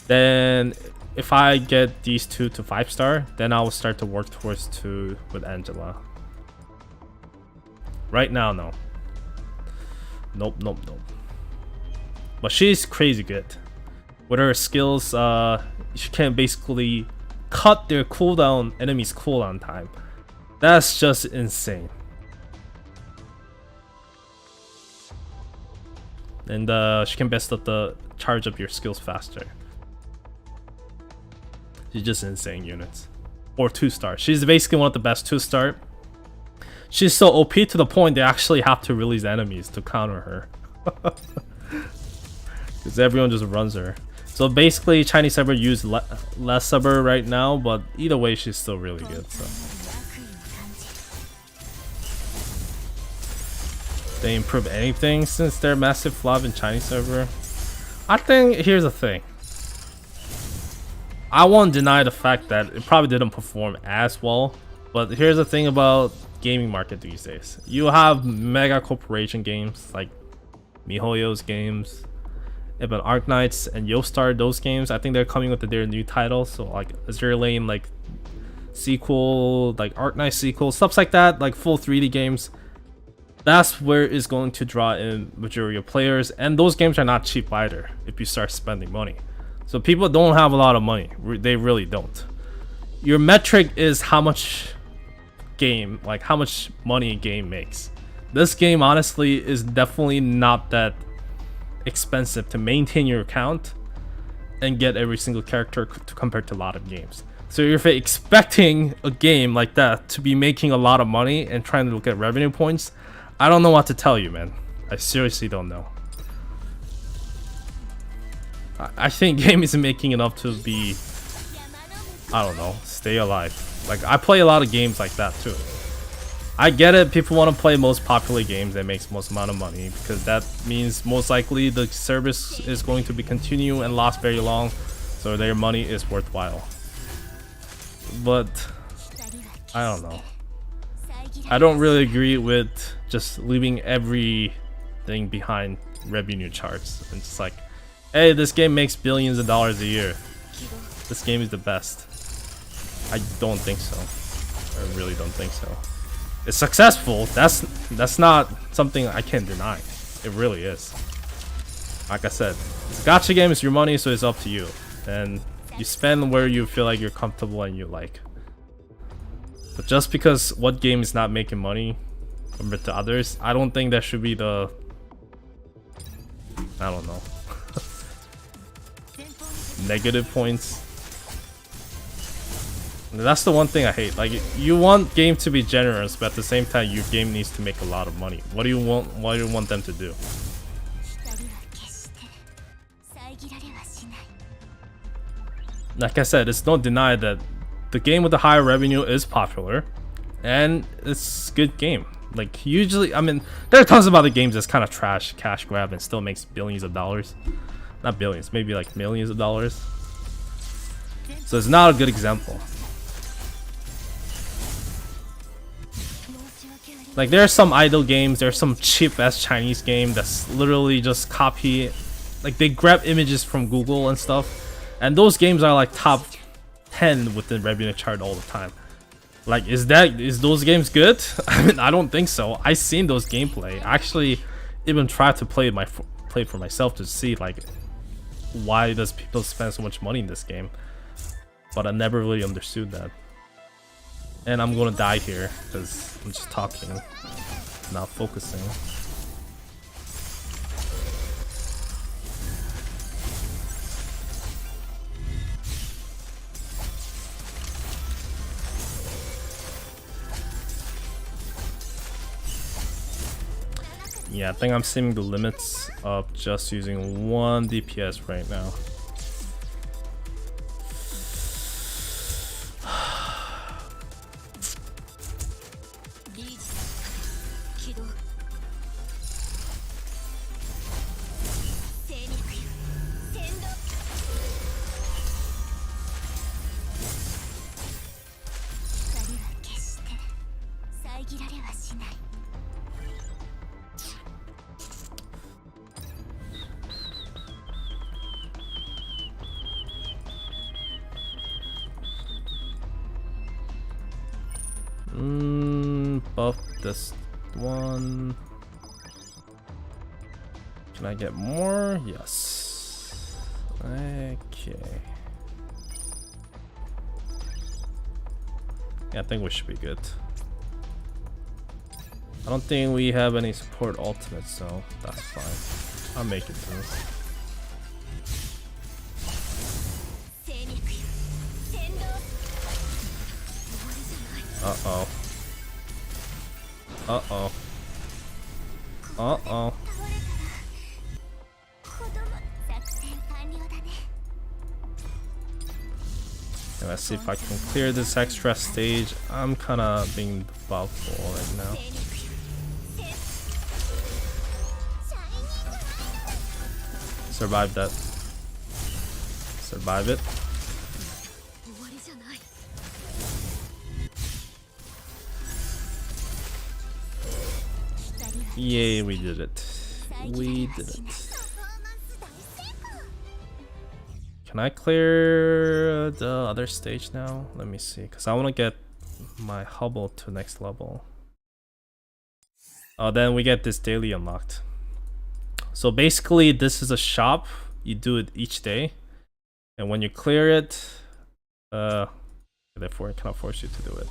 Then if I get these two to 5-star, then I will start to work towards 2 with Angela. Right now, no. Nope. But she's crazy good. With her skills, she can basically cut their cooldown, enemies' cooldown time. That's just insane. And she can best up the charge up your skills faster. She's just insane units. Or 2-star. She's basically one of the best 2-star. She's so OP to the point they actually have to release enemies to counter her. Because everyone just runs her. So basically Chinese server use less server right now, but either way she's still really good. So they improve anything since their massive flop in Chinese server? I think here's the thing. I won't deny the fact that it probably didn't perform as well, but here's the thing about gaming market these days. You have mega corporation games like MiHoYo's games, even Arknights and Yostar, those games, I think they're coming with their new titles. So like Azure Lane, like sequel, like Arknight sequel, stuff like that, like full 3D games. That's where it's going to draw in majority of players, and those games are not cheap either if you start spending money. So people don't have a lot of money. They really don't. Your metric is how much game, like how much money a game makes. This game honestly is definitely not that expensive to maintain your account and get every single character to compare to a lot of games. So if you're expecting a game like that to be making a lot of money and trying to look at revenue points, I don't know what to tell you, man. I seriously don't know. I think game isn't making enough to be, I don't know, stay alive. Like, I play a lot of games like that too. I get it, people want to play most popular games that makes most amount of money, because that means most likely the service is going to be continue and last very long, so their money is worthwhile. But I don't know. I don't really agree with just leaving everything behind revenue charts and just like, hey, this game makes billions of dollars a year. This game is the best. I don't think so. I really don't think so. It's successful. That's not something I can deny. It really is. Like I said, it's a gacha game. It's your money, so it's up to you. And you spend where you feel like you're comfortable and you like. But just because what game is not making money compared to others, I don't think that should be the, I don't know, negative points. And that's the one thing I hate. Like, you want game to be generous, but at the same time your game needs to make a lot of money. What do you want them to do? Like I said, it's no deny that the game with the higher revenue is popular and it's a good game. Like, usually, I mean, there are tons of other games that's kind of trash, cash grab, and still makes billions of dollars. Not billions, maybe like millions of dollars. So it's not a good example. Like, there are some idle games, there's some cheap ass Chinese game that's literally just copy, like they grab images from Google and stuff, and those games are like top 10 within revenue chart all the time. Like, is those games good? I mean, I don't think so. I seen those gameplay. I actually even tried to play for myself to see like why does people spend so much money in this game, but I never really understood that. And I'm gonna die here because I'm just talking, not focusing. Yeah, I think I'm seeing the limits of just using 1 DPS right now. Buff this one. Can I get more? Yes. Okay. Yeah, I think we should be good. I don't think we have any support ultimates, so that's fine. I'll make it through. Uh-oh. Uh-oh. Uh-oh. Let's see if I can clear this extra stage. I'm kinda being doubtful right now. Survive that. Survive it. Yay, we did it. We did it. Can I clear the other stage now? Let me see, because I want to get my Hubble to next level. Oh, then we get this daily unlocked. So basically, this is a shop. You do it each day. And when you clear it, therefore it cannot force you to do it.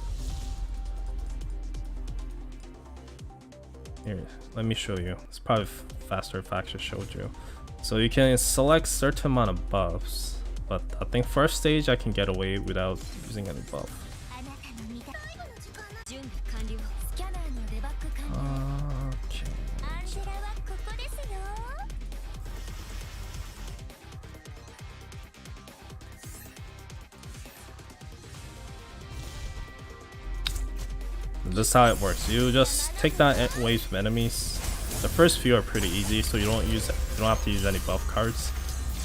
Here, let me show you. It's probably faster if I actually showed you. So you can select certain amount of buffs, but I think first stage I can get away without using any buff. Okay. This is how it works. You just take down waves of enemies. The first few are pretty easy, so you don't have to use any buff cards,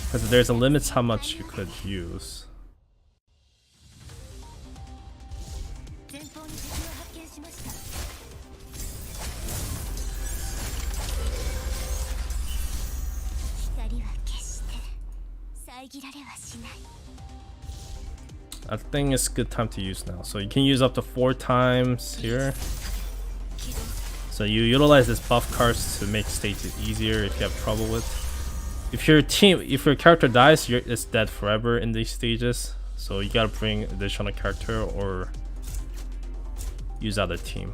because there's a limit to how much you could use. I think it's a good time to use now. So you can use up to 4 times here. So you utilize this buff cards to make stages easier if you have trouble with. If your character dies, it's dead forever in these stages. So you gotta bring additional character or use other team.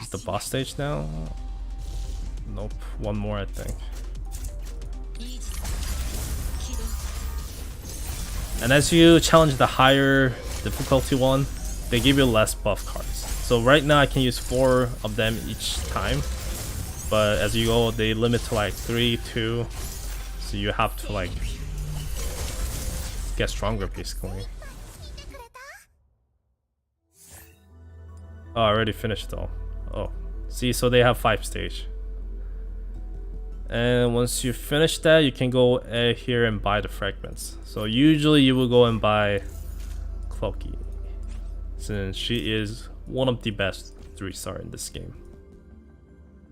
Is the boss stage now? Nope, one more I think. And as you challenge the higher difficulty one, they give you less buff cards. So right now I can use 4 of them each time, but as you go they limit to like 3, 2, so you have to like get stronger basically. Oh, I already finished though. Oh, see, so they have 5 stage. And once you finish that, you can go here and buy the fragments. So usually you will go and buy Cloaky, since she is one of the best 3-star in this game.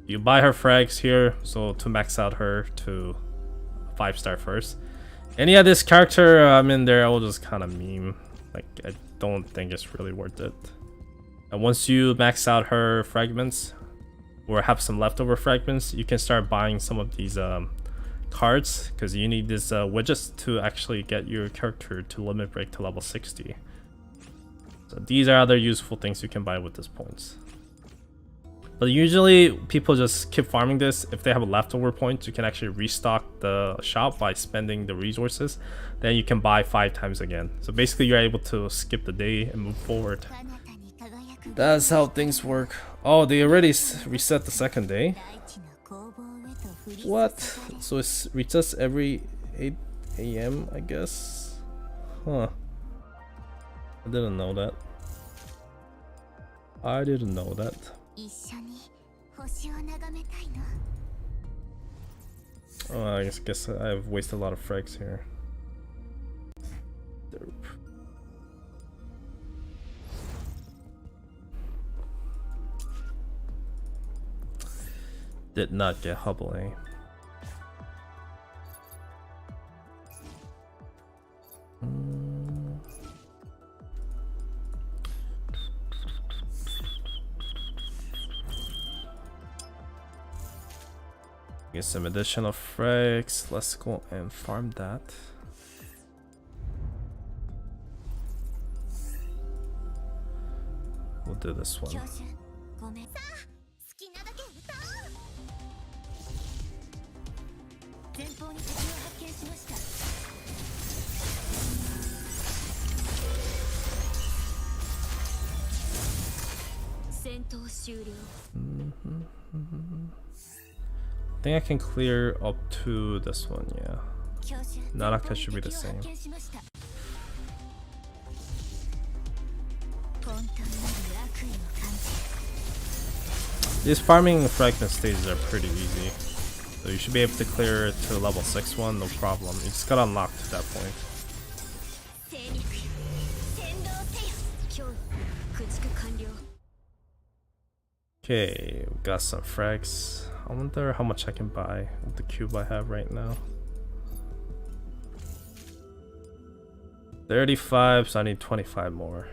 You buy her frags here, so to max out her to 5-star first. Any of this character I'm in there, I will just kind of meme. Like, I don't think it's really worth it. And once you max out her fragments, or have some leftover fragments, you can start buying some of these cards, because you need these widgets to actually get your character to limit break to level 60. So these are other useful things you can buy with these points. But usually people just keep farming this. If they have leftover points, you can actually restock the shop by spending the resources. Then you can buy 5 times again. So basically you're able to skip the day and move forward. That's how things work. Oh, they already reset the second day? What? So it resets every 8 AM, I guess? Huh. I didn't know that. I didn't know that. Oh, I guess I've wasted a lot of frags here. Derp. Did not get Hubble, eh? Get some additional frags. Let's go and farm that. We'll do this one. I think I can clear up to this one, yeah. Naraka should be the same. These farming fragment stages are pretty easy. So you should be able to clear it to level 6 one, no problem. You just gotta unlock to that point. Okay, we got some frags. I wonder how much I can buy with the cube I have right now. 35, so I need 25 more.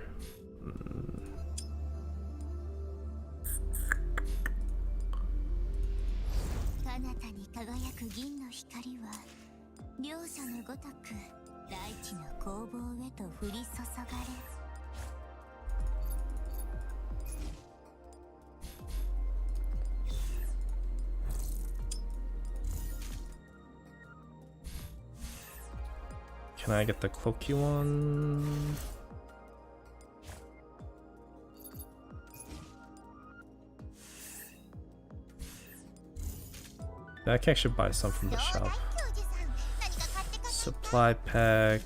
Can I get the cloaky one? I can actually buy some from the shop. Supply pack.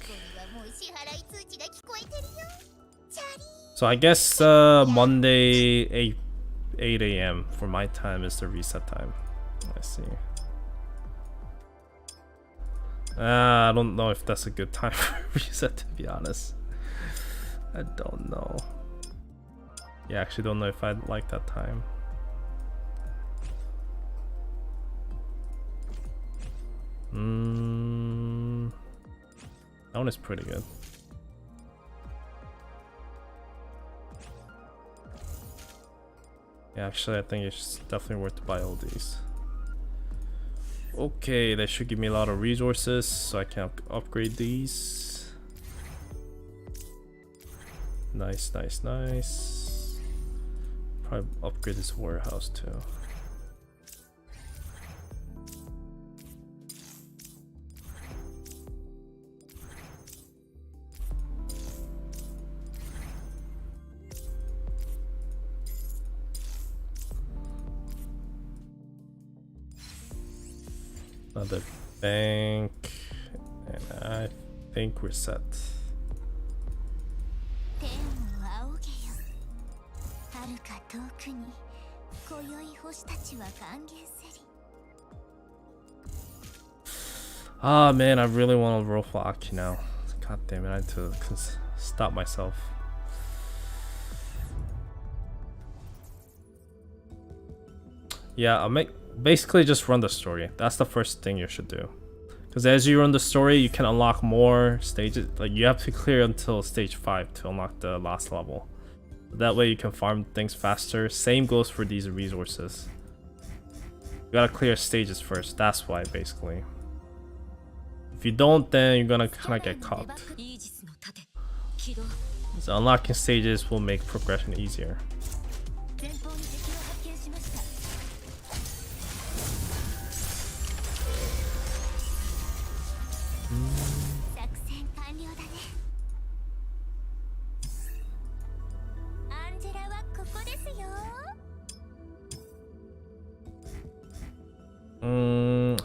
So I guess Monday 8 AM for my time is the reset time. I see. I don't know if that's a good time for reset, to be honest. I don't know. Yeah, I actually don't know if I'd like that time. That one is pretty good. Yeah, actually I think it's definitely worth to buy all these. Okay, that should give me a lot of resources, so I can upgrade these. Nice, nice, nice. Probably upgrade this warehouse too. Another bank, and I think we're set. Ah man, I really want to roll for Aki now. God damn it, I need to stop myself. Yeah, I'll basically just run the story. That's the first thing you should do. Because as you run the story, you can unlock more stages. Like you have to clear until stage 5 to unlock the last level. That way you can farm things faster. Same goes for these resources. You gotta clear stages first. That's why, basically. If you don't, then you're gonna kind of get caught. So unlocking stages will make progression easier.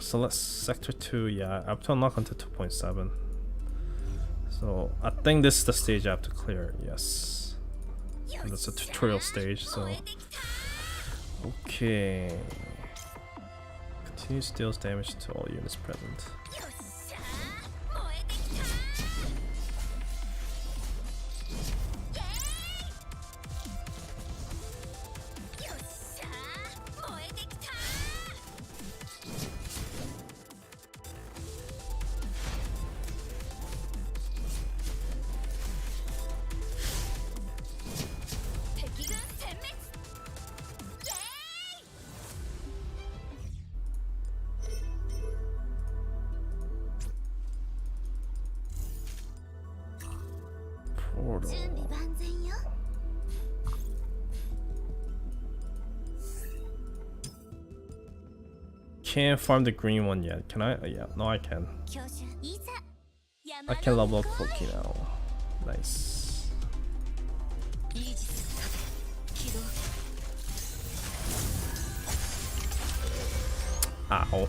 select sector 2. Yeah, I have to unlock onto 2.7. So I think this is the stage I have to clear. Yes, and it's a tutorial stage. So okay, continues deals damage to all units present. Can't farm the green one yet. Can I? Yeah, no, I can. I can level up Cloaky now. Nice. Ow.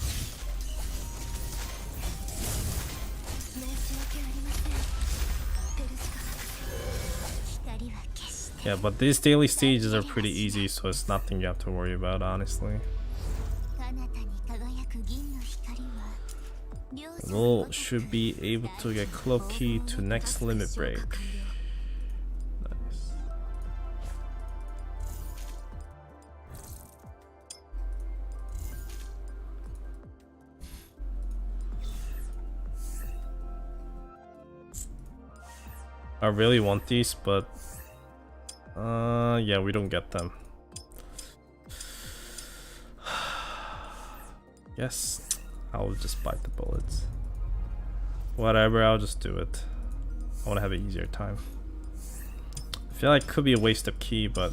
Yeah, but these daily stages are pretty easy, so it's nothing you have to worry about, honestly. We'll should be able to get Cloaky to next limit break. Nice. I really want these, but yeah, we don't get them. Yes, I'll just bite the bullets. Whatever, I'll just do it. I want to have an easier time. I feel like it could be a waste of key, but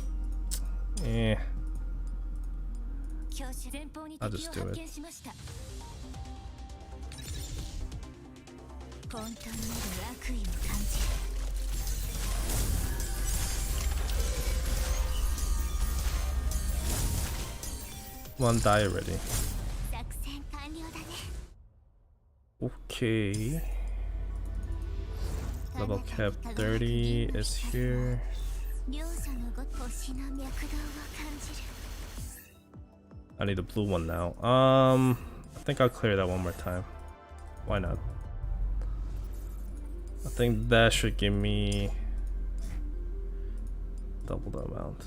I'll just do it. One die already. Okay. Level cap 30 is here. I need a blue one now. I think I'll clear that one more time. Why not? I think that should give me double the amount.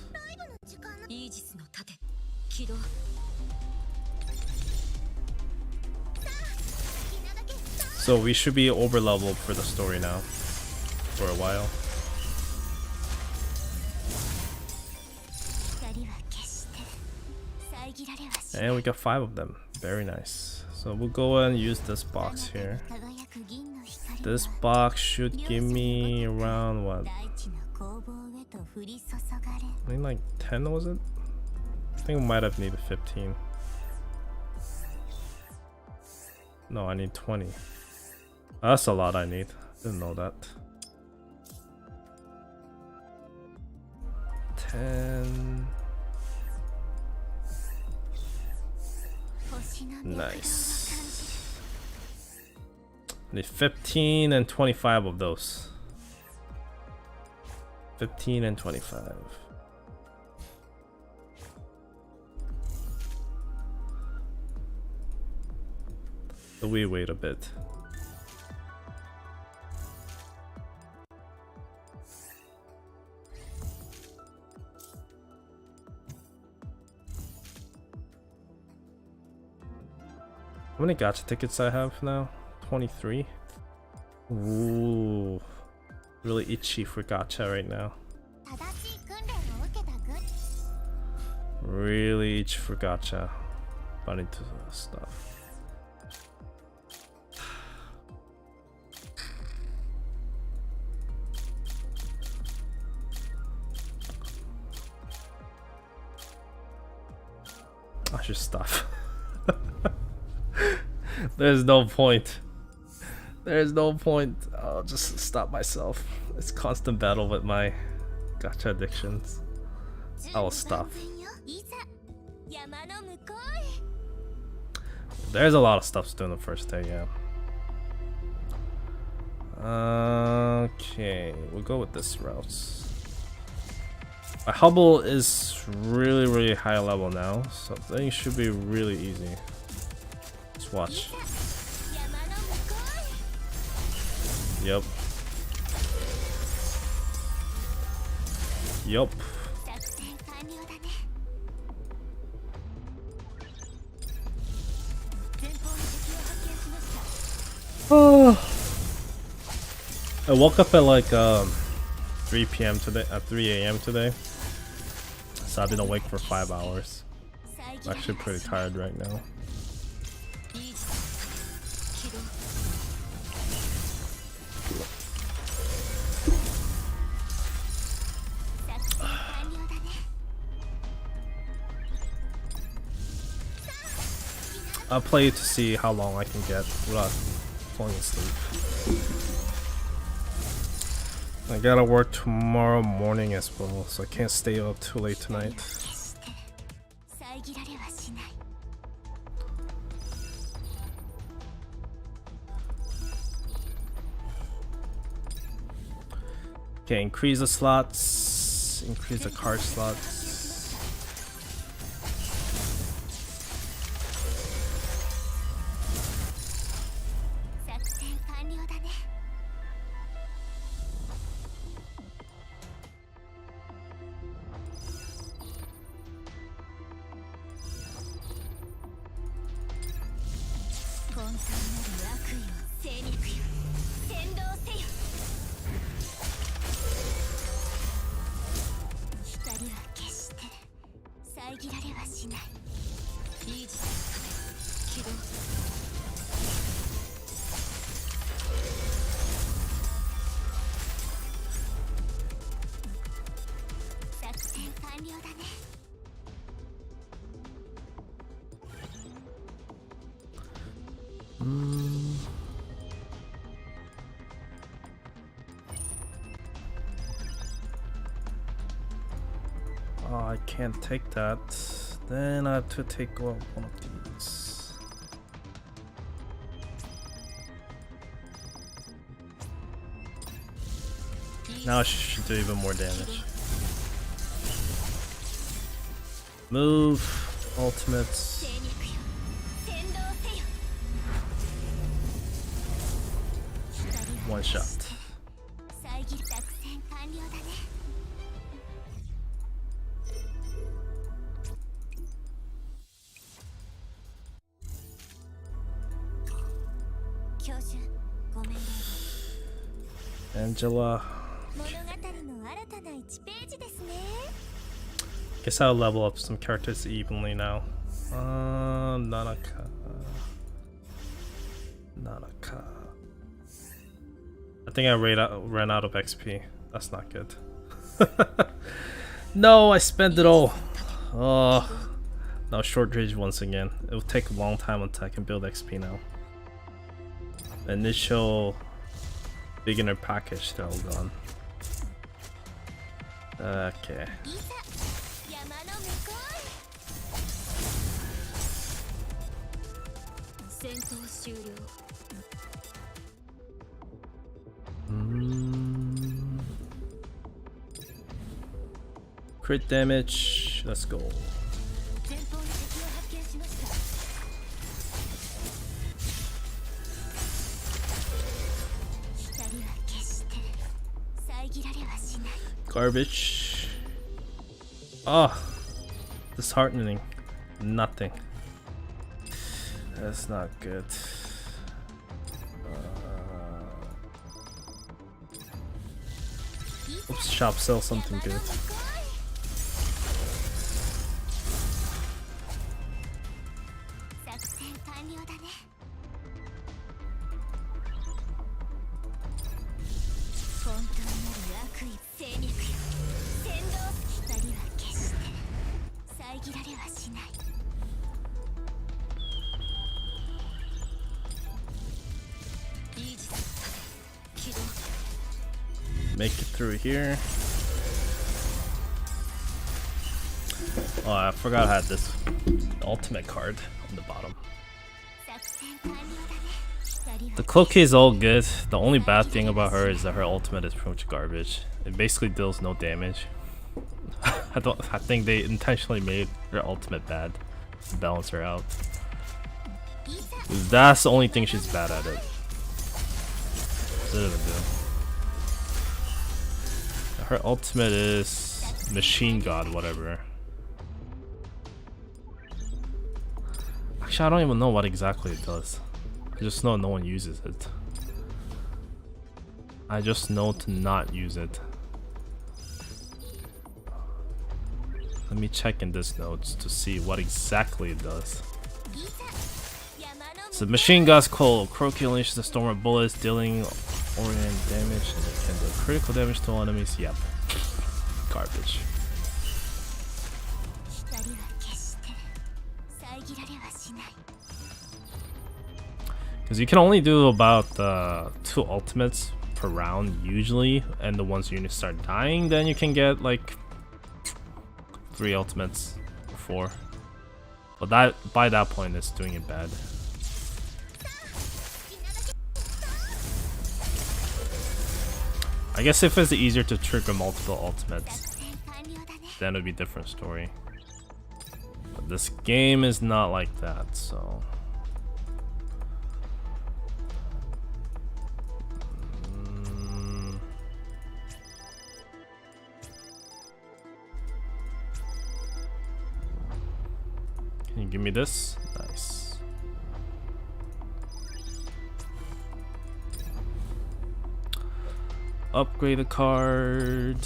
So we should be over leveled for the story now for a while. And we got 5 of them. Very nice. So we'll go and use this box here. This box should give me around what? I mean, like 10, was it? I think we might have needed 15. No, I need 20. That's a lot I need. Didn't know that. 10. Nice. I need 15 and 25 of those. 15 and 25. So we wait a bit. How many gacha tickets I have now? 23. Ooh, really itchy for gacha right now. Really itchy for gacha. But I need to stop. I should stop. There's no point. There's no point. I'll just stop myself. It's constant battle with my gacha addictions. I will stop. There's a lot of stuff to do on the first day, yeah. Okay, we'll go with this route. My Hubble is really high level now, so things should be really easy. Let's watch. Yep. Yup. Oh. I woke up at like 3 p.m. today, at 3 a.m. today, so I've been awake for 5 hours. I'm actually pretty tired right now. I'll play to see how long I can get without falling asleep. I gotta work tomorrow morning as well, so I can't stay up too late tonight. Okay, increase the slots, increase the card slots. Oh, I can't take that. Then I have to take one of these. Now I should do even more damage. Move, ultimates. One shot. Angela. Guess I'll level up some characters evenly now. Nanaka. I think I ran out of XP. That's not good. No, I spent it all. Oh, now short range once again. It will take a long time until I can build XP now. Initial beginner package, they're all gone. Okay. Crit damage, let's go. Garbage. Oh, disheartening. Nothing. That's not good. Oops, shop sell something good. Make it through here. Oh, I forgot I had this ultimate card on the bottom. The Cloaky is all good. The only bad thing about her is that her ultimate is pretty much garbage. It basically deals no damage. I think they intentionally made her ultimate bad to balance her out. That's the only thing she's bad at it. What's it even do? Her ultimate is Machine God, whatever. Actually, I don't even know what exactly it does. I just know no one uses it. I just know to not use it. Let me check in this notes to see what exactly it does. So Machine God's Cold. Croaky unleashes a storm of bullets, dealing orient damage, and it can do critical damage to all enemies. Yep. Garbage. Because you can only do about 2 ultimates per round usually, and the ones you start dying, then you can get like 3 ultimates or 4. But that by that point it's doing it bad. I guess if it's easier to trigger multiple ultimates, then it'd be a different story. But this game is not like that, so. Can you give me this? Nice. Upgrade the card.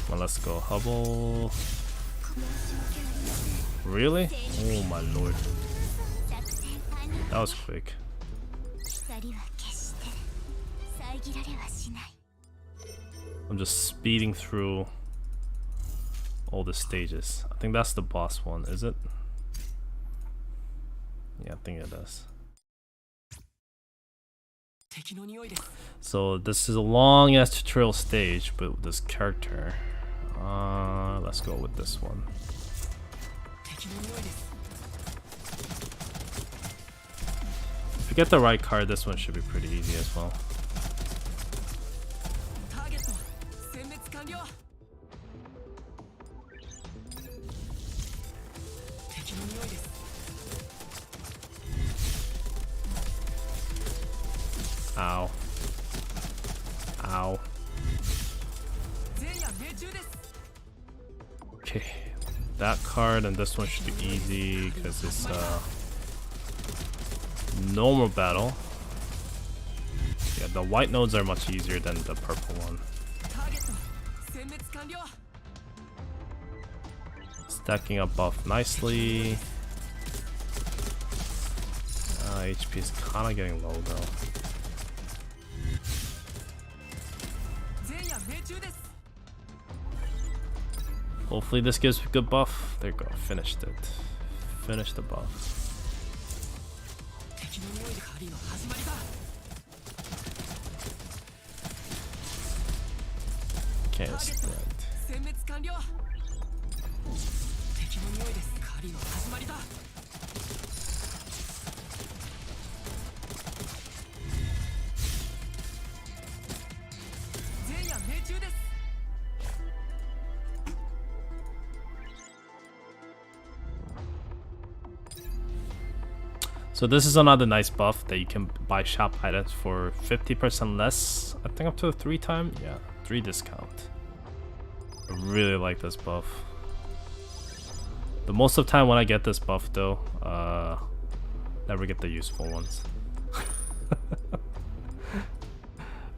Well, let's go Hubble. Really? Oh my lord. That was quick. I'm just speeding through all the stages. I think that's the boss one, is it? Yeah, I think it is. So this is a long ass tutorial stage, but with this character. Let's go with this one. If you get the right card, this one should be pretty easy as well. Ow. Ow. Okay, that card and this one should be easy because it's normal battle. Yeah, the white nodes are much easier than the purple one. Stacking up buff nicely. HP is kind of getting low though. Hopefully this gives a good buff. There you go, finished it. Finished the buff. Can't stand. So this is another nice buff that you can buy shop items for 50% less. I think up to 3 times. Yeah, 3 discount. I really like this buff. The most of the time when I get this buff though, never get the useful ones.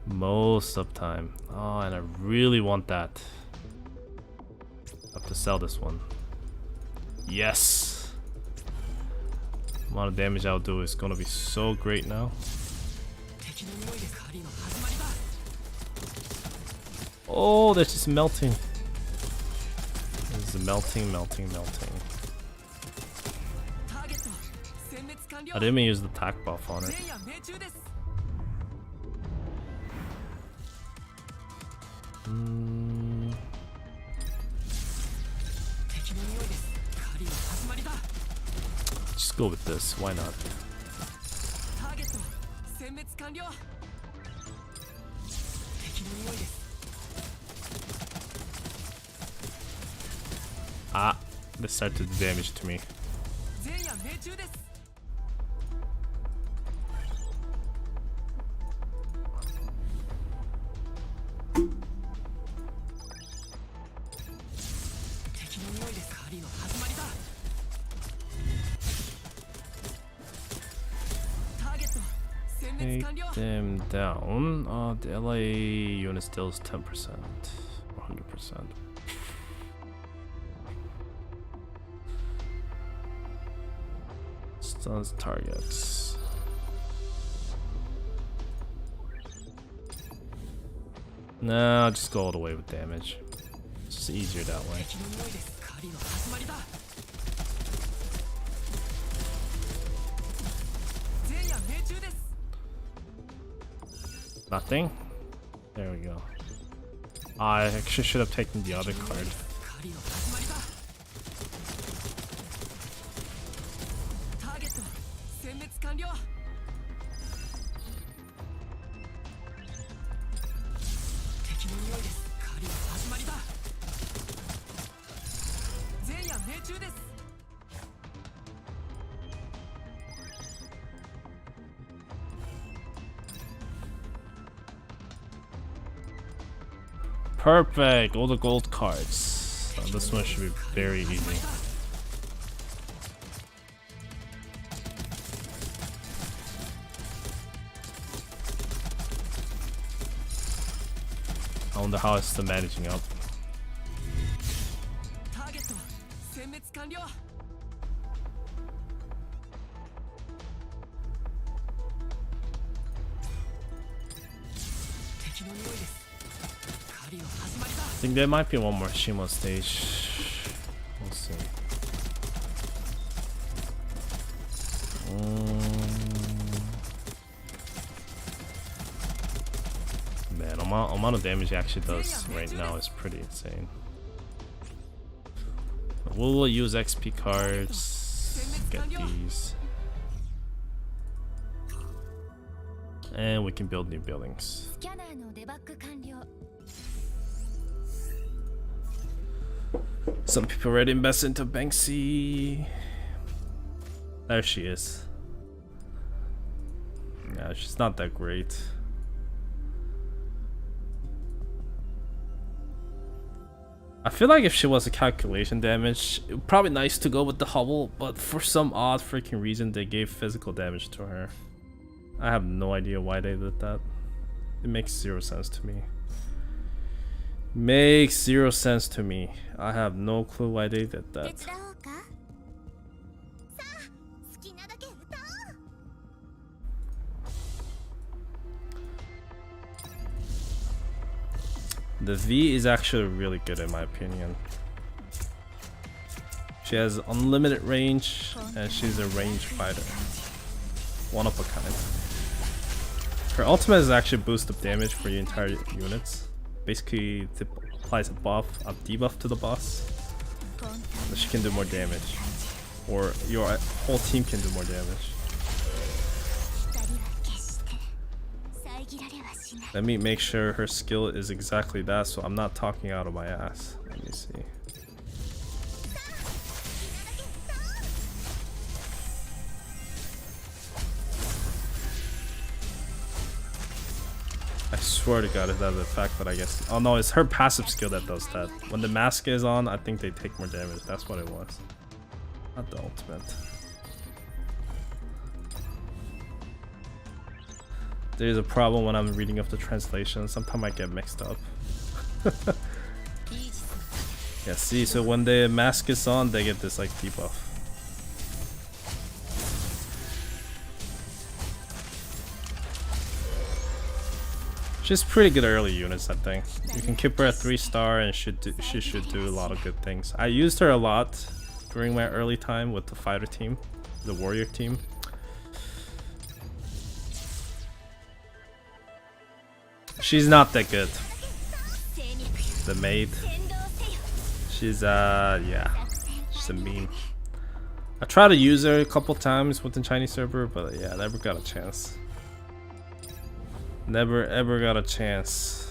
Most of the time. Oh, and I really want that. I have to sell this one. Yes! The amount of damage I'll do is gonna be so great now. Oh, that's just melting. This is melting. I didn't even use the attack buff on it. Just go with this, why not? Ah, this started to do damage to me. Take them down. The LA unit still is 10% or 100%. Stuns targets. Nah, I'll just go all the way with damage. It's just easier that way. Nothing? There we go. I actually should have taken the other card. Perfect, all the gold cards. So this one should be very easy. I wonder how it's still managing up. I think there might be one more Shimo stage. We'll see. Man, amount of damage he actually does right now is pretty insane. We'll use XP cards, get these, and we can build new buildings. Some people already invest into Banksy. There she is. Yeah, she's not that great. I feel like if she was a calculation damage, it would probably nice to go with the Hubble, but for some odd freaking reason they gave physical damage to her. I have no idea why they did that. It makes zero sense to me. Makes zero sense to me. I have no clue why they did that. The V is actually really good in my opinion. She has unlimited range and she's a range fighter. One of a kind. Her ultimate is actually boost up damage for your entire units. Basically it applies a buff, a debuff to the boss. So she can do more damage. Or your whole team can do more damage. Let me make sure her skill is exactly that so I'm not talking out of my ass. Let me see. I swear to god it's that the fact that I guess... Oh no, it's her passive skill that does that. When the mask is on, I think they take more damage. That's what it was. Not the ultimate. There's a problem when I'm reading up the translation. Sometimes I get mixed up. Yeah, see, so when the mask is on, they get this like debuff. She's pretty good early units, I think. You can keep her at 3-star and she should do a lot of good things. I used her a lot during my early time with the fighter team, the warrior team. She's not that good. the maid. She's yeah, she's a meme. I tried to use her a couple times with the Chinese server, but yeah, never got a chance. Never ever got a chance.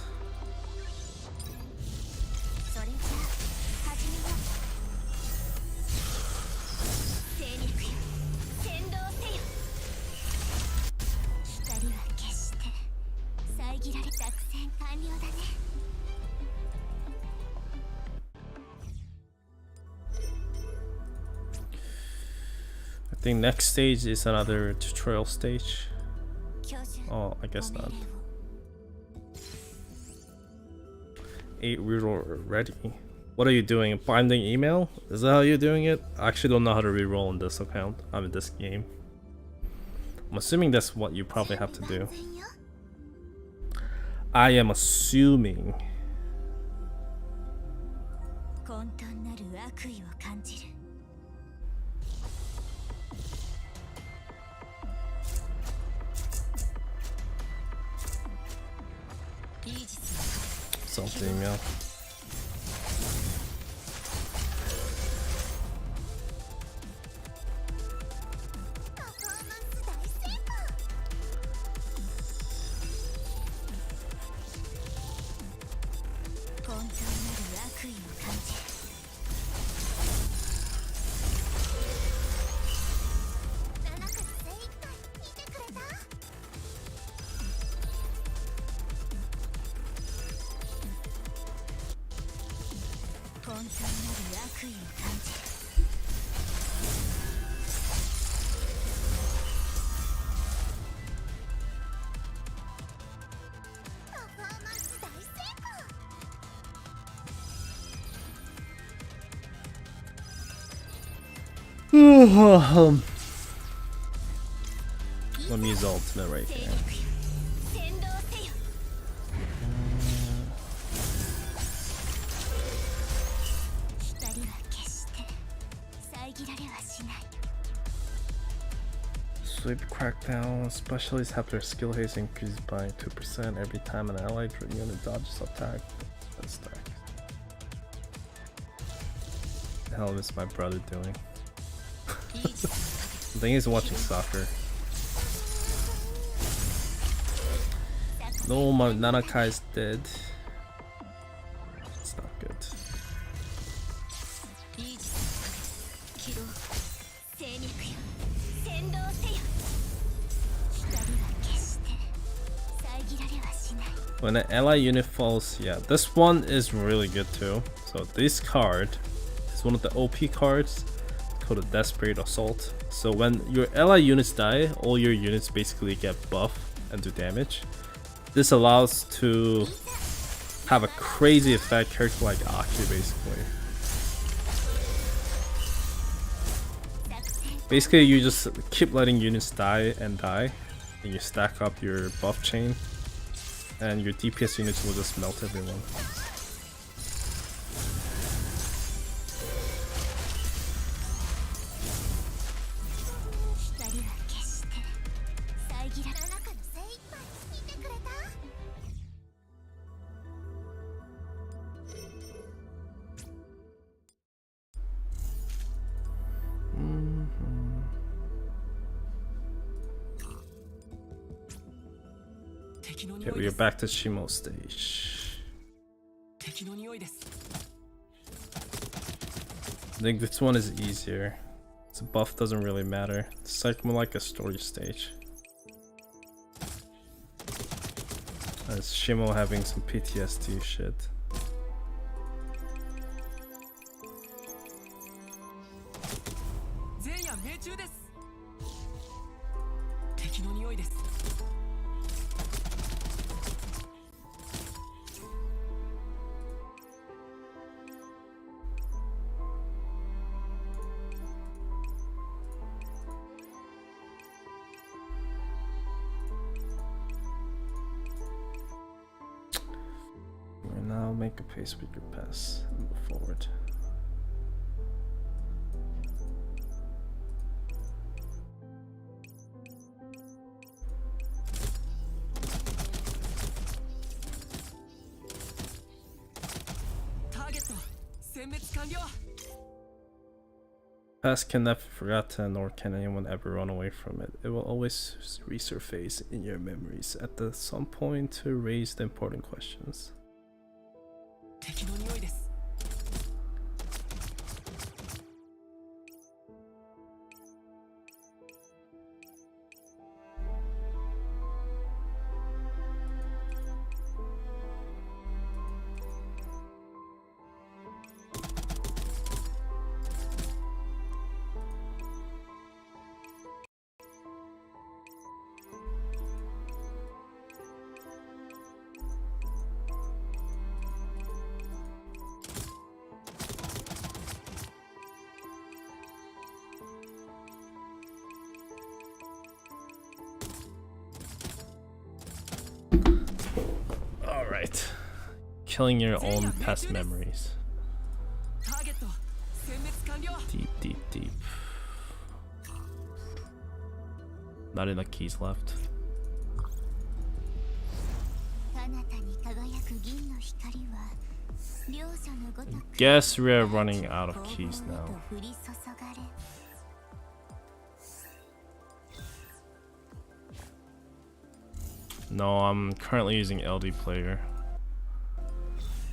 I think next stage is another tutorial stage. Oh, I guess not. 8 reroll already. What are you doing? Binding email? Is that how you're doing it? I actually don't know how to reroll on this account. I'm in this game. I'm assuming that's what you probably have to do. I am assuming. Something, yeah. Let me use the ultimate right here. Sweep crackdown. Specialists have their skill haste increased by 2% every time an allied unit dodges attack. That's stack. What the hell is my brother doing? I think he's watching soccer. No, my Nanakai's dead. It's not good. When an ally unit falls, yeah, this one is really good too. So this card is one of the OP cards called a Desperate Assault. So when your ally units die, all your units basically get buff and do damage. This allows to have a crazy effect, character like Aki basically. Basically you just keep letting units die, and you stack up your buff chain, and your DPS units will just melt everyone. Okay, we are back to Shimo stage. I think this one is easier. The buff doesn't really matter. It's like more like a story stage. It's Shimo having some PTSD shit. Now make a pace speaker pass and move forward. Past can never be forgotten, nor can anyone ever run away from it. It will always resurface in your memories at some point to raise the important questions. Alright. Killing your own past memories. Deep, deep, deep. Not enough keys left. Guess we're running out of keys now. No, I'm currently using LD player.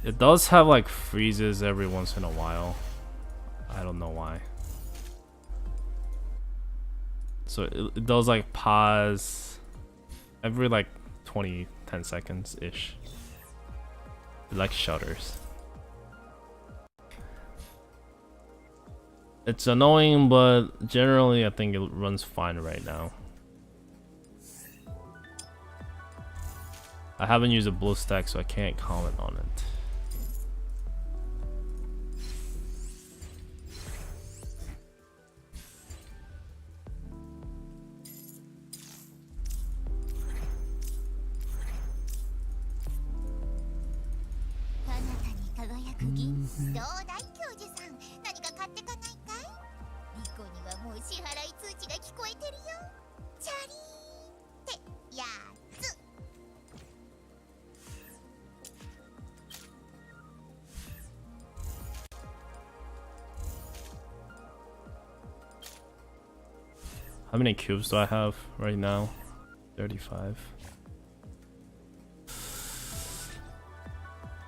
It does have like freezes every once in a while. I don't know why. So it does like pause every like 10 seconds ish. It like shutters. It's annoying, but generally I think it runs fine right now. I haven't used a BlueStack, so I can't comment on it. How many cubes do I have right now? 35.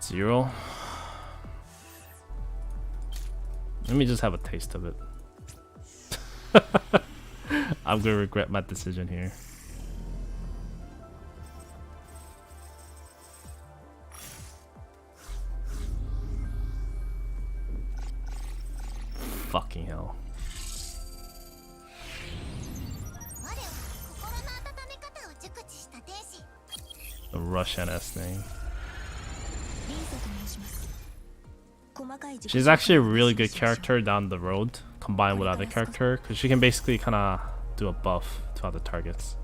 0. Let me just have a taste of it. I'm gonna regret my decision here. Fucking hell. The Russian S name. She's actually a really good character down the road, combined with other character, because she can basically kind of do a buff to other targets.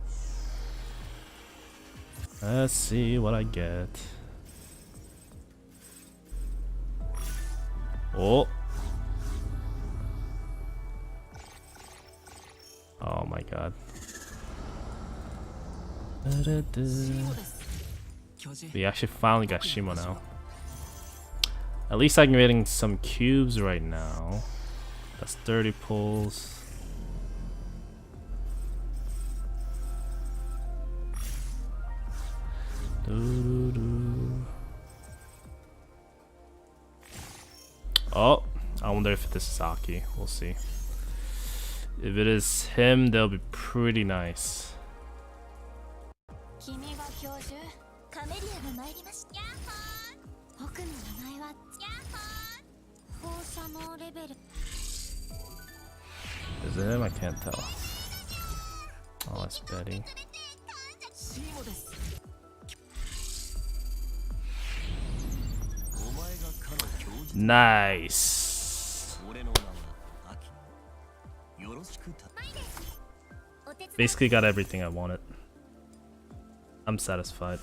Let's see what I get. Oh. Oh my god. We actually finally got Shimo now. At least I'm getting some cubes right now. That's 30 pulls. Oh, I wonder if this is Aki. We'll see. If it is him, they'll be pretty nice. Is it him? I can't tell. Oh, it's Betty. Nice. Basically got everything I wanted. I'm satisfied.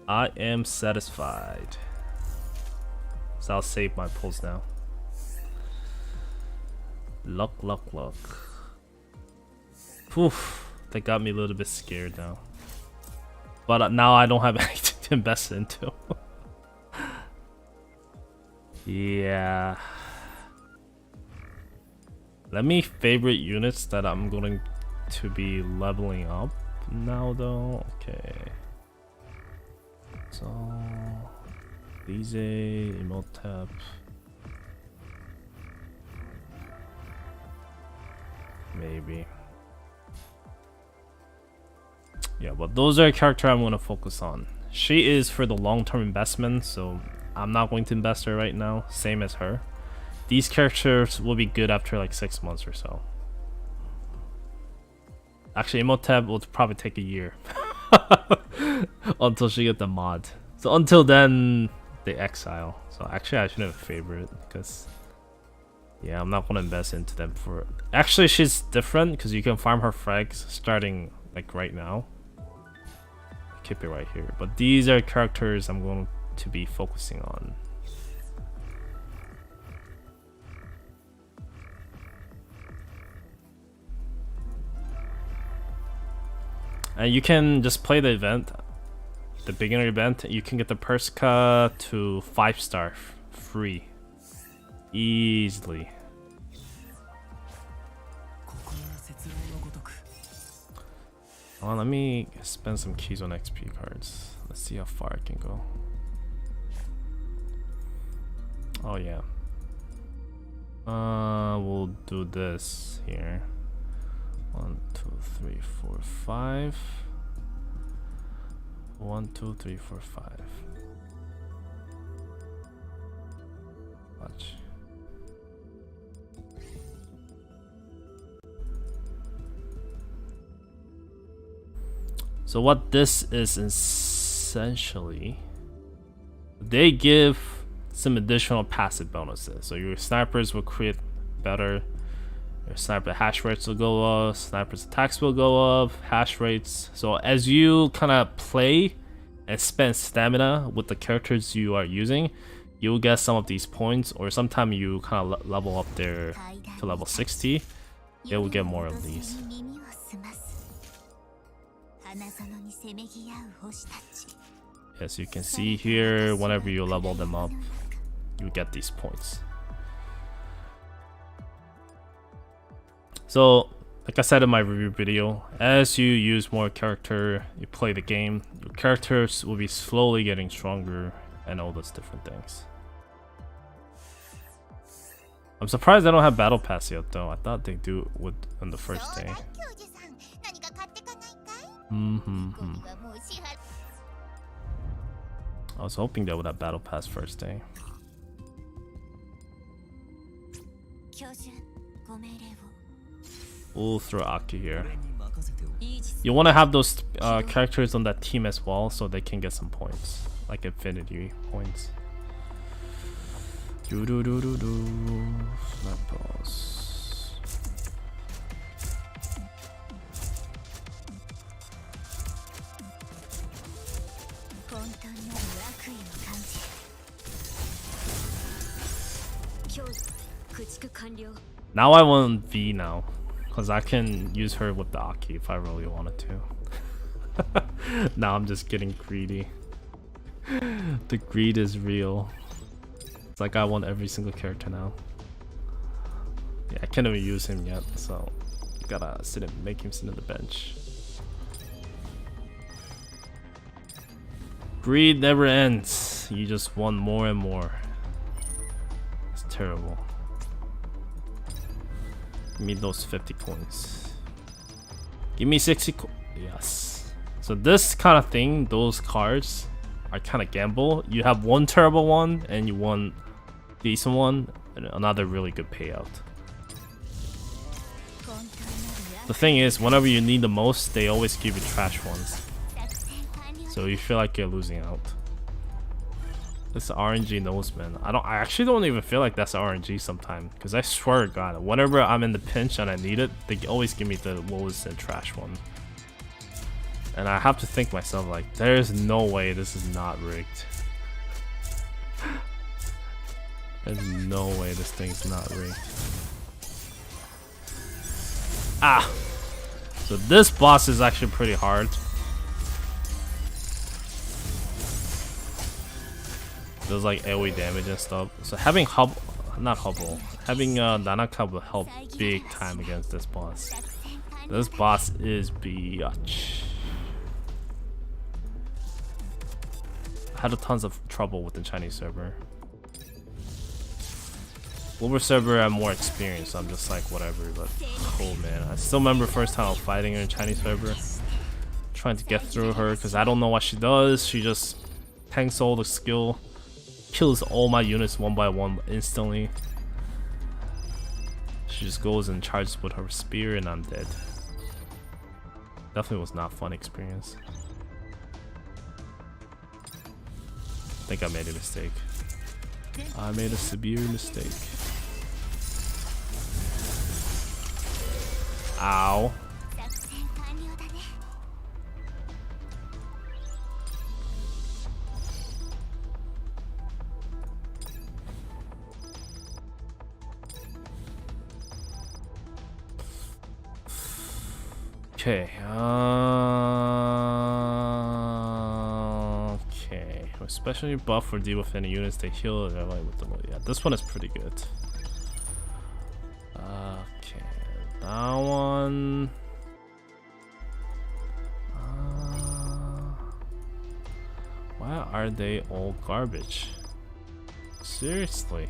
I am satisfied. So I'll save my pulls now. Luck, luck, luck. Oof, that got me a little bit scared now. But now I don't have anything to invest into. Yeah. Let me favorite units that I'm going to be leveling up now though. Okay. So these Imhotep. Maybe. Yeah, but those are a character I'm going to focus on. She is for the long-term investment, so I'm not going to invest her right now. Same as her. These characters will be good after like 6 months or so. Actually, Imhotep will probably take a year until she get the mod. So until then, they exile. So actually, I should have a favorite because yeah, I'm not gonna invest into them for. Actually, she's different because you can farm her frags starting like right now. Keep it right here. But these are characters I'm going to be focusing on. And you can just play the event, the beginner event. You can get the Persica to 5-star free, easily. Oh, let me spend some keys on XP cards. Let's see how far I can go. Oh yeah. We'll do this here. 1, 2, 3, 4, 5. 1, 2, 3, 4, 5. Watch. So what this is essentially, they give some additional passive bonuses. So your snipers will create better. Your sniper hash rates will go up. Snipers attacks will go up. Hash rates. So as you kind of play and spend stamina with the characters you are using, you'll get some of these points. Or sometimes you kind of level up there to level 60. They will get more of these. As you can see here, whenever you level them up, you get these points. So, like I said in my review video, as you use more character, you play the game, your characters will be slowly getting stronger and all those different things. I'm surprised I don't have Battle Pass yet though. I thought they do it on the first day. I was hoping they would have Battle Pass first day. We'll throw Aki here. You want to have those characters on that team as well so they can get some points, like infinity points. Do do do do do. Snap pause. Now I want V now, because I can use her with the Aki if I really wanted to. Now I'm just getting greedy. The greed is real. It's like I want every single character now. Yeah, I can't even use him yet, so gotta sit and make him sit on the bench. Greed never ends. You just want more and more. It's terrible. Give me those 50 coins. Give me 60 yes. So this kind of thing, those cards are kind of gamble. You have one terrible one and you want decent one and another really good payout. The thing is, whenever you need the most, they always give you trash ones. So you feel like you're losing out. This RNG knows, man. I actually don't even feel like that's RNG sometimes, because I swear to God, whenever I'm in the pinch and I need it, they always give me the lowest and trash one. And I have to think myself like, there's no way this is not rigged. There's no way this thing's not rigged. Ah! So this boss is actually pretty hard. does like AoE damage and stuff. So having having Nanaka will help big time against this boss. This boss is biatch. I had tons of trouble with the Chinese server. Global server, I'm more experienced, so I'm just like whatever. But oh man, I still remember first time I was fighting her in Chinese server, trying to get through her because I don't know what she does. She just tanks all the skill, kills all my units one by one instantly. She just goes and charges with her spear and I'm dead. Definitely was not fun experience. I think I made a mistake. I made a severe mistake. Ow. Okay. Okay. Especially buff or deal with any units they heal. With them. Yeah, this one is pretty good. Okay, that one. Why are they all garbage? Seriously,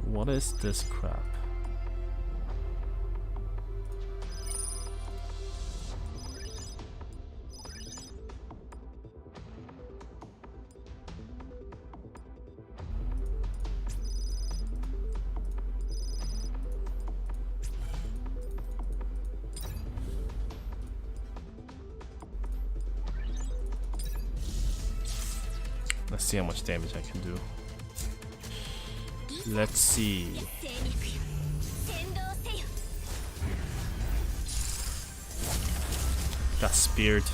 what is this crap? Let's see how much damage I can do. Let's see. Got speared.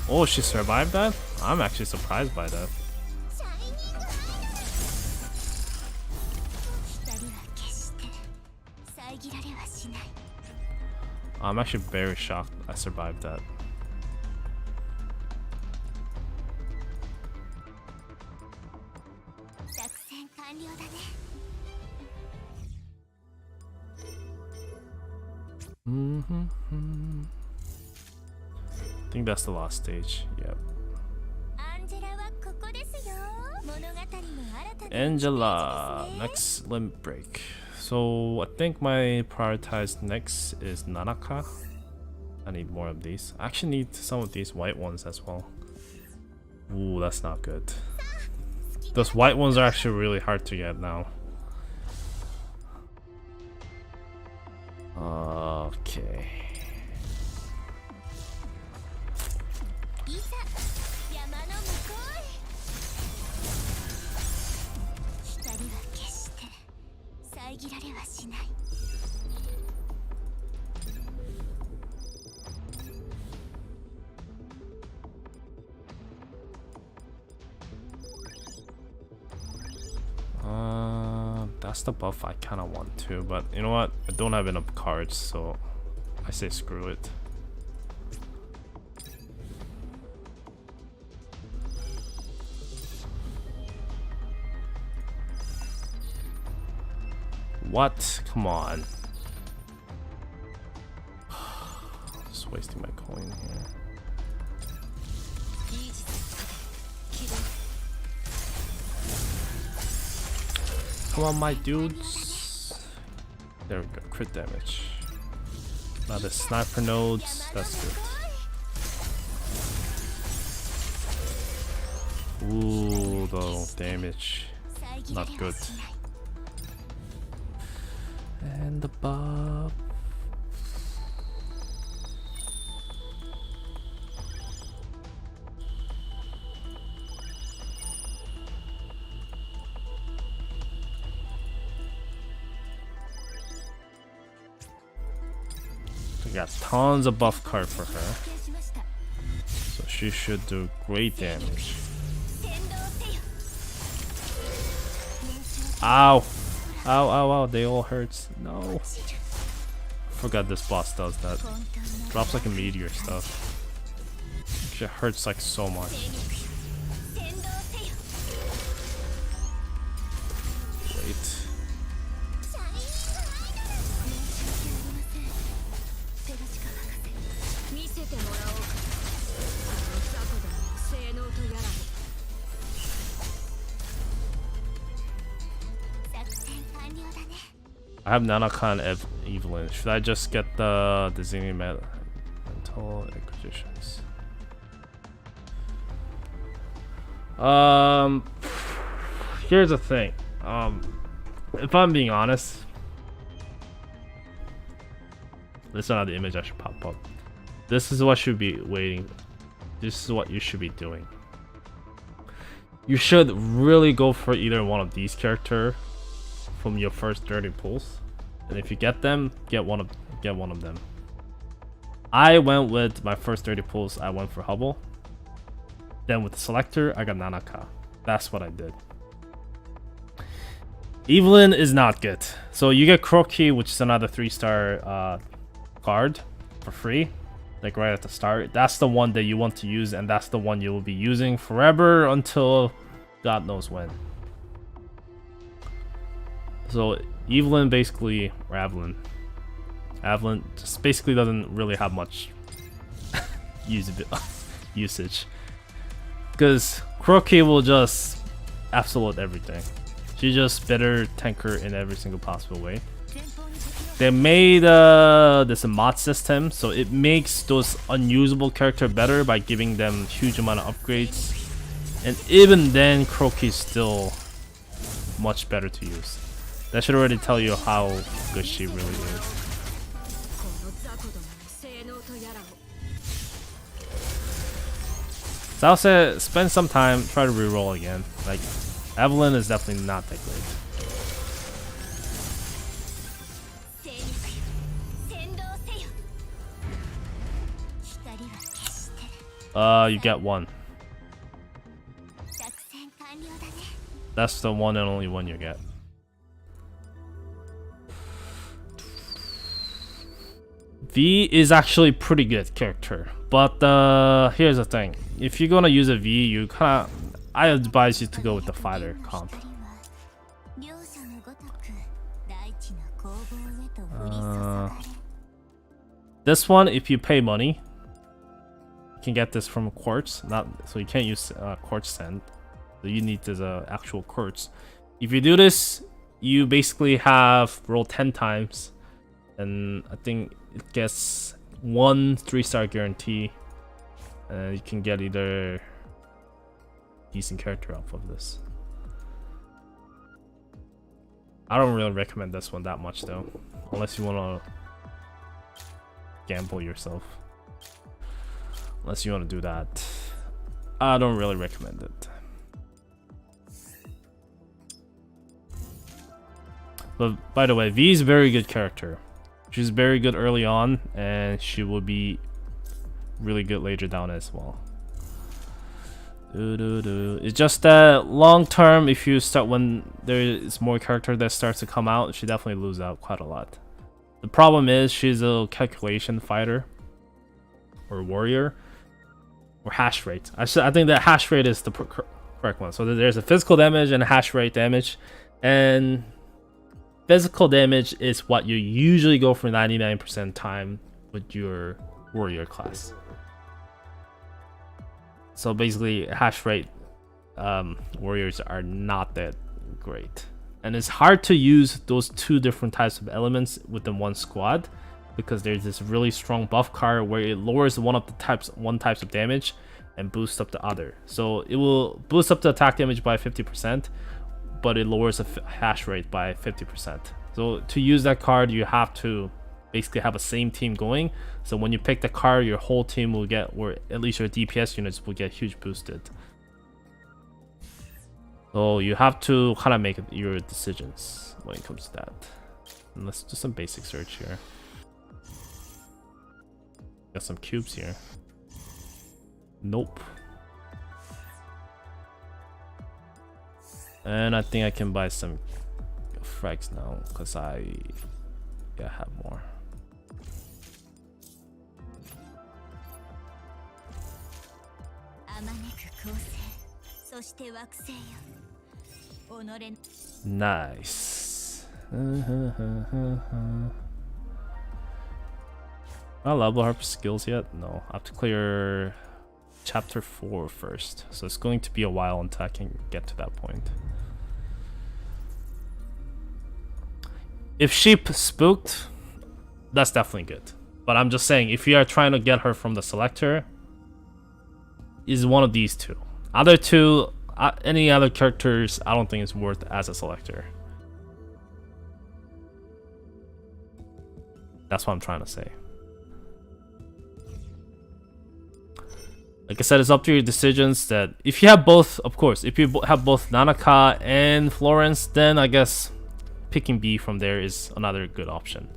Oh, she survived that? I'm actually surprised by that. I'm actually very shocked I survived that. I think that's the last stage. Yep. Angela, next limit break. So I think my prioritized next is Nanaka. I need more of these. I actually need some of these white ones as well. Ooh, that's not good. Those white ones are actually really hard to get now. Okay. That's the buff I kind of want to, but you know what? I don't have enough cards, so I say screw it. What? Come on. Just wasting my coin here. Come on, my dudes. There we go. Crit damage. Now the sniper nodes. That's good. Ooh, the damage. Not good. And the buff. We got tons of buff card for her, so she should do great damage. Ow! Ow, ow, ow, they all hurt. No. Forgot this boss does that. Drops like a meteor stuff. It hurts like so much. I have Nanaka and Evelyn. Should I just get the Disney mental acquisitions? Here's the thing. If I'm being honest, this is not the image I should pop up. This is what should be waiting. This is what you should be doing. You should really go for either one of these characters from your first 30 pulls, and if you get them, get one of them. I went with my first 30 pulls. I went for Hubble. Then with the selector, I got Nanaka. That's what I did. Evelyn is not good. So you get Croaky, which is another 3-star card for free, like right at the start. That's the one that you want to use, and that's the one you will be using forever until God knows when. So Evelyn basically, or Evelyn just basically doesn't really have much usage, because Croaky will just absolute everything. She's just better tanker in every single possible way. They made this mod system, so it makes those unusable characters better by giving them huge amount of upgrades. And even then, Croaky is still much better to use. That should already tell you how good she really is. So I'll say spend some time, try to reroll again. Like, Evelyn is definitely not that great. You get one. That's the one and only one you get. V is actually pretty good character, but here's the thing: if you're gonna use a V, I advise you to go with the fighter comp. This one, if you pay money, you can get this from quartz. So you can't use quartz send. So you need this actual quartz. If you do this, you basically have roll 10 times, and I think it gets 1 3-star guarantee, and you can get either decent character off of this. I don't really recommend this one that much though, unless you want to gamble yourself. Unless you want to do that, I don't really recommend it. But by the way, V is a very good character. She's very good early on, and she will be really good later down as well. It's just that long term, if you start when there is more character that starts to come out, she definitely lose out quite a lot. The problem is she's a calculation fighter or warrior or hash rate. I think that hash rate is the correct one. So there's a physical damage and a hash rate damage, and physical damage is what you usually go for 99% time with your warrior class. So basically, hash rate warriors are not that great, and it's hard to use those two different types of elements within one squad, because there's this really strong buff card where it lowers one types of damage and boosts up the other. So it will boost up the attack damage by 50%, but it lowers the hash rate by 50%. So to use that card, you have to basically have a same team going. So when you pick the card, your whole team will get, or at least your DPS units will get huge boosted. So you have to kind of make your decisions when it comes to that. And let's do some basic search here. Got some cubes here. Nope. And I think I can buy some frags now, because I have more. Nice. I level up skills yet? No, I have to clear chapter 4 first, so it's going to be a while until I can get to that point. If she spooked, that's definitely good. But I'm just saying, if you are trying to get her from the selector, is one of these two. Other two, any other characters, I don't think it's worth as a selector. That's what I'm trying to say. Like I said, it's up to your decisions. That if you have both, of course, if you have both Nanaka and Florence, then I guess picking B from there is another good option.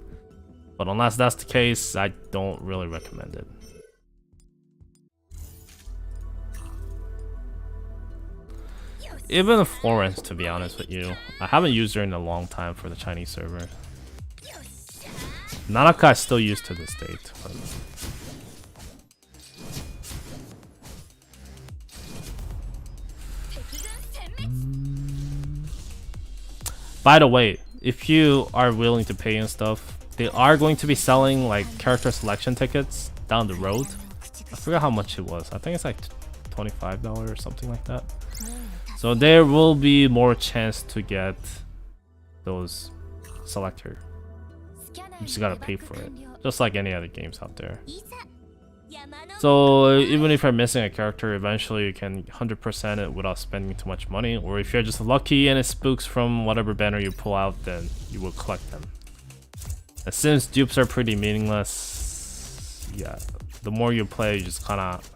But unless that's the case, I don't really recommend it. Even Florence, to be honest with you, I haven't used her in a long time for the Chinese server. Nanaka is still used to this date. But... By the way, if you are willing to pay and stuff, they are going to be selling like character selection tickets down the road. I forgot how much it was. I think it's like $25 or something like that. So there will be more chance to get those selector. You just gotta pay for it, just like any other games out there. So even if you're missing a character, eventually you can 100% it without spending too much money. Or if you're just lucky and it spooks from whatever banner you pull out, then you will collect them. And since dupes are pretty meaningless, yeah, the more you play, you just kind of,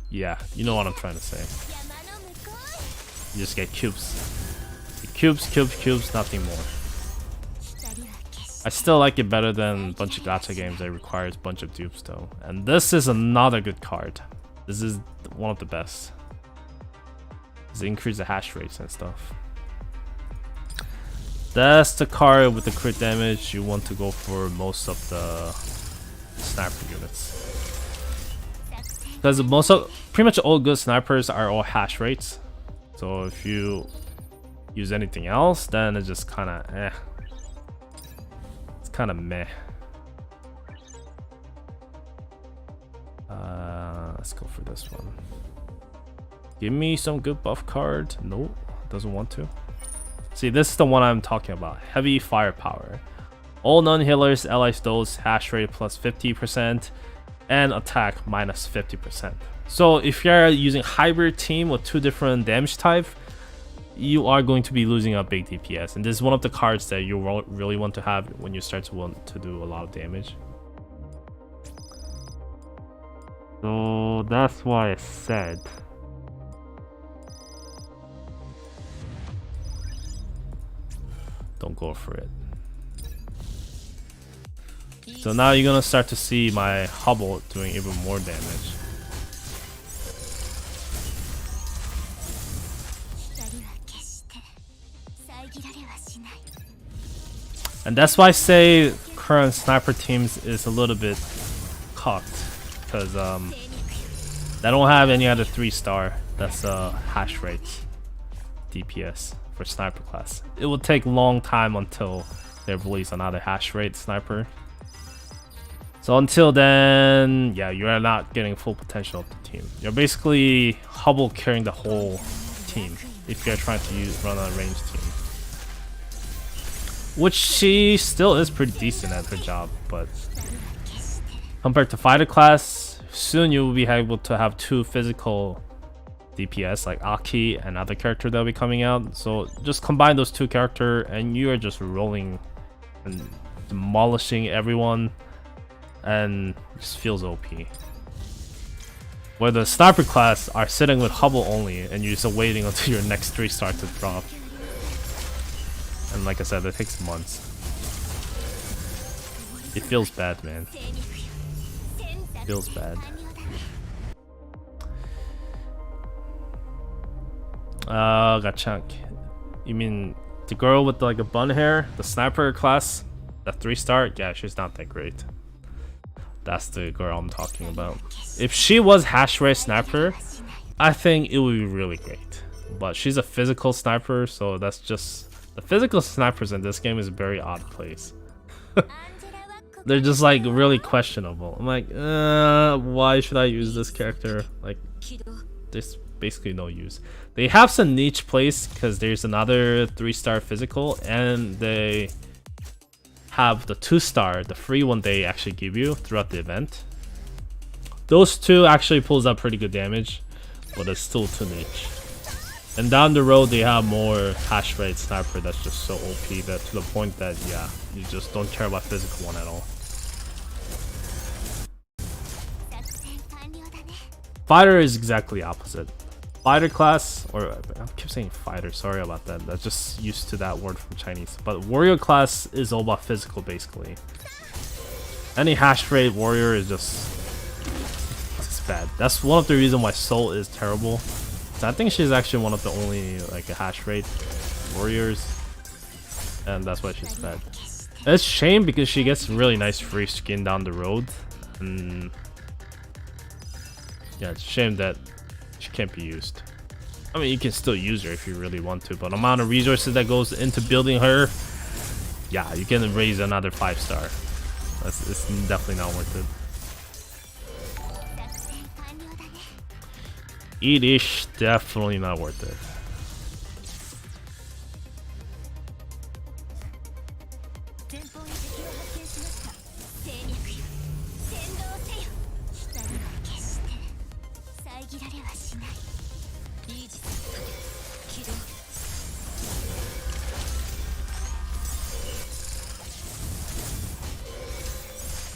yeah, you know what I'm trying to say. You just get cubes. Cubes, nothing more. I still like it better than a bunch of gacha games that requires a bunch of dupes though. And this is another good card. This is one of the best. It's increase the hash rates and stuff. That's the card with the crit damage you want to go for most of the sniper units. Because pretty much all good snipers are all hash rates. So if you use anything else, then it's just kind of eh. It's kind of meh. Let's go for this one. Give me some good buff card. Nope, doesn't want to. See, this is the one I'm talking about. Heavy firepower. All non-healers, allies dose, hash rate plus 50%, and attack minus 50%. So if you're using hybrid team with two different damage type, you are going to be losing a big DPS, and this is one of the cards that you really want to have when you start to want to do a lot of damage. So that's why I said don't go for it. So now you're gonna start to see my Hubble doing even more damage. And that's why I say current sniper teams is a little bit cocked, because they don't have any other 3-star that's hash rate DPS for sniper class. It will take a long time until they release another hash rate sniper. So until then, yeah, you are not getting full potential of the team. You're basically Hubble carrying the whole team if you're trying to run a ranged team. Which she still is pretty decent at her job, but compared to fighter class, soon you will be able to have 2 physical DPS like Aki and other character that will be coming out. So just combine those 2 characters and you are just rolling and demolishing everyone, and it just feels OP. Where the sniper class are sitting with Hubble only and you're just waiting until your next 3-star to drop. And like I said, it takes months. It feels bad, man. It feels bad. Gacha. You mean the girl with like a bun hair? The sniper class? The 3-star? Yeah, she's not that great. That's the girl I'm talking about. If she was hash rate sniper, I think it would be really great. But she's a physical sniper, so that's just... The physical snipers in this game is a very odd place. They're just like really questionable. I'm like, why should I use this character? Like, there's basically no use. They have some niche place because there's another 3-star physical, and they have the 2-star, the free one they actually give you throughout the event. Those two actually pulls out pretty good damage, but it's still too niche. And down the road they have more hash rate sniper that's just so OP that to the point that yeah, you just don't care about physical one at all. Fighter is exactly opposite. Fighter class, or I keep saying fighter, sorry about that. That's just used to that word from Chinese. But warrior class is all about physical basically. Any hash rate warrior is just bad. That's one of the reasons why Soul is terrible. So I think she's actually one of the only like a hash rate warriors, and that's why she's bad. And it's a shame because she gets really nice free skin down the road, and yeah, it's a shame that she can't be used. I mean, you can still use her if you really want to, but the amount of resources that goes into building her, yeah, you can raise another 5-star. It's definitely not worth it. It is definitely not worth it.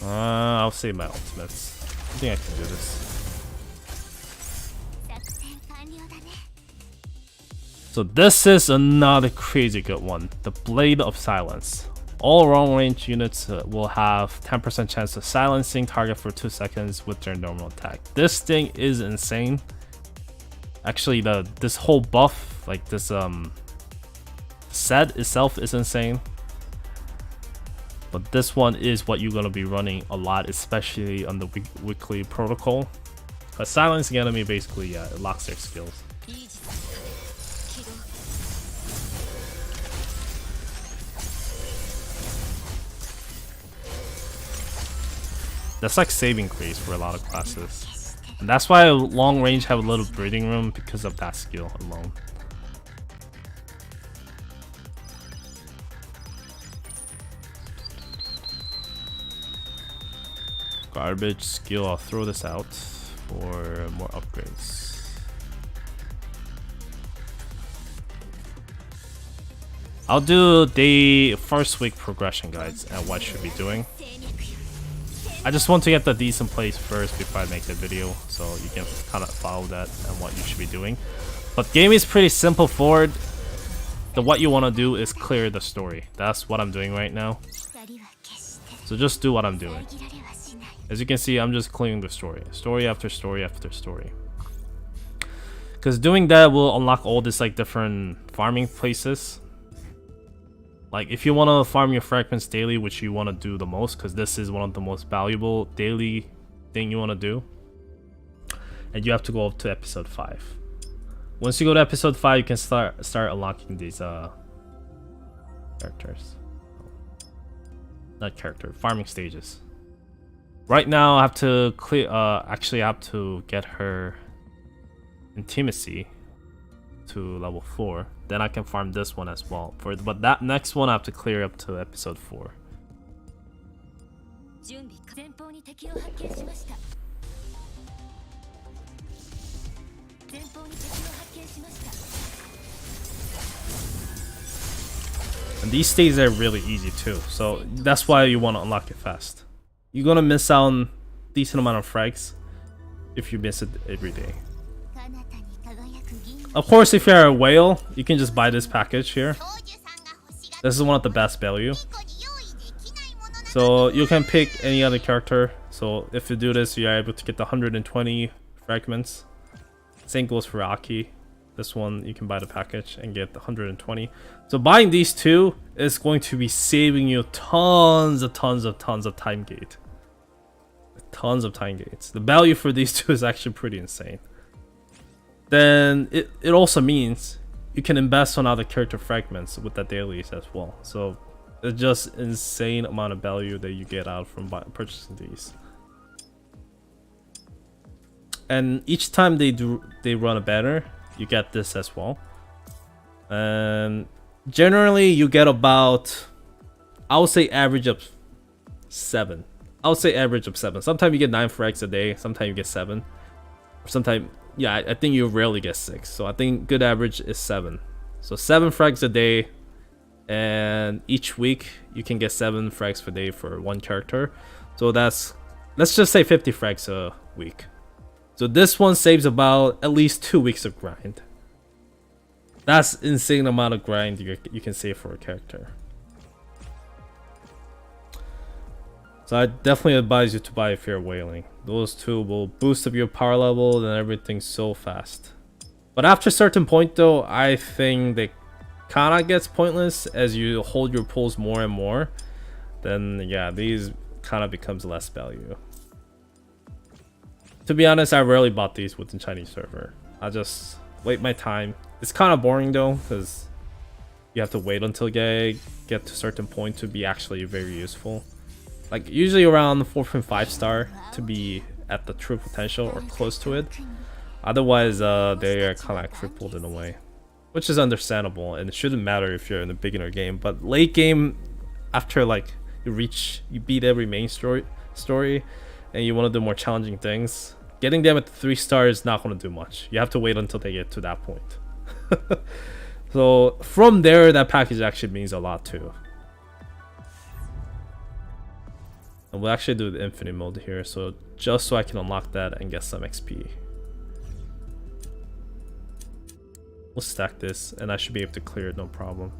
I'll save my ultimates. I think I can do this. So this is another crazy good one, the Blade of Silence. All long range units will have 10% chance of silencing target for 2 seconds with their normal attack. This thing is insane. Actually, this whole buff, like this set itself is insane. But this one is what you're gonna be running a lot, especially on the weekly protocol. Silencing enemy basically, yeah, it locks their skills. That's like saving grace for a lot of classes. And that's why long range have a little breathing room because of that skill alone. Garbage skill, I'll throw this out for more upgrades. I'll do the first week progression guides and what I should be doing. I just want to get the decent place first before I make the video, so you can kind of follow that and what you should be doing. But game is pretty simple forward. What you want to do is clear the story. That's what I'm doing right now. So just do what I'm doing. As you can see, I'm just clearing the story. Story after story after story. Because doing that will unlock all this like different farming places. Like if you want to farm your fragments daily, which you want to do the most, because this is one of the most valuable daily thing you want to do. And you have to go up to episode 5. Once you go to episode 5, you can start unlocking these characters. Not character, farming stages. Right now I have to clear actually I have to get her intimacy to level 4. Then I can farm this one as well. But that next one I have to clear up to episode 4. And these stages are really easy too, so that's why you want to unlock it fast. You're gonna miss out on decent amount of frags if you miss it every day. Of course, if you're a whale, you can just buy this package here. This is one of the best value. So you can pick any other character. So if you do this, you're able to get the 120 fragments. Same goes for Aki. This one, you can buy the package and get the 120. So buying these two is going to be saving you tons of time gate. Tons of time gates. The value for these two is actually pretty insane. Then it also means you can invest on other character fragments with the dailies as well. So it's just insane amount of value that you get out from purchasing these. and each time they run a banner, you get this as well. And generally you get about, I would say average of 7. I would say average of 7. Sometimes you get 9 frags a day, sometimes you get 7. Sometimes, yeah, I think you rarely get 6. So I think good average is 7. So 7 frags a day, and each week you can get 7 frags per day for one character. So that's, let's just say 50 frags a week. So this one saves about at least 2 weeks of grind. That's insane amount of grind you can save for a character. So I definitely advise you to buy if you're whaling. Those two will boost up your power level and everything so fast. But after a certain point though, I think they kinda gets pointless as you hold your pulls more and more. Then yeah, these kinda becomes less value. To be honest, I rarely bought these with the Chinese server. I just wait my time. It's kind of boring though, because you have to wait until you get to a certain point to be actually very useful. Like usually around 4.5 star to be at the true potential or close to it. Otherwise, they are kind of like crippled in a way, which is understandable, and it shouldn't matter if you're in a beginner game. But late game, after like you beat every main story, and you want to do more challenging things, getting them at 3 stars is not going to do much. You have to wait until they get to that point. So from there, that package actually means a lot too. And we'll actually do the infinite mode here, so just so I can unlock that and get some XP. We'll stack this, and I should be able to clear it no problem.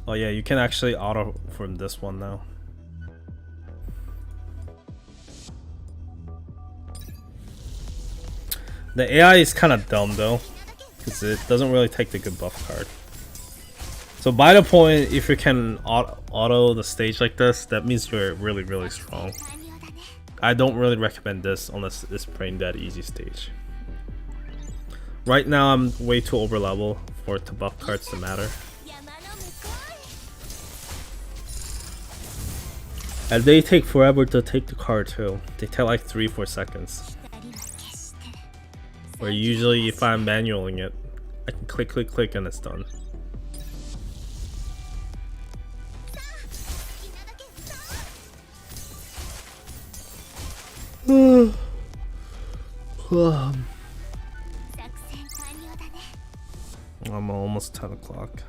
Oh yeah, you can actually auto from this one now. The AI is kind of dumb though, because it doesn't really take the good buff card. So by the point, if you can auto the stage like this, that means you're really, really strong. I don't really recommend this unless it's brain dead easy stage. Right now I'm way too over level for it to buff cards to matter. And they take forever to take the card too. They take like 3-4 seconds. Where usually if I'm manualing it, I can click and it's done. I'm almost 10 o'clock.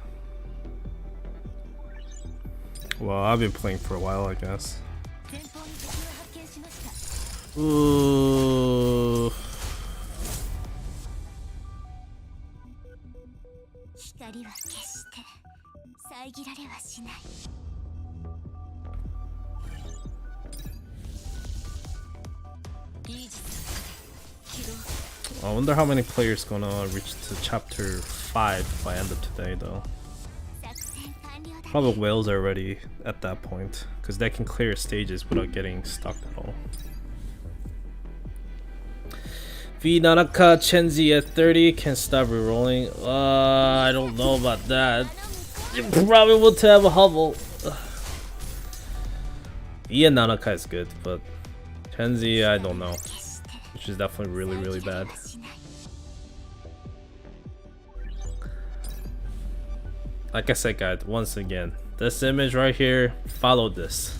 Well, I've been playing for a while, I guess. Ooh. I wonder how many players gonna reach to chapter 5 by end of today though. Probably whales are already at that point, because they can clear stages without getting stuck at all. V Nanaka Chenzi at 30 can stop rerolling. I don't know about that. You probably want to have a hovel. V and Nanaka is good, but Chenzi I don't know. Which is definitely really, really bad. Like I said guys, once again, this image right here, follow this.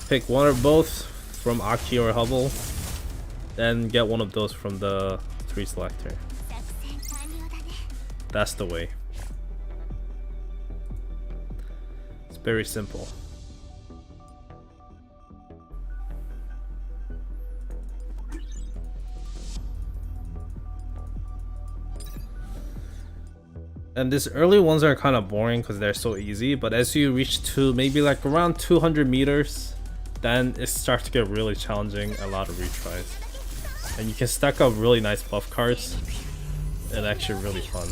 Pick one or both from Aki or Hubble, then get one of those from the tree selector. That's the way. It's very simple. And these early ones are kind of boring because they're so easy, but as you reach to maybe like around 200 meters, then it starts to get really challenging, a lot of retries. And you can stack up really nice buff cards, and actually really fun.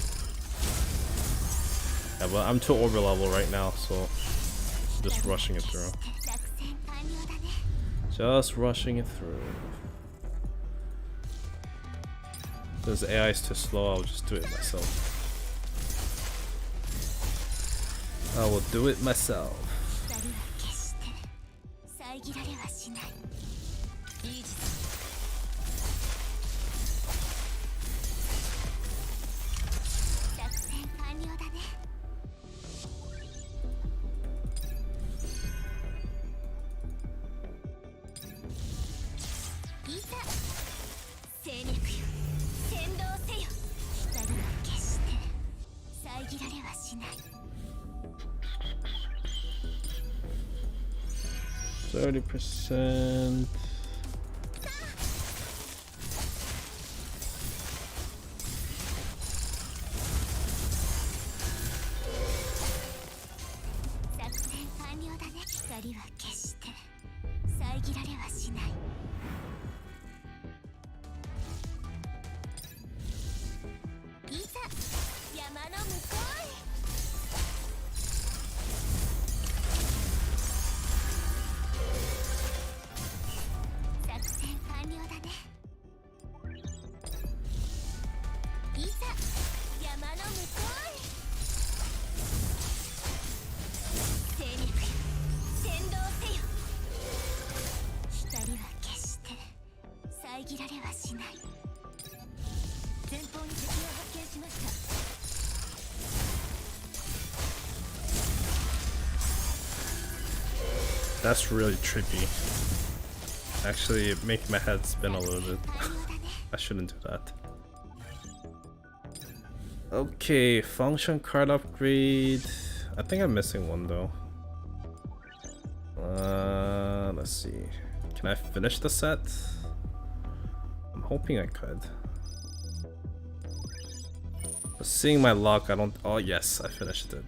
Yeah, but I'm too over level right now, so I'm just rushing it through. Just rushing it through. Since AI is too slow, I'll just do it myself. I will do it myself. %. That's really trippy. Actually, making my head spin a little bit. I shouldn't do that. Okay, function card upgrade. I think I'm missing one though. Let's see. Can I finish the set? I'm hoping I could. But seeing my luck, I don't. Oh yes, I finished it.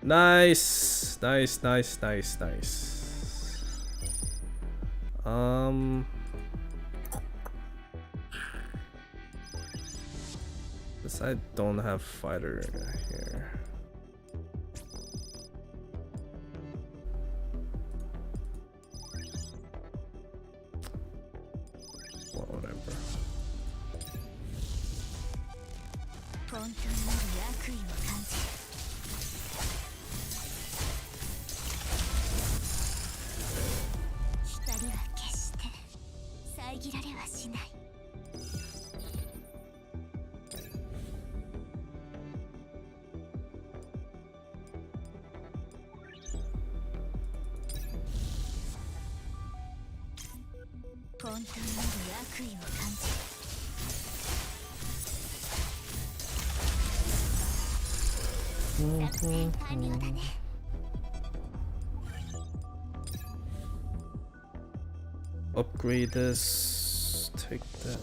Nice, nice, nice, nice, nice. This I don't have fighter here. Well, whatever. Upgrade this, take that.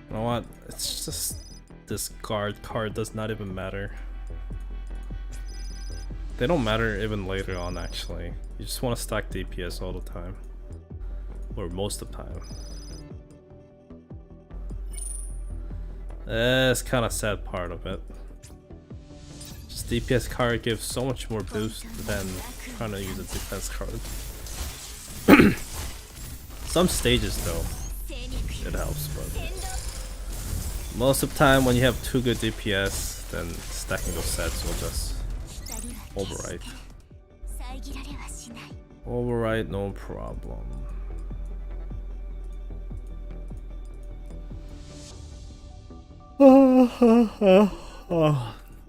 You know what? It's just this card does not even matter. They don't matter even later on actually. You just want to stack DPS all the time. Or most of the time. That's kind of sad part of it. Just DPS card gives so much more boost than trying to use a defense card. Some stages though, it helps, but most of the time when you have two good DPS, then stacking those sets will just override. Override, no problem.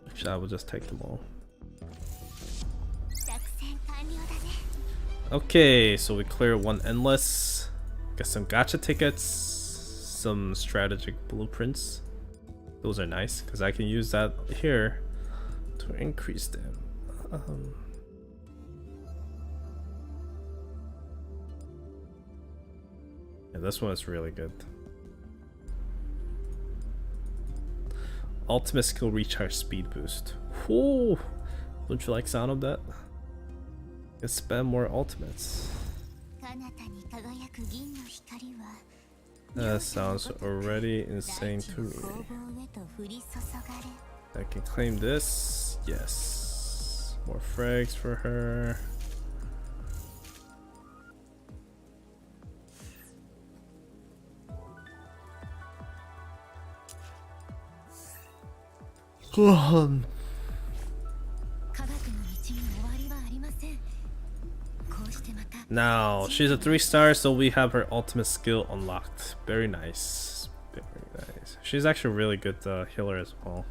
Actually, I will just take them all. Okay, so we clear one endless. Get some gacha tickets, some strategic blueprints. Those are nice because I can use that here to increase them. Yeah, this one is really good. Ultimate skill recharge speed boost. Whoa! Don't you like sound of that? Let's spend more ultimates. That sounds already insane to me. I can claim this. Yes. More frags for her. Now, she's a 3-star, so we have her ultimate skill unlocked. Very nice. Very nice. She's actually a really good healer as well.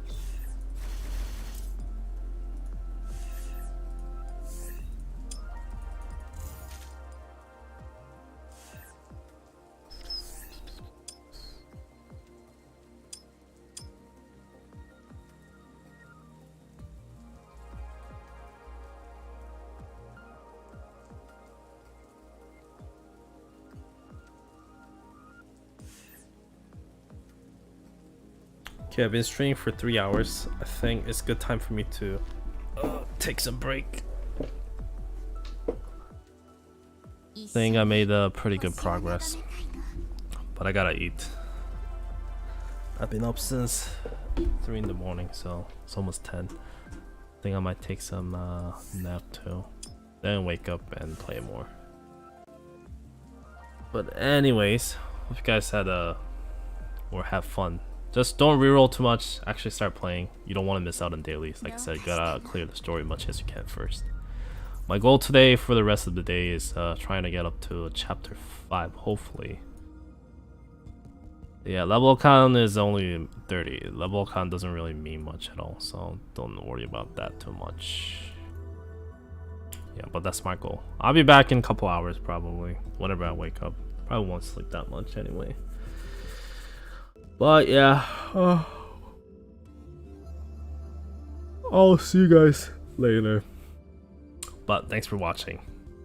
Okay, I've been streaming for 3 hours. I think it's a good time for me to take some break. I think I made pretty good progress, but I gotta eat. I've been up since 3 in the morning, so it's almost 10. I think I might take some nap too, then wake up and play more. But anyways, hope you guys had or have fun. Just don't reroll too much, actually start playing. You don't want to miss out on dailies. Like I said, you gotta clear the story as much as you can first. My goal today for the rest of the day is trying to get up to chapter 5, hopefully. Yeah, level count is only 30. Level count doesn't really mean much at all, so don't worry about that too much. Yeah, but that's my goal. I'll be back in a couple hours probably, whenever I wake up. Probably won't sleep that much anyway. But yeah, I'll see you guys later. But thanks for watching.